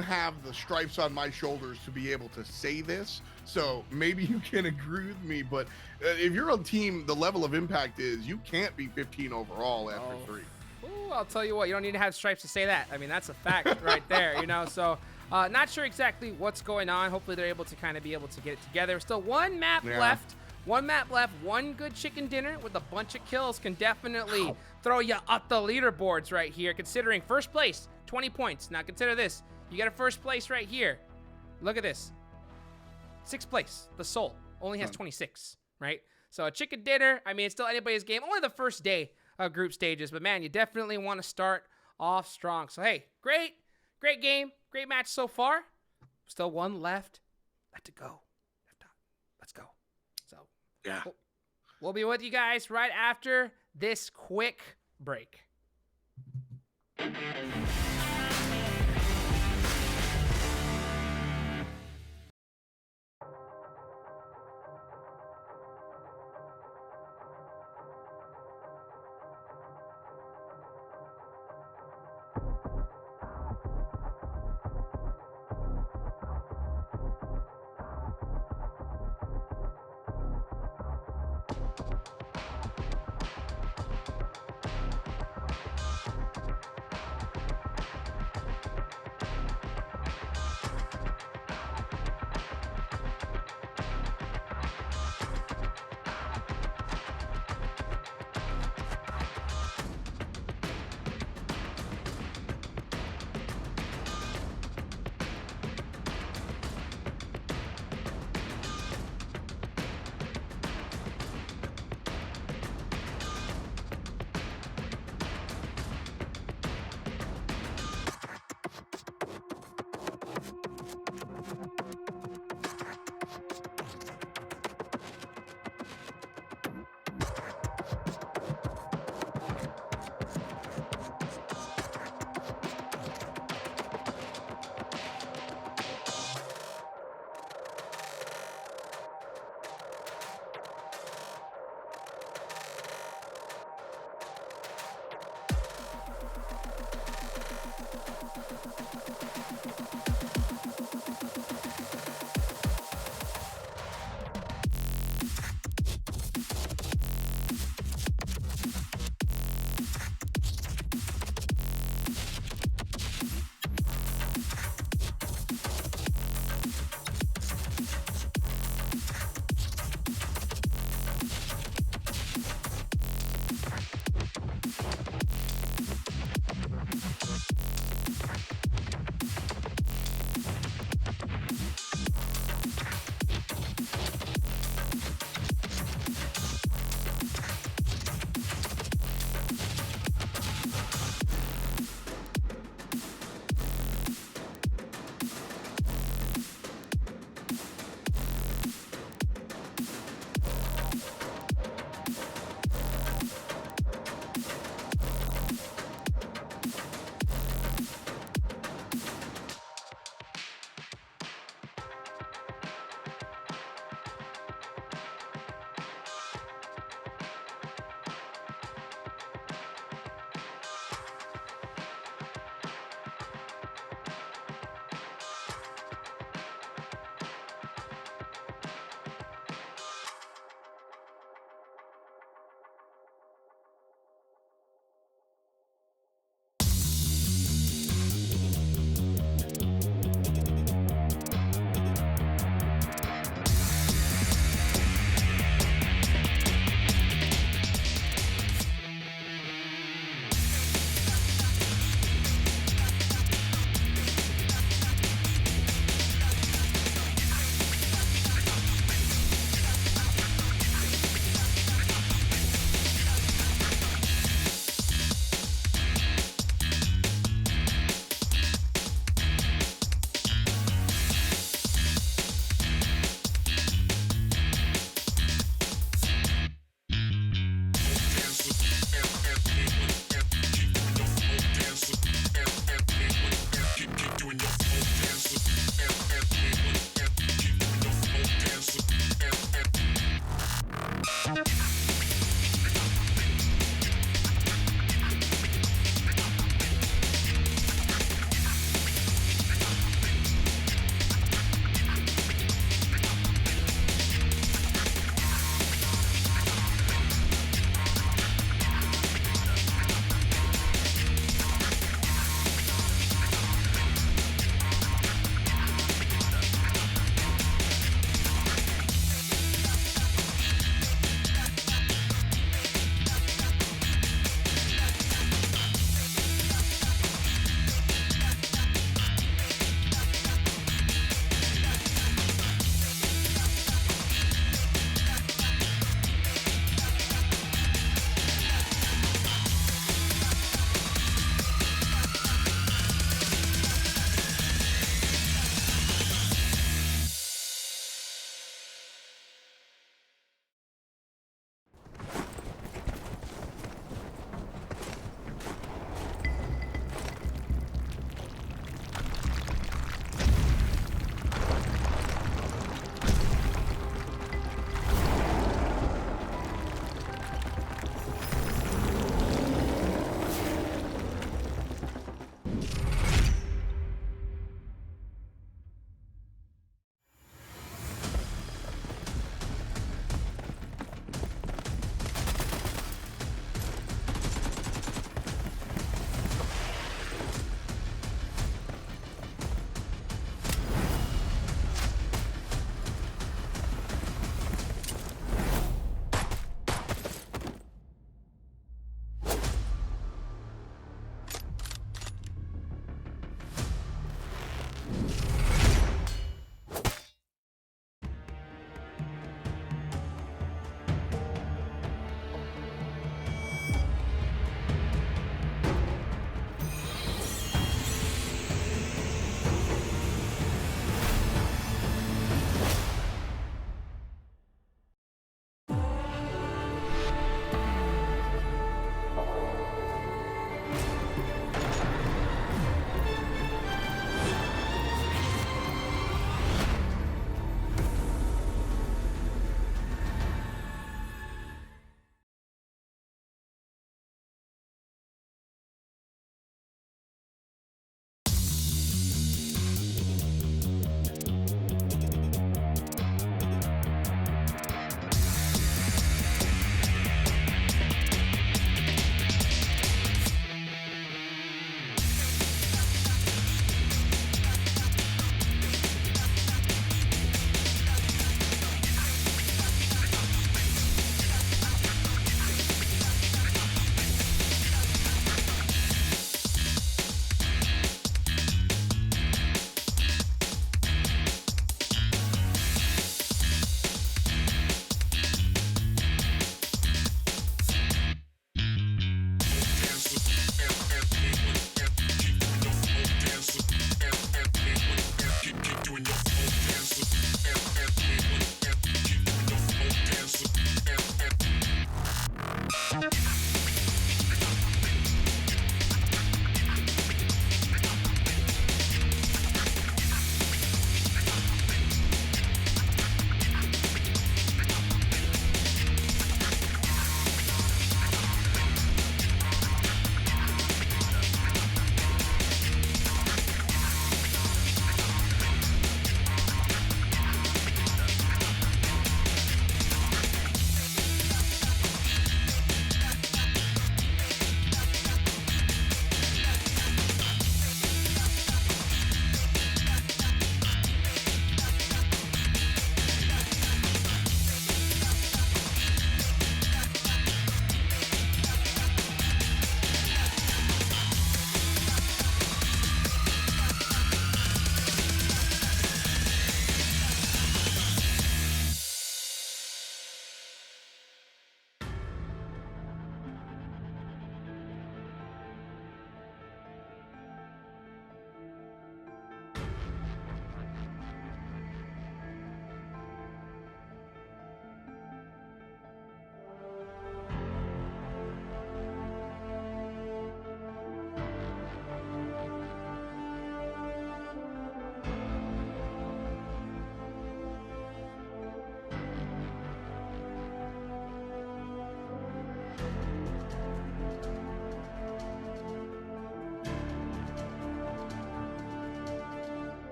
have the stripes on my shoulders to be able to say this, so maybe you can agree with me, but if you're a team, the level of Impact is, you can't be 15 overall after 3. Ooh, I'll tell you what, you don't need to have stripes to say that. I mean, that's a fact right there, so not sure exactly what's going on. Hopefully they're able to kind of be able to get it together. Still one map left. One good chicken dinner with a bunch of kills can definitely throw you up the leaderboards right here, considering first place, 20 points. Now consider this. You got a first place right here. Look at this. 6th place, the Soul, only has 26, right? So a chicken dinner, I mean, it's still anybody's game. Only the first day of group stages, but man, you definitely want to start off strong. So hey, great game, great match so far. Still one left to go. Let's go. So Yeah. We'll be with you guys right after this quick break.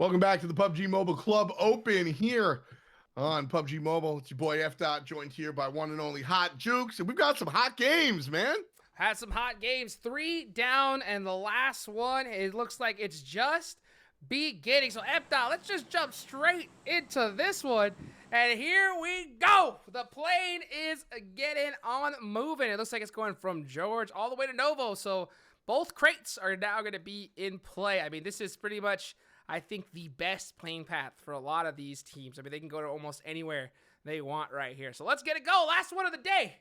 Welcome back to the PUBG Mobile Club Open here on PUBG Mobile. It's your boy F. Dot, joined here by one and only Hot Jukes, and we've got some hot games, man. Had some hot games, 3 down, and the last one, it looks like it's just beginning. So F. Dot, let's just jump straight into this one, and here we go. The plane is getting on moving. It looks like it's going from George all the way to Novo, so both crates are now going to be in play. I mean, this is pretty much, I think, the best plane path for a lot of these teams. I mean, they can go to almost anywhere they want right here. So let's get it go. Last one of the day.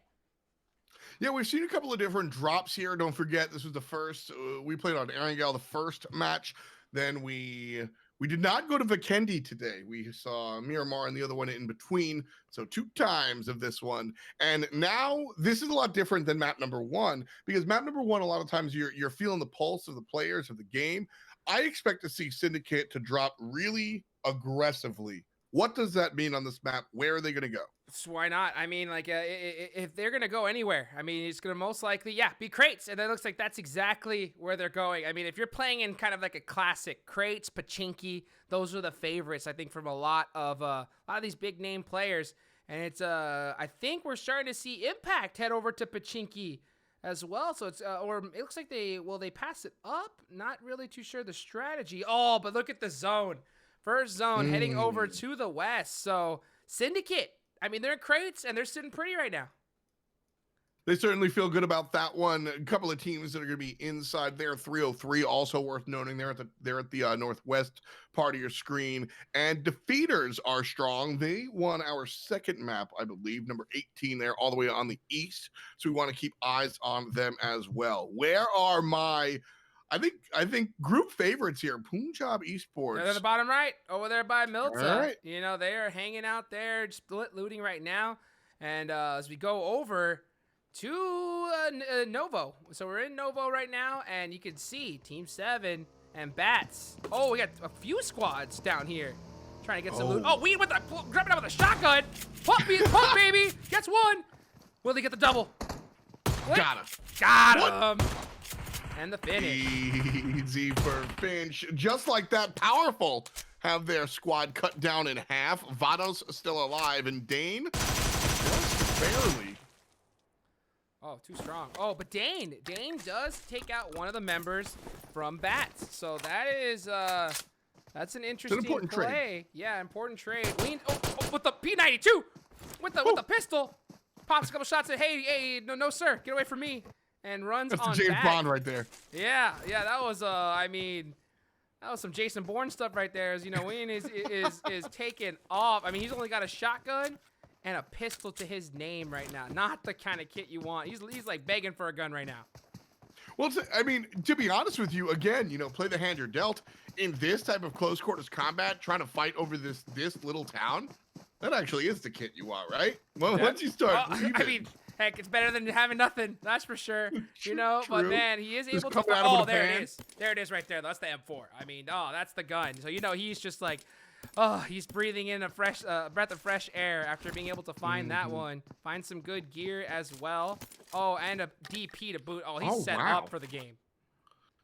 Yeah, we've seen a couple of different drops here. Don't forget, this was the first. We played on Erangel the first match. Then we did not go to Vikendi today. We saw Miramar and the other one in between. So 2 times of this one. And now this is a lot different than map number 1, because map number 1, a lot of times you're feeling the pulse of the players of the game. I expect to see Syndicate to drop really aggressively. What does that mean on this map? Where are they going to go? So why not? I mean, like, if they're going to go anywhere, I mean, it's going to most likely, be crates. And it looks like that's exactly where they're going. I mean, if you're playing in kind of like a classic, crates, pachinki, those are the favorites, I think, from a lot of these big name players. And it's, I think we're starting to see Impact head over to pachinki as well. So it's, or it looks like they pass it up. Not really too sure the strategy. Oh, but look at the zone. First zone heading over to the west. So Syndicate, I mean, they're in crates and they're sitting pretty right now. They certainly feel good about that one. A couple of teams that are going to be inside there. 303, also worth noting. They're at the northwest part of your screen. And defeaters are strong. They won our second map, I believe, number 18 there, all the way on the east. So we want to keep eyes on them as well. Where are my, I think group favorites here? Punjab Esports. They're at the bottom right, over there by Milta. Right. You know, they are hanging out there, just looting right now. And as we go over to Novo. So we're in Novo right now, and you can see Team 7 and Bats. Oh, we got a few squads down here trying to get some loot. Oh, Weed with the grabbing out with a shotgun. Pump, baby. Gets one. Will he get the double? Got him. Got him. And the finish. Easy for Finch. Just like that, Powerful have their squad cut down in half. Vados still alive, and Dane just barely. Oh, too strong. Oh, but Dane does take out one of the members from Bats. So that is, that's an interesting important play. trade. Yeah, important trade. With the P92, with the pistol, pops a couple shots. And hey, no, sir, get away from me, and runs That's on the James back. Bond right there. Yeah, that was, I mean, that was some Jason Bourne stuff right there. As you know, Wayne is taking off. I mean, he's only got a shotgun and a pistol to his name right now. Not the kind of kit you want. He's like begging for a gun right now. Well, I mean, to be honest with you, again, play the hand you're dealt. In this type of close quarters combat, trying to fight over this little town, that actually is the kit you want, right? Well, once you start leaving. I mean, heck, it's better than having nothing. That's for sure. But True. man, he is able to. Oh, there it is. There it is right there. That's the M4. I mean, that's the gun. So he's just like, he's breathing in a fresh breath of fresh air after being able to find that one. Find some good gear as well. Oh, and a DP to boot. Oh, he's set up for the game.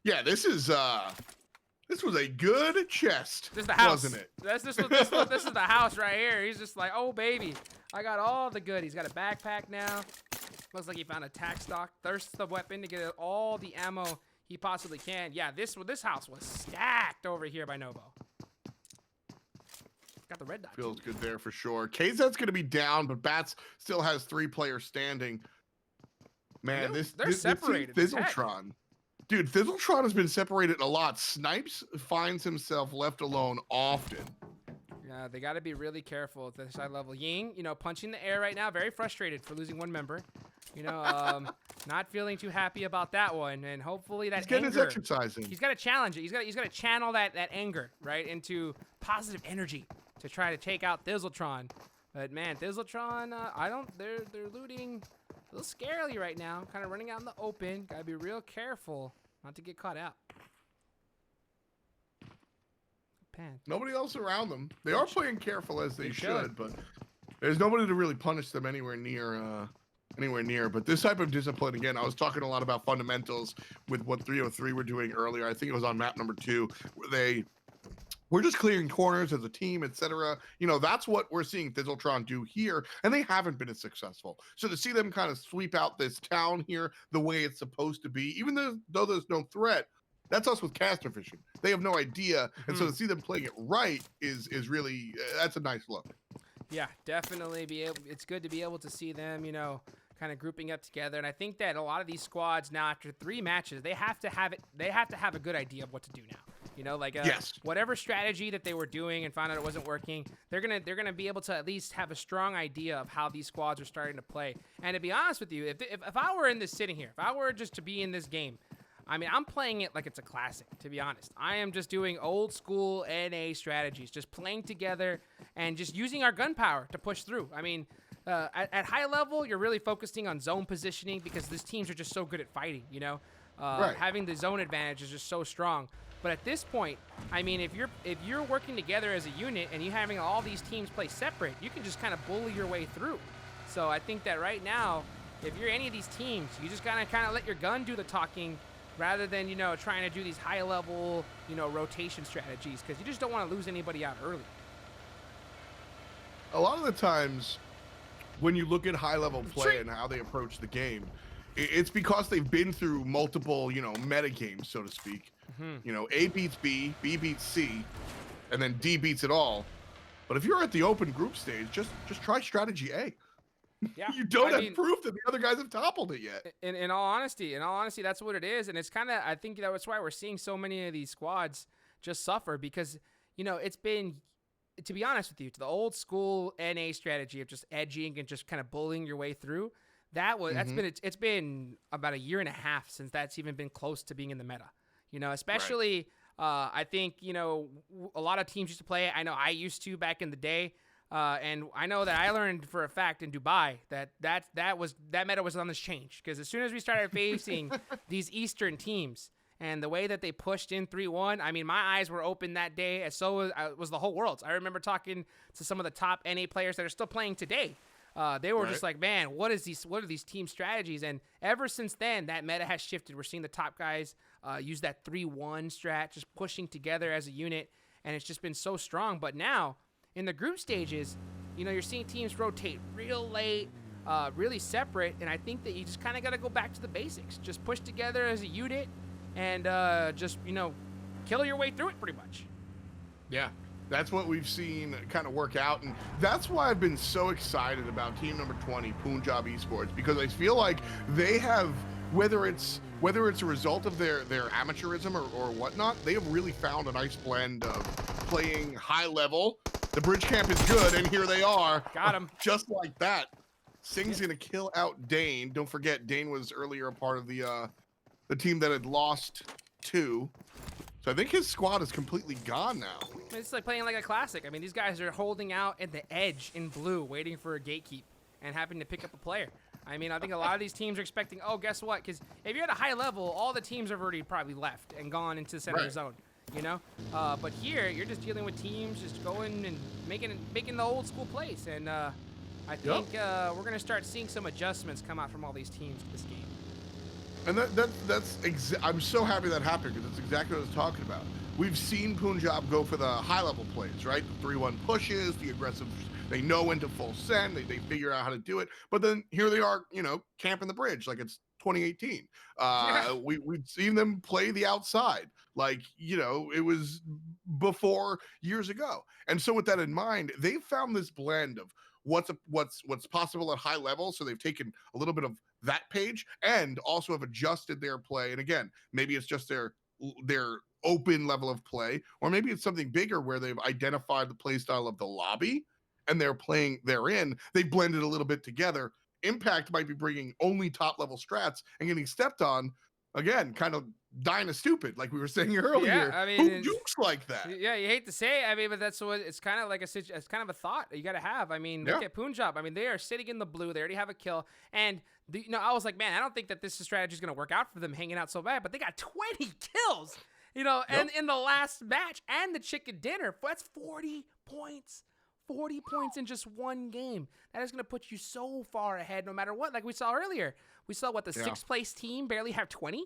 Yeah, this was a good chest. This is the house, wasn't it? This is the house right here. He's just like, oh baby, I got all the good. He's got a backpack now. Looks like he found a tac stock. Thirsts the weapon to get all the ammo he possibly can. Yeah, this house was stacked over here by Novo. Got the red dot. Feels good there for sure. KZ's going to be down, but Bats still has 3 players standing. Man, they're separated. ThizzleTron. Dude, ThizzleTron has been separated a lot. Snipes finds himself left alone often. Yeah, they got to be really careful at this high level. Ying, punching the air right now. Very frustrated for losing one member. Not feeling too happy about that one. And hopefully that he's getting anger, his exercising. He's got to challenge it. He's got to channel that anger, right, into positive energy to try to take out ThizzleTron. But man, ThizzleTron, they're looting a little scarily right now. Kind of running out in the open. Got to be real careful not to get caught out. Nobody else around them. They are playing careful as they should, but there's nobody to really punish them anywhere near. But this type of discipline, again, I was talking a lot about fundamentals with what 303 were doing earlier. I think it was on map number 2, where they we're just clearing corners as a team, etc. You know, that's what we're seeing ThizzleTron do here, and they haven't been as successful. So to see them kind of sweep out this town here the way it's supposed to be, even though there's no threat, that's us with caster fishing. They have no idea, and so to see them playing it right is really that's a nice look. Yeah, definitely it's good to be able to see them, you know, kind of grouping up together. And I think that a lot of these squads now, after 3 matches, they have to have a good idea of what to do now. You know, like whatever strategy that they were doing and found out it wasn't working, they're gonna be able to at least have a strong idea of how these squads are starting to play. And to be honest with you, if I were in this sitting here, if I were just to be in this game, I mean, I'm playing it like it's a classic, to be honest. I am just doing old school NA strategies, just playing together and just using our gun power to push through. I mean, at high level, you're really focusing on zone positioning because these teams are just so good at fighting, you know? Having the zone advantage is just so strong. But at this point, I mean, if you're working together as a unit and you're having all these teams play separate, you can just kind of bully your way through. So I think that right now, if you're any of these teams, you just gotta kind of let your gun do the talking rather than, you know, trying to do these high-level, you know, rotation strategies, because you just don't want to lose anybody out early. A lot of the times, when you look at high-level play and how they approach the game, it's because they've been through multiple, you know, meta games, so to speak. You know, A beats B, B beats C, and then D beats it all. But if you're at the open group stage, just try strategy A. Yeah, you don't have proof that the other guys have toppled it yet. In all honesty, that's what it is, and it's kind of, I think that's why we're seeing so many of these squads just suffer because, you know, it's been, to be honest with you, to the old school NA strategy of just edging and just kind of bullying your way through. It's been about 1.5 years since that's even been close to being in the meta. You know, especially I think, you know, a lot of teams used to play it. I know I used to back in the day. And I know that I learned for a fact in Dubai that meta was on this change, because as soon as we started facing these Eastern teams and the way that they pushed in 3-1, I mean, my eyes were open that day, as so was the whole world's. I remember talking to some of the top NA players that are still playing today. They were just like, man, what are these team strategies? And ever since then, that meta has shifted. We're seeing the top guys use that 3-1 strat, just pushing together as a unit, and it's just been so strong. But now, in the group stages, you know, you're seeing teams rotate real late, really separate, and I think that you just kind of got to go back to the basics. Just push together as a unit and just, you know, kill your way through it pretty much. Yeah, that's what we've seen kind of work out, and that's why I've been so excited about team number 20, Punjab Esports, because I feel like they have, whether it's a result of their amateurism or whatnot, they have really found a nice blend of playing high level. The bridge camp is good, and here they are. Got him. Just like that. Sing's gonna kill out Dane. Don't forget, Dane was earlier a part of the team that had lost 2. So I think his squad is completely gone now. It's like playing like a classic. I mean, these guys are holding out at the edge in blue, waiting for a gatekeep and having to pick up a player. I mean, I think a lot of these teams are expecting, oh, guess what? Because if you're at a high level, all the teams have already probably left and gone into the center of the zone. You know, but here you're just dealing with teams just going and making the old school plays, and I think we're gonna start seeing some adjustments come out from all these teams this game. And I'm so happy that happened, because that's exactly what I was talking about. We've seen Punjab go for the high level plays, right? The 3-1 pushes, the aggressive. They know when to full send. They figure out how to do it. But then here they are, you know, camping the bridge like it's 2018. We've seen them play the outside, like, you know, it was before years ago. And so with that in mind, they've found this blend of what's possible at high level. So they've taken a little bit of that page and also have adjusted their play. And again, maybe it's just their open level of play, or maybe it's something bigger where they've identified the play style of the lobby and they're playing therein. They blended a little bit together. Impact might be bringing only top level strats and getting stepped on again, kind of dying as stupid, like we were saying earlier. Yeah, I mean, who jukes like that? Yeah, you hate to say it, I mean, but that's what it's kind of like it's kind of a thought you got to have. I mean, look at Punjab. I mean, they are sitting in the blue. They already have a kill, and you know, I was like, man, I don't think that this strategy is going to work out for them hanging out so bad. But they got 20 kills, you know, and in the last match and the chicken dinner, that's 40 points. 40 points in just one game. That is going to put you so far ahead no matter what. Like we saw earlier. We saw what the 6th place team barely have 20.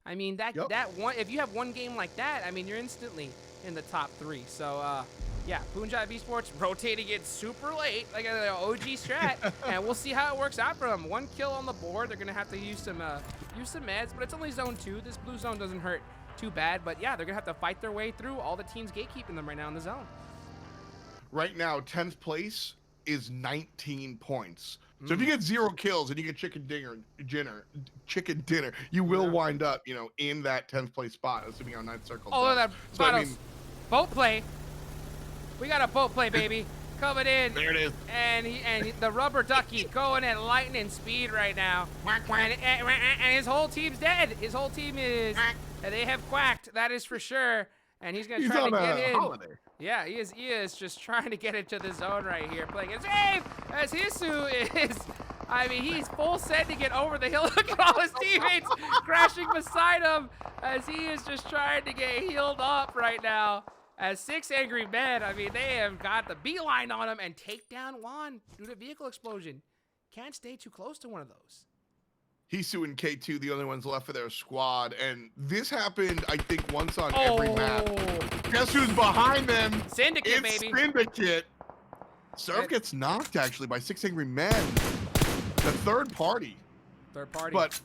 I mean, that one, if you have one game like that, I mean, you're instantly in the top 3. So, yeah, Punjab Esports rotating it super late, like an OG strat, and we'll see how it works out for them. 1 kill on the board. They're gonna have to use some meds, but it's only zone 2. This blue zone doesn't hurt too bad, but yeah, they're gonna have to fight their way through all the teams gatekeeping them right now in the zone. Right now, 10th place is 19 points. So if you get 0 kills and you get chicken dinner, you will wind up, you know, in that 10th place spot, assuming on 9th circle. Oh, that so, I mean, boat play. We got a boat play, baby, coming in. There it is. And the rubber ducky going at lightning speed right now. And his whole team's dead. His whole team is. They have quacked. That is for sure. And he's gonna try to get in. Holiday. Yeah, he is just trying to get into the zone right here, playing it safe as Hisu is. I mean, he's full send to get over the hill. Look at all his teammates crashing beside him as he is just trying to get healed up right now. As 6 angry men, I mean, they have got the beeline on him and take down Juan due to vehicle explosion. Can't stay too close to one of those. Hisu and K2, the only ones left for their squad, and this happened, I think, once on every map. Guess who's behind them? Syndicate, it's baby. Syndicate. Serve gets knocked, actually, by 6 angry men. The third party. But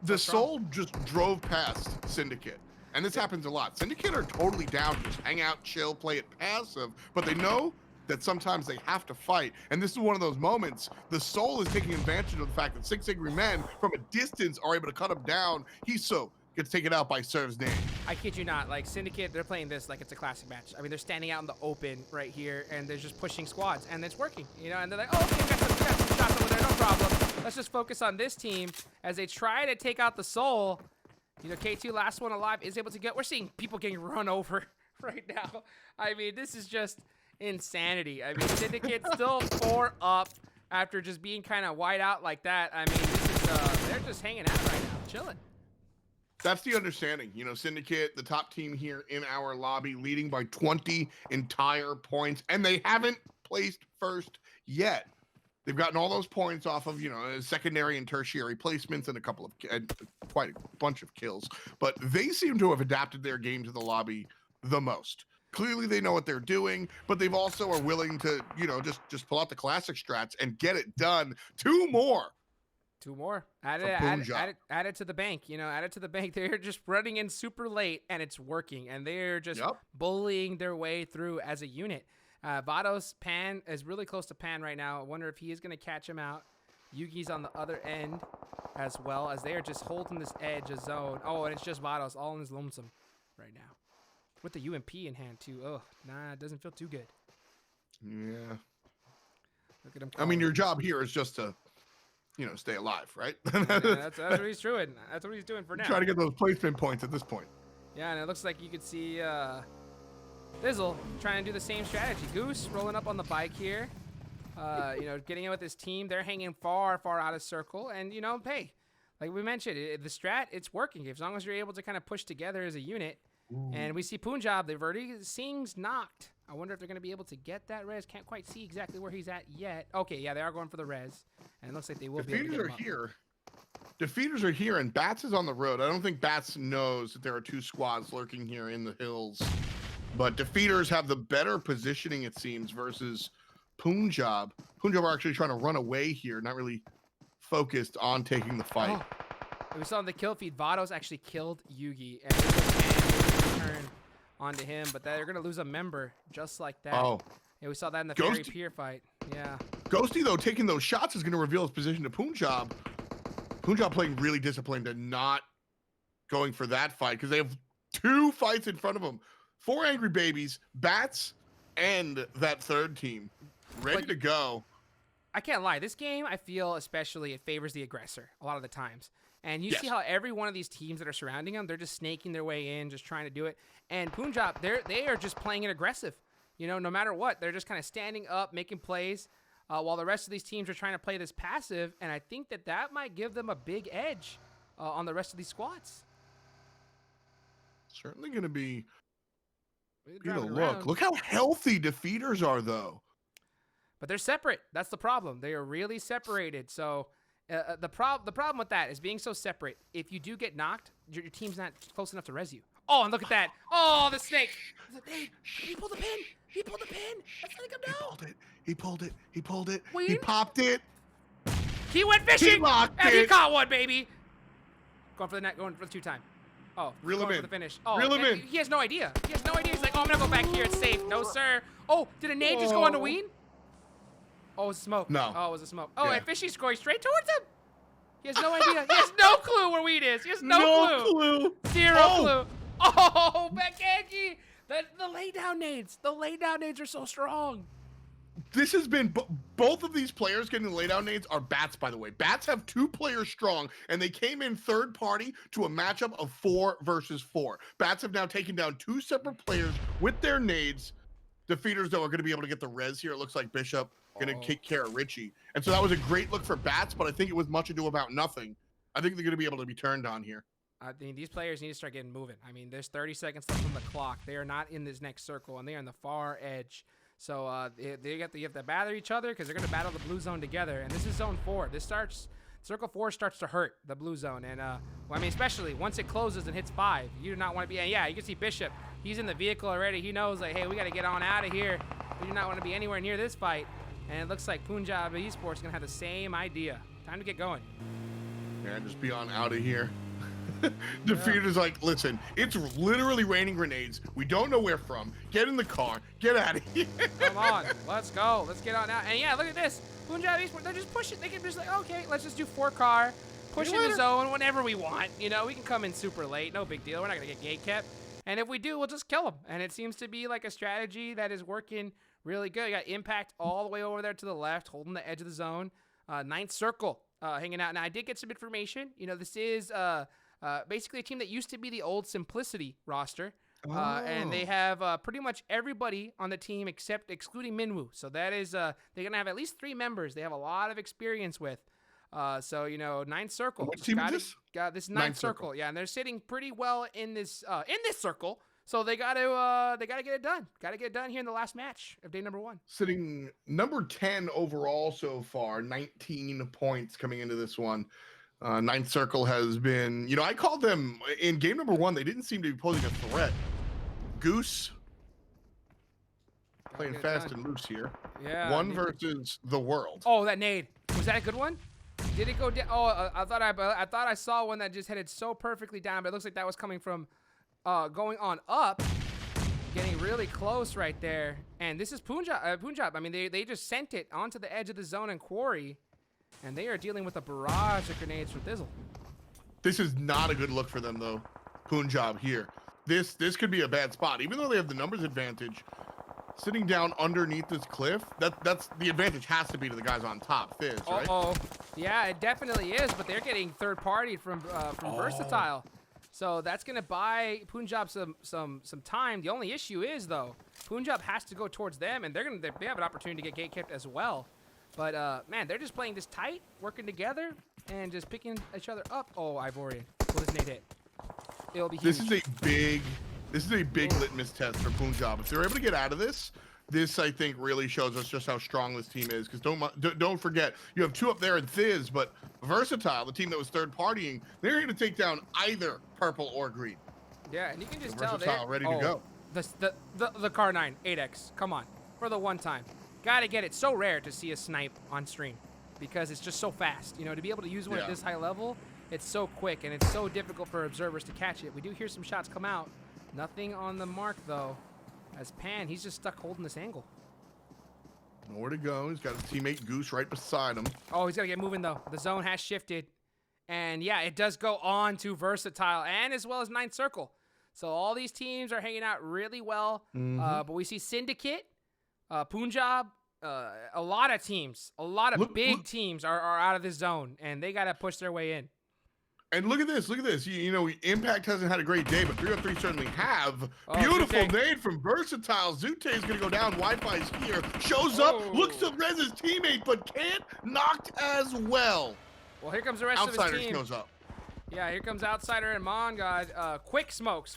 the Soul just drove past Syndicate. And this happens a lot. Syndicate are totally down to just hang out, chill, play it passive, but they know that sometimes they have to fight. And this is one of those moments. The Soul is taking advantage of the fact that 6 angry men from a distance are able to cut him down. Hiso gets taken out by Serve's name. I kid you not, like Syndicate, they're playing this like it's a classic match. I mean, they're standing out in the open right here and they're just pushing squads and it's working, you know, and they're like, oh, okay, we got some shots over there, no problem. Let's just focus on this team as they try to take out the Soul. You know, K2, last one alive, is able to get, we're seeing people getting run over right now. I mean, this is just insanity. I mean, Syndicate still 4 up after just being kind of white out like that. I mean, this is, they're just hanging out right now, chilling. That's the understanding. You know, Syndicate, the top team here in our lobby, leading by 20 entire points, and they haven't placed first yet. They've gotten all those points off of, you know, secondary and tertiary placements and a couple of, quite a bunch of kills. But they seem to have adapted their game to the lobby the most. Clearly they know what they're doing, but they've also are willing to, you know, just pull out the classic strats and get it done. 2 more. 2 more. Add it to the bank. You know, add it to the bank. They're just running in super late and it's working. And they're just bullying their way through as a unit. Vados, Pan is really close to Pan right now. I wonder if he is going to catch him out. Yugi's on the other end as well as they are just holding this edge of zone. Oh, and it's just Vados all in his lonesome right now. With the UMP in hand too. Oh, nah, it doesn't feel too good. Yeah. Look at him. I mean, your job here is just to, you know, stay alive, right? Yeah, that's what he's doing. That's what he's doing for now. Try to get those placement points at this point. Yeah, and it looks like you could see Thizzle trying to do the same strategy. Goose rolling up on the bike here. You know, getting in with his team. They're hanging far, far out of circle. And, you know, hey, like we mentioned, the strat, it's working. As long as you're able to kind of push together as a unit. Ooh. And we see Punjab, they've already Singh's knocked. I wonder if they're going to be able to get that res. Can't quite see exactly where he's at yet. Okay, yeah, they are going for the res. And it looks like they will be able to get him up. Defeaters are here, and Bats is on the road. I don't think Bats knows that there are 2 squads lurking here in the hills. But Defeaters have the better positioning, it seems, versus Punjab. Punjab are actually trying to run away here, not really focused on taking the fight. Oh. We saw in the kill feed, Vados actually killed Yugi, and they turn onto him, but they're going to lose a member just like that. Oh. Yeah, we saw that in the Fairy Pier fight. Yeah. Ghosty, though, taking those shots is going to reveal his position to Punjab. Punjab playing really disciplined and not going for that fight because they have 2 fights in front of them. 4 angry babies, Bats, and that third team ready to go. I can't lie. This game, I feel especially it favors the aggressor a lot of the times. And you see how every one of these teams that are surrounding them, they're just snaking their way in, just trying to do it. And Punjab, they are just playing it aggressive. You know, no matter what, they're just kind of standing up, making plays, while the rest of these teams are trying to play this passive. And I think that might give them a big edge on the rest of these squads. Certainly going to be. You know, look how healthy Defeaters are, though. But they're separate. That's the problem. They are really separated. So the problem with that is being so separate. If you do get knocked, your team's not close enough to res you. Oh, and look at that. Oh, the snake. He pulled the pin. He pulled the pin. That's letting him down. He pulled it. He pulled it. Wait. He popped it. He went fishing. He locked and he it. caught one, baby. Going for the net. Going for the 2-time. Oh, Reel him going in. for the finish. Oh, Reel him in. He has no idea. He has no idea. He's like, oh, I'm gonna go back here. It's safe. No, sir. Oh, did a nade just go on to Ween? Oh, it was smoke. No. Oh, it was a smoke. Oh, Yeah. and Fishy's going straight towards him. He has no idea. He has no clue where Ween is. He has no clue. Zero clue. Oh, Vikendi. The laydown nades. The laydown nades are so strong. This has been both of these players getting the laydown nades are Bats, by the way. Bats have 2 players strong, and they came in third party to a matchup of 4 versus 4. Bats have now taken down 2 separate players with their nades. Defeaters, though, are going to be able to get the res here. It looks like Bishop going to take care of Richie. And so that was a great look for Bats, but I think it was much ado about nothing. I think they're going to be able to be turned on here. I think these players need to start getting moving. I mean, there's 30 seconds left on the clock. They are not in this next circle, and they are on the far edge. So you have to battle each other because they're going to battle the blue zone together. And this is zone 4. Circle 4 starts to hurt the blue zone. And, well, I mean, especially once it closes and hits 5, you do not want to be, and yeah, you can see Bishop. He's in the vehicle already. He knows, like, hey, we got to get on out of here. We do not want to be anywhere near this fight. And it looks like Punjab Esports is going to have the same idea. Time to get going. Yeah, just be on out of here. Defeater's like, listen, it's literally raining grenades. We don't know where from. Get in the car. Get out of here. Come on. Let's go. Let's get on out. And yeah, look at this. Punjab Esports, they're just pushing. They can just like, okay, let's just do 4-car. Push in the zone whenever we want. You know, we can come in super late. No big deal. We're not going to get gate kept. And if we do, we'll just kill them. And it seems to be like a strategy that is working really good. You got Impact all the way over there to the left, holding the edge of the zone. 9th Circle hanging out. Now, I did get some information. You know, this is basically a team that used to be the old Simplicity roster. And they have pretty much everybody on the team excluding Minwoo. So that is, they're going to have at least 3 members they have a lot of experience with. So, you know, 9th Circle. What team is this? This 9th Circle. Yeah, and they're sitting pretty well in this circle. So they got to get it done. Got to get it done here in the last match of day number 1. Sitting number 10 overall so far, 19 points coming into this one. 9th Circle has been, you know, I called them in game number 1. They didn't seem to be posing a threat. Goose playing fast and loose here. Yeah. 1 versus the world. Oh, that nade. Was that a good one? Did it go down? Oh, I thought I saw one that just headed so perfectly down, but it looks like that was coming from going on up, getting really close right there. And this is Punjab. I mean, they just sent it onto the edge of the zone and quarry, and they are dealing with a barrage of grenades from Thizzle. This is not a good look for them, though. Punjab here. This could be a bad spot, even though they have the numbers advantage. Sitting down underneath this cliff, that's the advantage has to be to the guys on top. Fizz, right? Yeah, it definitely is. But they're getting third party from Versatile, so that's gonna buy Punjab some time. The only issue is though, Punjab has to go towards them, and they have an opportunity to get gate kept as well. But man, they're just playing this tight, working together, and just picking each other up. Oh, Ivorian, will this nade hit? It'll be huge. This is a big litmus test for Punjab. If they're able to get out of this, I think really shows us just how strong this team is. Because don't forget, you have 2 up there in Thizz, but Versatile, the team that was third partying, they're going to take down either purple or green. Yeah, and you can just tell they're ready to go. The Car 9 8X, come on, for the one time, gotta get it. So rare to see a snipe on stream because it's just so fast. You know, to be able to use one at this high level, it's so quick and it's so difficult for observers to catch it. We do hear some shots come out. Nothing on the mark, though, as Pan, he's just stuck holding this angle. Nowhere to go. He's got his teammate Goose right beside him. Oh, he's got to get moving, though. The zone has shifted. And, yeah, it does go on to Versatile and as well as 9th Circle. So all these teams are hanging out really well. But we see Syndicate, Punjab, a lot of teams, big teams are out of this zone, and they got to push their way in. And look at this, You know, Impact hasn't had a great day, but 303 certainly have. Beautiful nade from Versatile. Zute is going to go down. Wi-Fi's here. Shows up, looks to res his teammate, but can't. Knocked as well. Well, here comes the rest of his team. Outsider shows up. Yeah, here comes Outsider and Mongod. Quick smokes.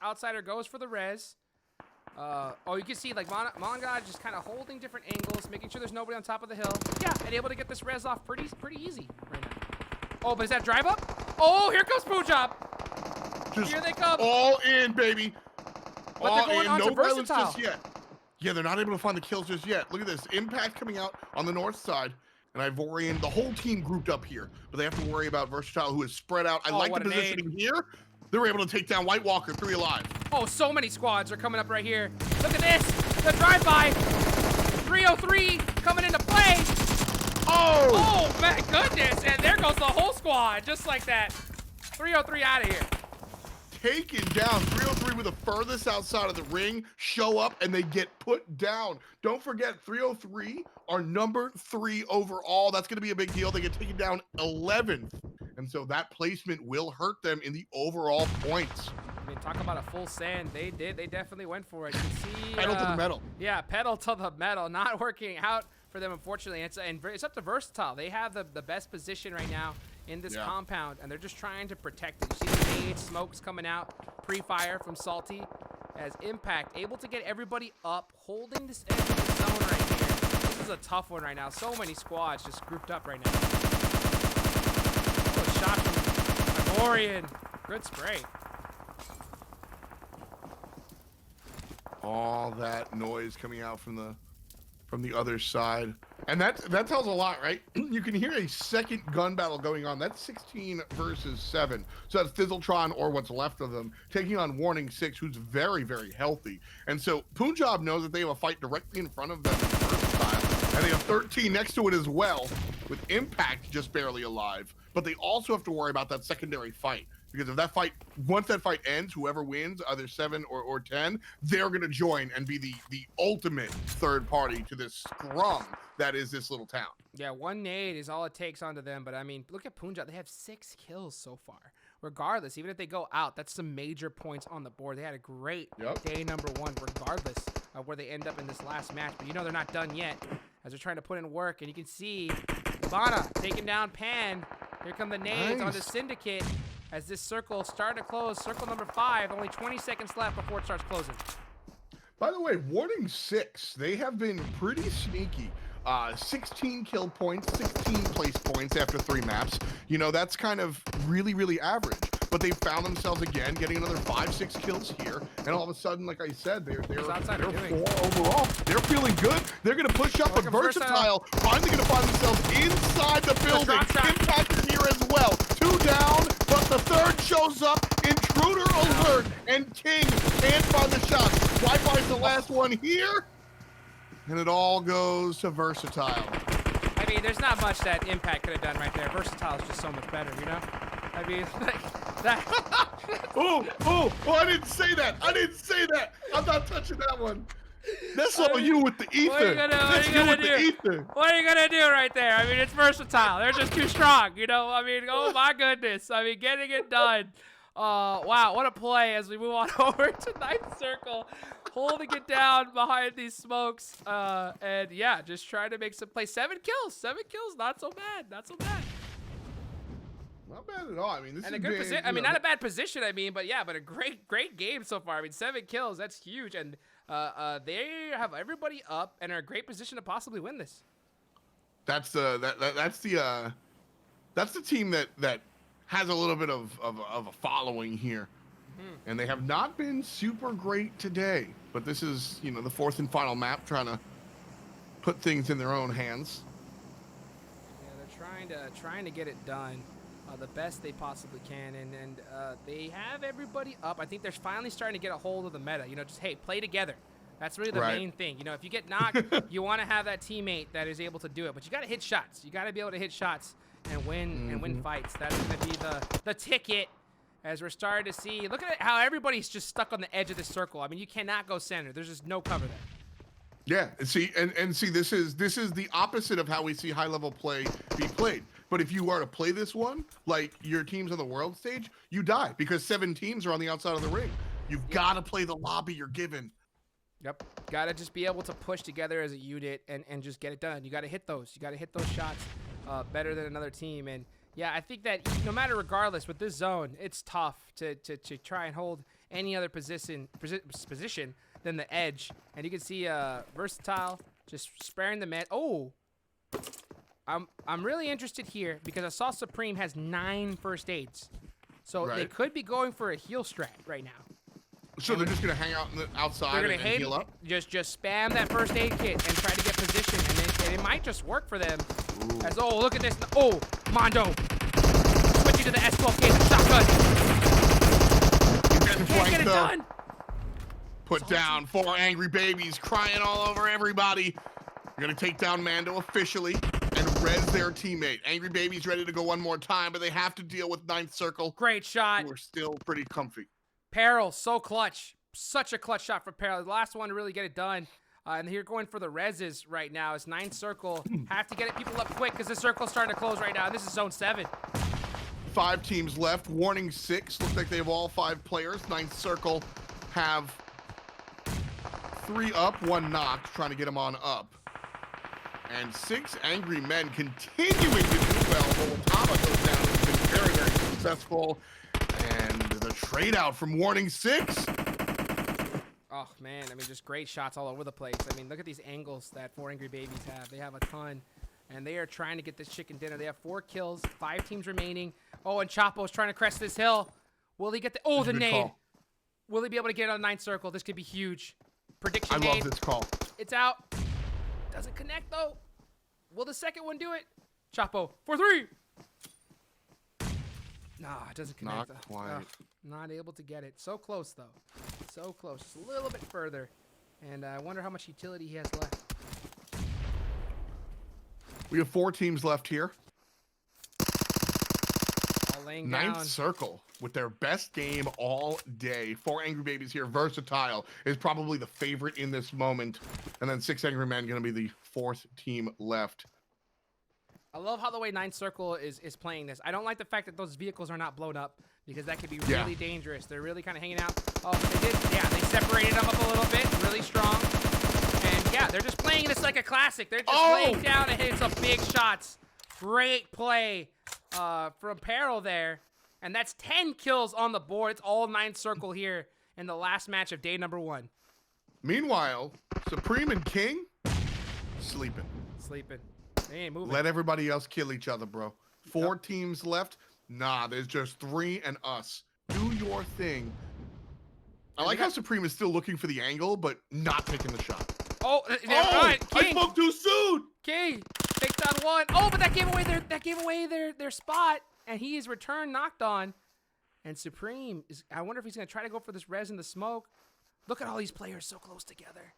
Outsider goes for the res. You can see, like, Mongod just kind of holding different angles, making sure there's nobody on top of the hill. Yeah, and able to get this res off pretty easy right now. Oh, but is that drive up? Oh, here comes Punjab. Just Here they come. all in, baby. But All they're going in. on to No violence Versatile. just yet. Yeah, they're not able to find the kills just yet. Look at this. Impact coming out on the north side. And Ivorian, the whole team grouped up here. But they have to worry about Versatile, who is spread out. I like the what a nade. positioning here. They were able to take down White Walker, 3 alive. Oh, so many squads are coming up right here. Look at this. The drive-by. 303 coming into play. Oh! Oh, my goodness. And there goes the whole squad, just like that. 303 out of here. Taken down. 303 with the furthest outside of the ring. Show up, and they get put down. Don't forget, 303 are number 3 overall. That's going to be a big deal. They get taken down 11th. And so that placement will hurt them in the overall points. I mean, talk about a full send. They did. They definitely went for it. You can see. Pedal to the metal. Yeah, pedal to the metal. Not working out for them, unfortunately. It's up to Versatile. They have the best position right now in this compound, and they're just trying to protect it. You see the nades, smokes coming out, pre-fire from Salty, as Impact able to get everybody up, holding this edge of the zone right here. This is a tough one right now. So many squads just grouped up right now. Oh, a shot from Ivorian. Good spray. All that noise coming out from the other side, and that tells a lot, right? You can hear a second gun battle going on. That's 16 versus 7. So that's ThizzleTron, or what's left of them, taking on Warning 6, who's very, very healthy. And so Punjab knows that they have a fight directly in front of them in Versatile, and they have 13 next to it as well, with Impact just barely alive. But they also have to worry about that secondary fight. Because if that fight, once that fight ends, whoever wins, either 7 or 10, they're going to join and be the ultimate third party to this scrum that is this little town. Yeah, 1 nade is all it takes onto them. But, I mean, look at Punjab. They have 6 kills so far. Regardless, even if they go out, that's some major points on the board. They had a great day number 1, regardless of where they end up in this last match. But you know they're not done yet, as they're trying to put in work. And you can see Bana taking down Pan. Here come the nades on the Syndicate. As this circle starting to close, circle number 5, only 20 seconds left before it starts closing. By the way, Warning 6, they have been pretty sneaky. 16 kill points, 16 place points after 3 maps. You know, that's kind of really, really average. But they found themselves again getting another 5-6 kills here, and all of a sudden, like I said, they're 4 overall. They're feeling good. They're going to push up, but Versatile finally going to find themselves inside the building. Impact is here as well. 2 down, but the 3rd shows up. Intruder alert, and King can't find the shots. Wi-Fi's the last one here, and it all goes to Versatile. I mean, there's not much that Impact could have done right there. Versatile is just so much better, you know? I mean, like, that. Oh, I didn't say that. I'm not touching that one. That's all you with the ether. What are you gonna do? What are you gonna do right there? I mean, it's Versatile. They're just too strong, you know? I mean, oh my goodness. I mean, getting it done. Wow, what a play as we move on over to 9th circle. Holding it down behind these smokes. And yeah, just trying to make some plays. 7 kills. 7 kills. Not so bad. Not so bad. Not bad at all. I mean, this is a good position. I mean, not a bad position. I mean, but yeah, but a great game so far. I mean, 7 kills. That's huge. And they have everybody up and are in a great position to possibly win this. That's the team that has a little bit of a following here. And they have not been super great today, but this is, you know, the 4th and final map, trying to put things in their own hands. Yeah, they're trying to get it done the best they possibly can, and they have everybody up. I think they're finally starting to get a hold of the meta. You know, just hey, play together. That's really the main thing. You know, if you get knocked, you want to have that teammate that is able to do it, but you got to hit shots. You got to be able to hit shots and win fights. That's going to be the ticket. As we're starting to see, look at how everybody's just stuck on the edge of the circle. I mean, you cannot go center. There's just no cover there. Yeah, see, and see, this is the opposite of how we see high-level play be played. But if you are to play this one, like your team's on the world stage, you die because 7 teams are on the outside of the ring. You've got to play the lobby you're given. Yep, got to just be able to push together as a unit and just get it done. You got to hit those. You got to hit those shots better than another team. And yeah, I think that no matter regardless with this zone, it's tough to try and hold any other position than the edge. And you can see Versatile just sparing the med. Oh, I'm really interested here because I saw Supreme has 9 first aids. So they Right. could be going for a heal strat right now. So they're just gonna hang out in the outside They're gonna and heal up. just spam that first aid kit and try to get position, and it might just work for them. As oh, look at this! Oh, Mondo, switching to the S12K, the shotgun. Can't get it done. Put down 4 angry babies crying all over everybody. You're gonna take down Mando officially and res their teammate. Angry babies ready to go one more time, but they have to deal with 9th Circle. Great shot. We're still pretty comfy. Peril, so clutch. Such a clutch shot for Peril. The last one to really get it done. And here going for the reses right now. It's 9th Circle. Have to get it people up quick because the circle's starting to close right now. This is zone 7. 5 teams left. Warning 6. Looks like they have all 5 players. 9th Circle have 3 up, 1 knocked, trying to get them on up. And 6 angry men continuing to do well. Voltava goes down. It's been very, very successful. And the trade out from Warning 6. Oh, man. I mean, just great shots all over the place. I mean, look at these angles that 4 angry babies have. They have a ton. And they are trying to get this chicken dinner. They have 4 kills, 5 teams remaining. Oh, and Chapo's trying to crest this hill. Will he get the... Oh, the Good nade. call. Will he be able to get on 9th Circle? This could be huge. Prediction I nade. love this call. It's out. Doesn't connect, though. Will the second one do it? Chapo, for 3. Nah, it doesn't connect. Not quite. Not able to get it. So close, though. So close. Just a little bit further. And I wonder how much utility he has left. We have 4 teams left here. All laying 9th down. Circle with their best game all day. 4 angry babies here. Versatile is probably the favorite in this moment. And then 6 angry men going to be the 4th team left. I love how the way 9th Circle is playing this. I don't like the fact that those vehicles are not blown up because that could be really dangerous. They're really kind of hanging out. Oh, but they did. Yeah, they separated them up a little bit. Really strong. And yeah, they're just playing this like a classic. They're just laying down and hitting some big shots. Great play from Peril there. And that's 10 kills on the board. It's all 9th Circle here in the last match of day number 1. Meanwhile, Supreme and King sleeping. Sleeping. They ain't moving. Let everybody else kill each other, bro. 4 teams left. Nah, there's just 3 and us. Do your thing. I like how Supreme is still looking for the angle, but not taking the shot. Oh, right. King. I spoke too soon. King takes down 1. Oh, but that gave away their spot, and he is returned knocked on. And Supreme is. I wonder if he's gonna try to go for this res in the smoke. Look at all these players so close together.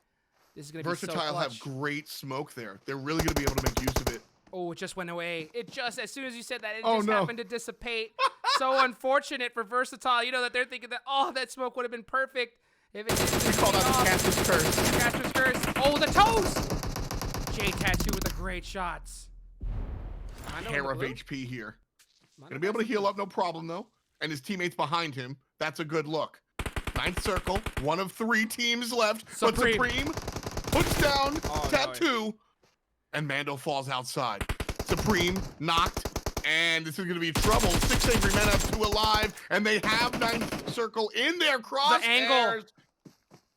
This is gonna be so Versatile clutch. have great smoke there. They're really gonna be able to make use of it. Oh, it just went away. It just, as soon as you said that, it Oh, just no. happened to dissipate. So unfortunate for Versatile. You know that they're thinking that, oh, that smoke would have been perfect if it didn't. We call that the Caster's Curse. Caster's Curse. Oh, the toes! J Tattoo with the great shots. Hair of HP here. Gonna be able to heal up, no problem, though. And his teammates behind him. That's a good look. 9th Circle, 1 of 3 teams left. But Supreme puts down Tattoo. And Mando falls outside. Supreme knocked. And this is going to be trouble. 6 angry men have 2 alive. And they have 9th Circle in their crosshairs. The angle.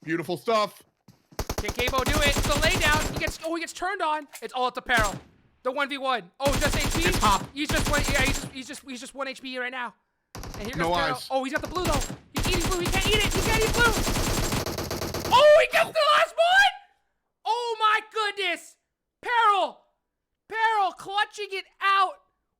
Beautiful stuff. Can Cabo do it? The lay down. He gets turned on. It's all at the peril. The 1v1. Oh, just HP. It's hop. He's just 1 HP right now. And here No goes Peril. eyes. Oh, he's got the blue though. He's eating blue. He can't eat it. He can't eat blue. Oh, he gets the last one. Oh my goodness. Peril clutching it out.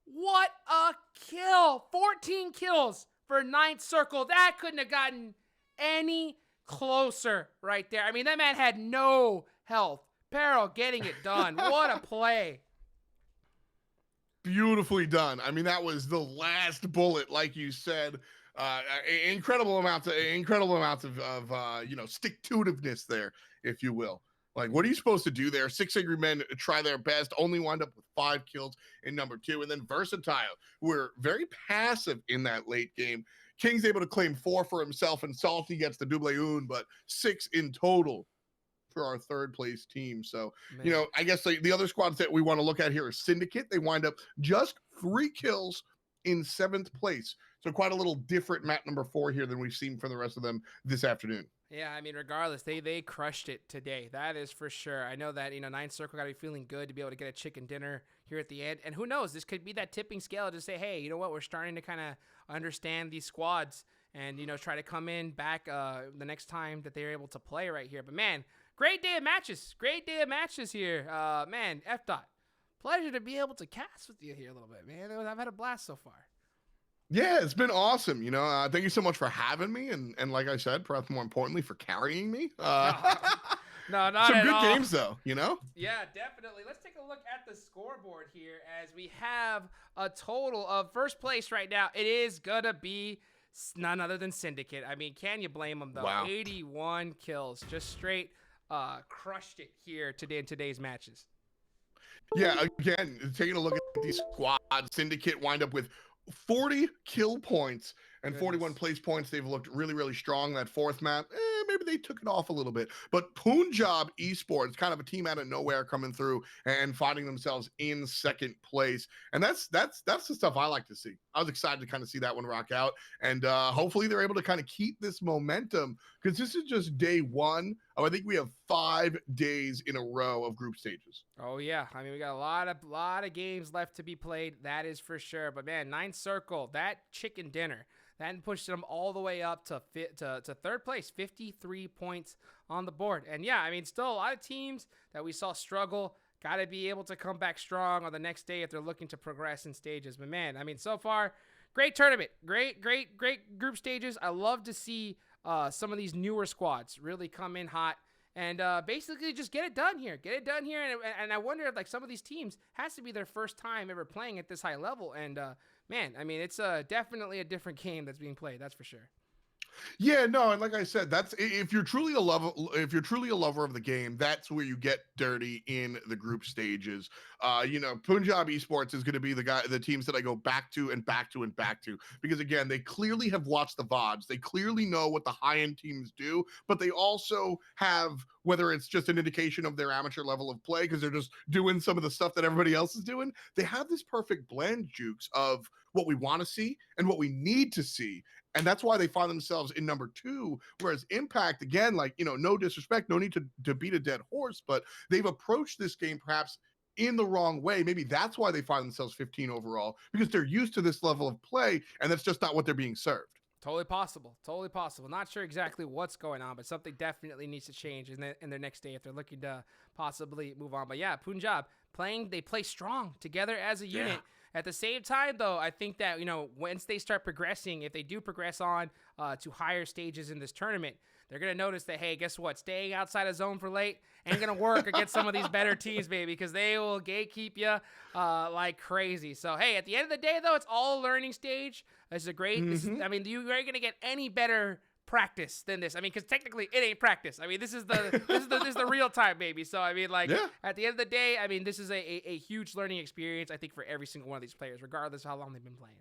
What a kill. 14 kills for 9th Circle. That couldn't have gotten any closer right there. I mean, that man had no health. Peril getting it done. What a play. Beautifully done. I mean, that was the last bullet, like you said. Incredible amounts of you know, stick-to-itiveness there, if you will. Like, what are you supposed to do there? 6 angry men try their best, only wind up with 5 kills in number 2. And then Versatile, who were very passive in that late game. King's able to claim 4 for himself, and Salty gets the double un, but 6 in total for our 3rd place team. So, Man. you know, I guess the other squads that we want to look at here is Syndicate. They wind up just 3 kills in 7th place. So quite a little different map number 4 here than we've seen from the rest of them this afternoon. Yeah, I mean, regardless, they crushed it today. That is for sure. I know that, Ninth Circle got to be feeling good to be able to get a chicken dinner here at the end. And who knows, this could be that tipping scale to say, hey, you know what, we're starting to kind of understand these squads and, try to come in back the next time that they're able to play right here. But, man, great day of matches. Great day of matches here. Man, F. Dot, pleasure to be able to cast with you here a little bit, man. I've had a blast so far. Yeah, it's been awesome. Thank you so much for having me, and like I said, perhaps more importantly, for carrying me. No, not some at good all. games though. Yeah, definitely. Let's take a look at the scoreboard here as we have a total of first place right now. It is gonna be none other than Syndicate. I mean, can you blame them though? Wow. 81 kills, just straight crushed it here today in today's matches. Yeah, again, taking a look at these squads, Syndicate wind up with 40 kill points and 41 place points. They've looked really, really strong. That fourth map, maybe they took it off a little bit. But Punjab Esports, kind of a team out of nowhere coming through and finding themselves in second place. And that's the stuff I like to see. I was excited to kind of see that one rock out. And hopefully they're able to kind of keep this momentum, because this is just day one. I think we have 5 days in a row of group stages. Oh yeah, I mean, we got a lot of games left to be played. That is for sure. But man, Ninth Circle, that chicken dinner, that pushed them all the way up to third place, 53 points on the board. And yeah, I mean, still a lot of teams that we saw struggle. Got to be able to come back strong on the next day if they're looking to progress in stages. But man, I mean, so far, great tournament, great group stages. I love to see some of these newer squads really come in hot and basically just get it done here. And I wonder if, like, some of these teams has to be their first time ever playing at this high level. And man, I mean, it's definitely a different game that's being played. That's for sure. Yeah, no, and like I said, that's if you're truly a lover of the game, that's where you get dirty in the group stages. Punjab Esports is going to be the teams that I go back to and back to and back to, because again, they clearly have watched the VODs. They clearly know what the high-end teams do, but they also have, whether it's just an indication of their amateur level of play because they're just doing some of the stuff that everybody else is doing, they have this perfect blend, Jukes, of what we want to see and what we need to see. And that's why they find themselves in number 2, whereas Impact, again, like, no disrespect, no need to beat a dead horse, but they've approached this game perhaps in the wrong way. Maybe that's why they find themselves 15 overall, because they're used to this level of play, and that's just not what they're being served. Totally possible. Not sure exactly what's going on, but something definitely needs to change in their next day if they're looking to possibly move on. But yeah, Punjab they play strong together as a unit. Yeah. At the same time, though, I think that, once they start progressing, if they do progress on to higher stages in this tournament, they're going to notice that, hey, guess what? Staying outside of zone for late ain't going to work against some of these better teams, baby, because they will gatekeep you like crazy. So, hey, at the end of the day, though, it's all a learning stage. This is a great, you ain't going to get any better practice than this. I mean, because technically it ain't practice. I mean, this is the real time, baby. So I mean, like, at the end of the day, I mean, this is a huge learning experience, I think, for every single one of these players, regardless of how long they've been playing.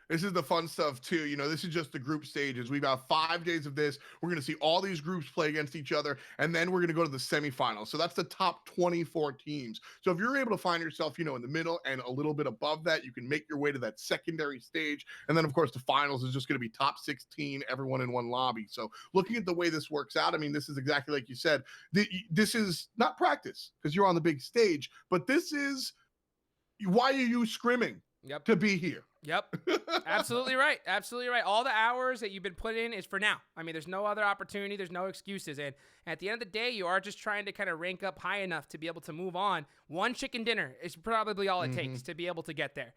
This is the fun stuff too. This is just the group stages. We've got 5 days of this. We're going to see all these groups play against each other, and then we're going to go to the semifinals. So that's the top 24 teams. So if you're able to find yourself, in the middle and a little bit above that, you can make your way to that secondary stage. And then, of course, the finals is just going to be top 16, everyone in one lobby. So looking at the way this works out, I mean, this is exactly like you said. This is not practice because you're on the big stage, but this is, why are you scrimming to be here? Yep. Absolutely right. All the hours that you've been put in is for now. I mean, there's no other opportunity. There's no excuses. And at the end of the day, you are just trying to kind of rank up high enough to be able to move on. One chicken dinner is probably all it takes to be able to get there.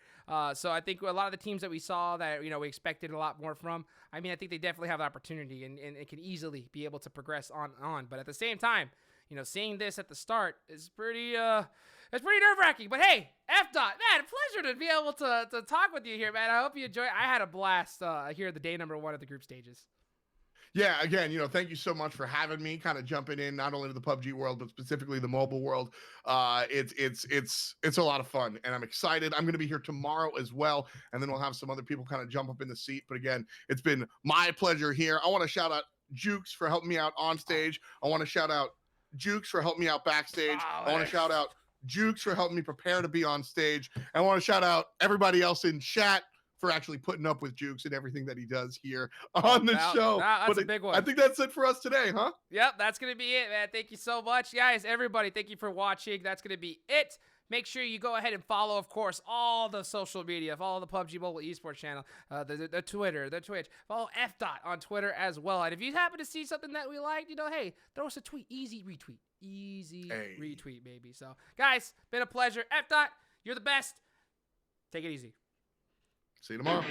So I think a lot of the teams that we saw that, we expected a lot more from, I mean, I think they definitely have the opportunity and it can easily be able to progress on. But at the same time, seeing this at the start is pretty nerve-wracking. But hey, F. Dot, man, a pleasure to be able to talk with you here, man. I hope you enjoy it. I had a blast here at the day number 1 of the group stages. Yeah, again, thank you so much for having me, kind of jumping in not only to the PUBG world, but specifically the mobile world. It's a lot of fun, and I'm excited. I'm going to be here tomorrow as well, and then we'll have some other people kind of jump up in the seat. But again, it's been my pleasure here. I want to shout out Jukes for helping me out on stage. I want to shout out Jukes for helping me out backstage. I want to shout out Jukes for helping me prepare to be on stage. I want to shout out everybody else in chat. for actually putting up with Jukes and everything that he does here on the show. That's a big one. I think that's it for us today, huh? Yep, that's going to be it, man. Thank you so much. Guys, everybody, thank you for watching. That's going to be it. Make sure you go ahead and follow, of course, all the social media. Follow the PUBG Mobile Esports channel, the Twitter, the Twitch. Follow F.Dot on Twitter as well. And if you happen to see something that we like, hey, throw us a tweet. Easy retweet. Easy retweet, baby. So, guys, been a pleasure. F.Dot, you're the best. Take it easy. See you tomorrow.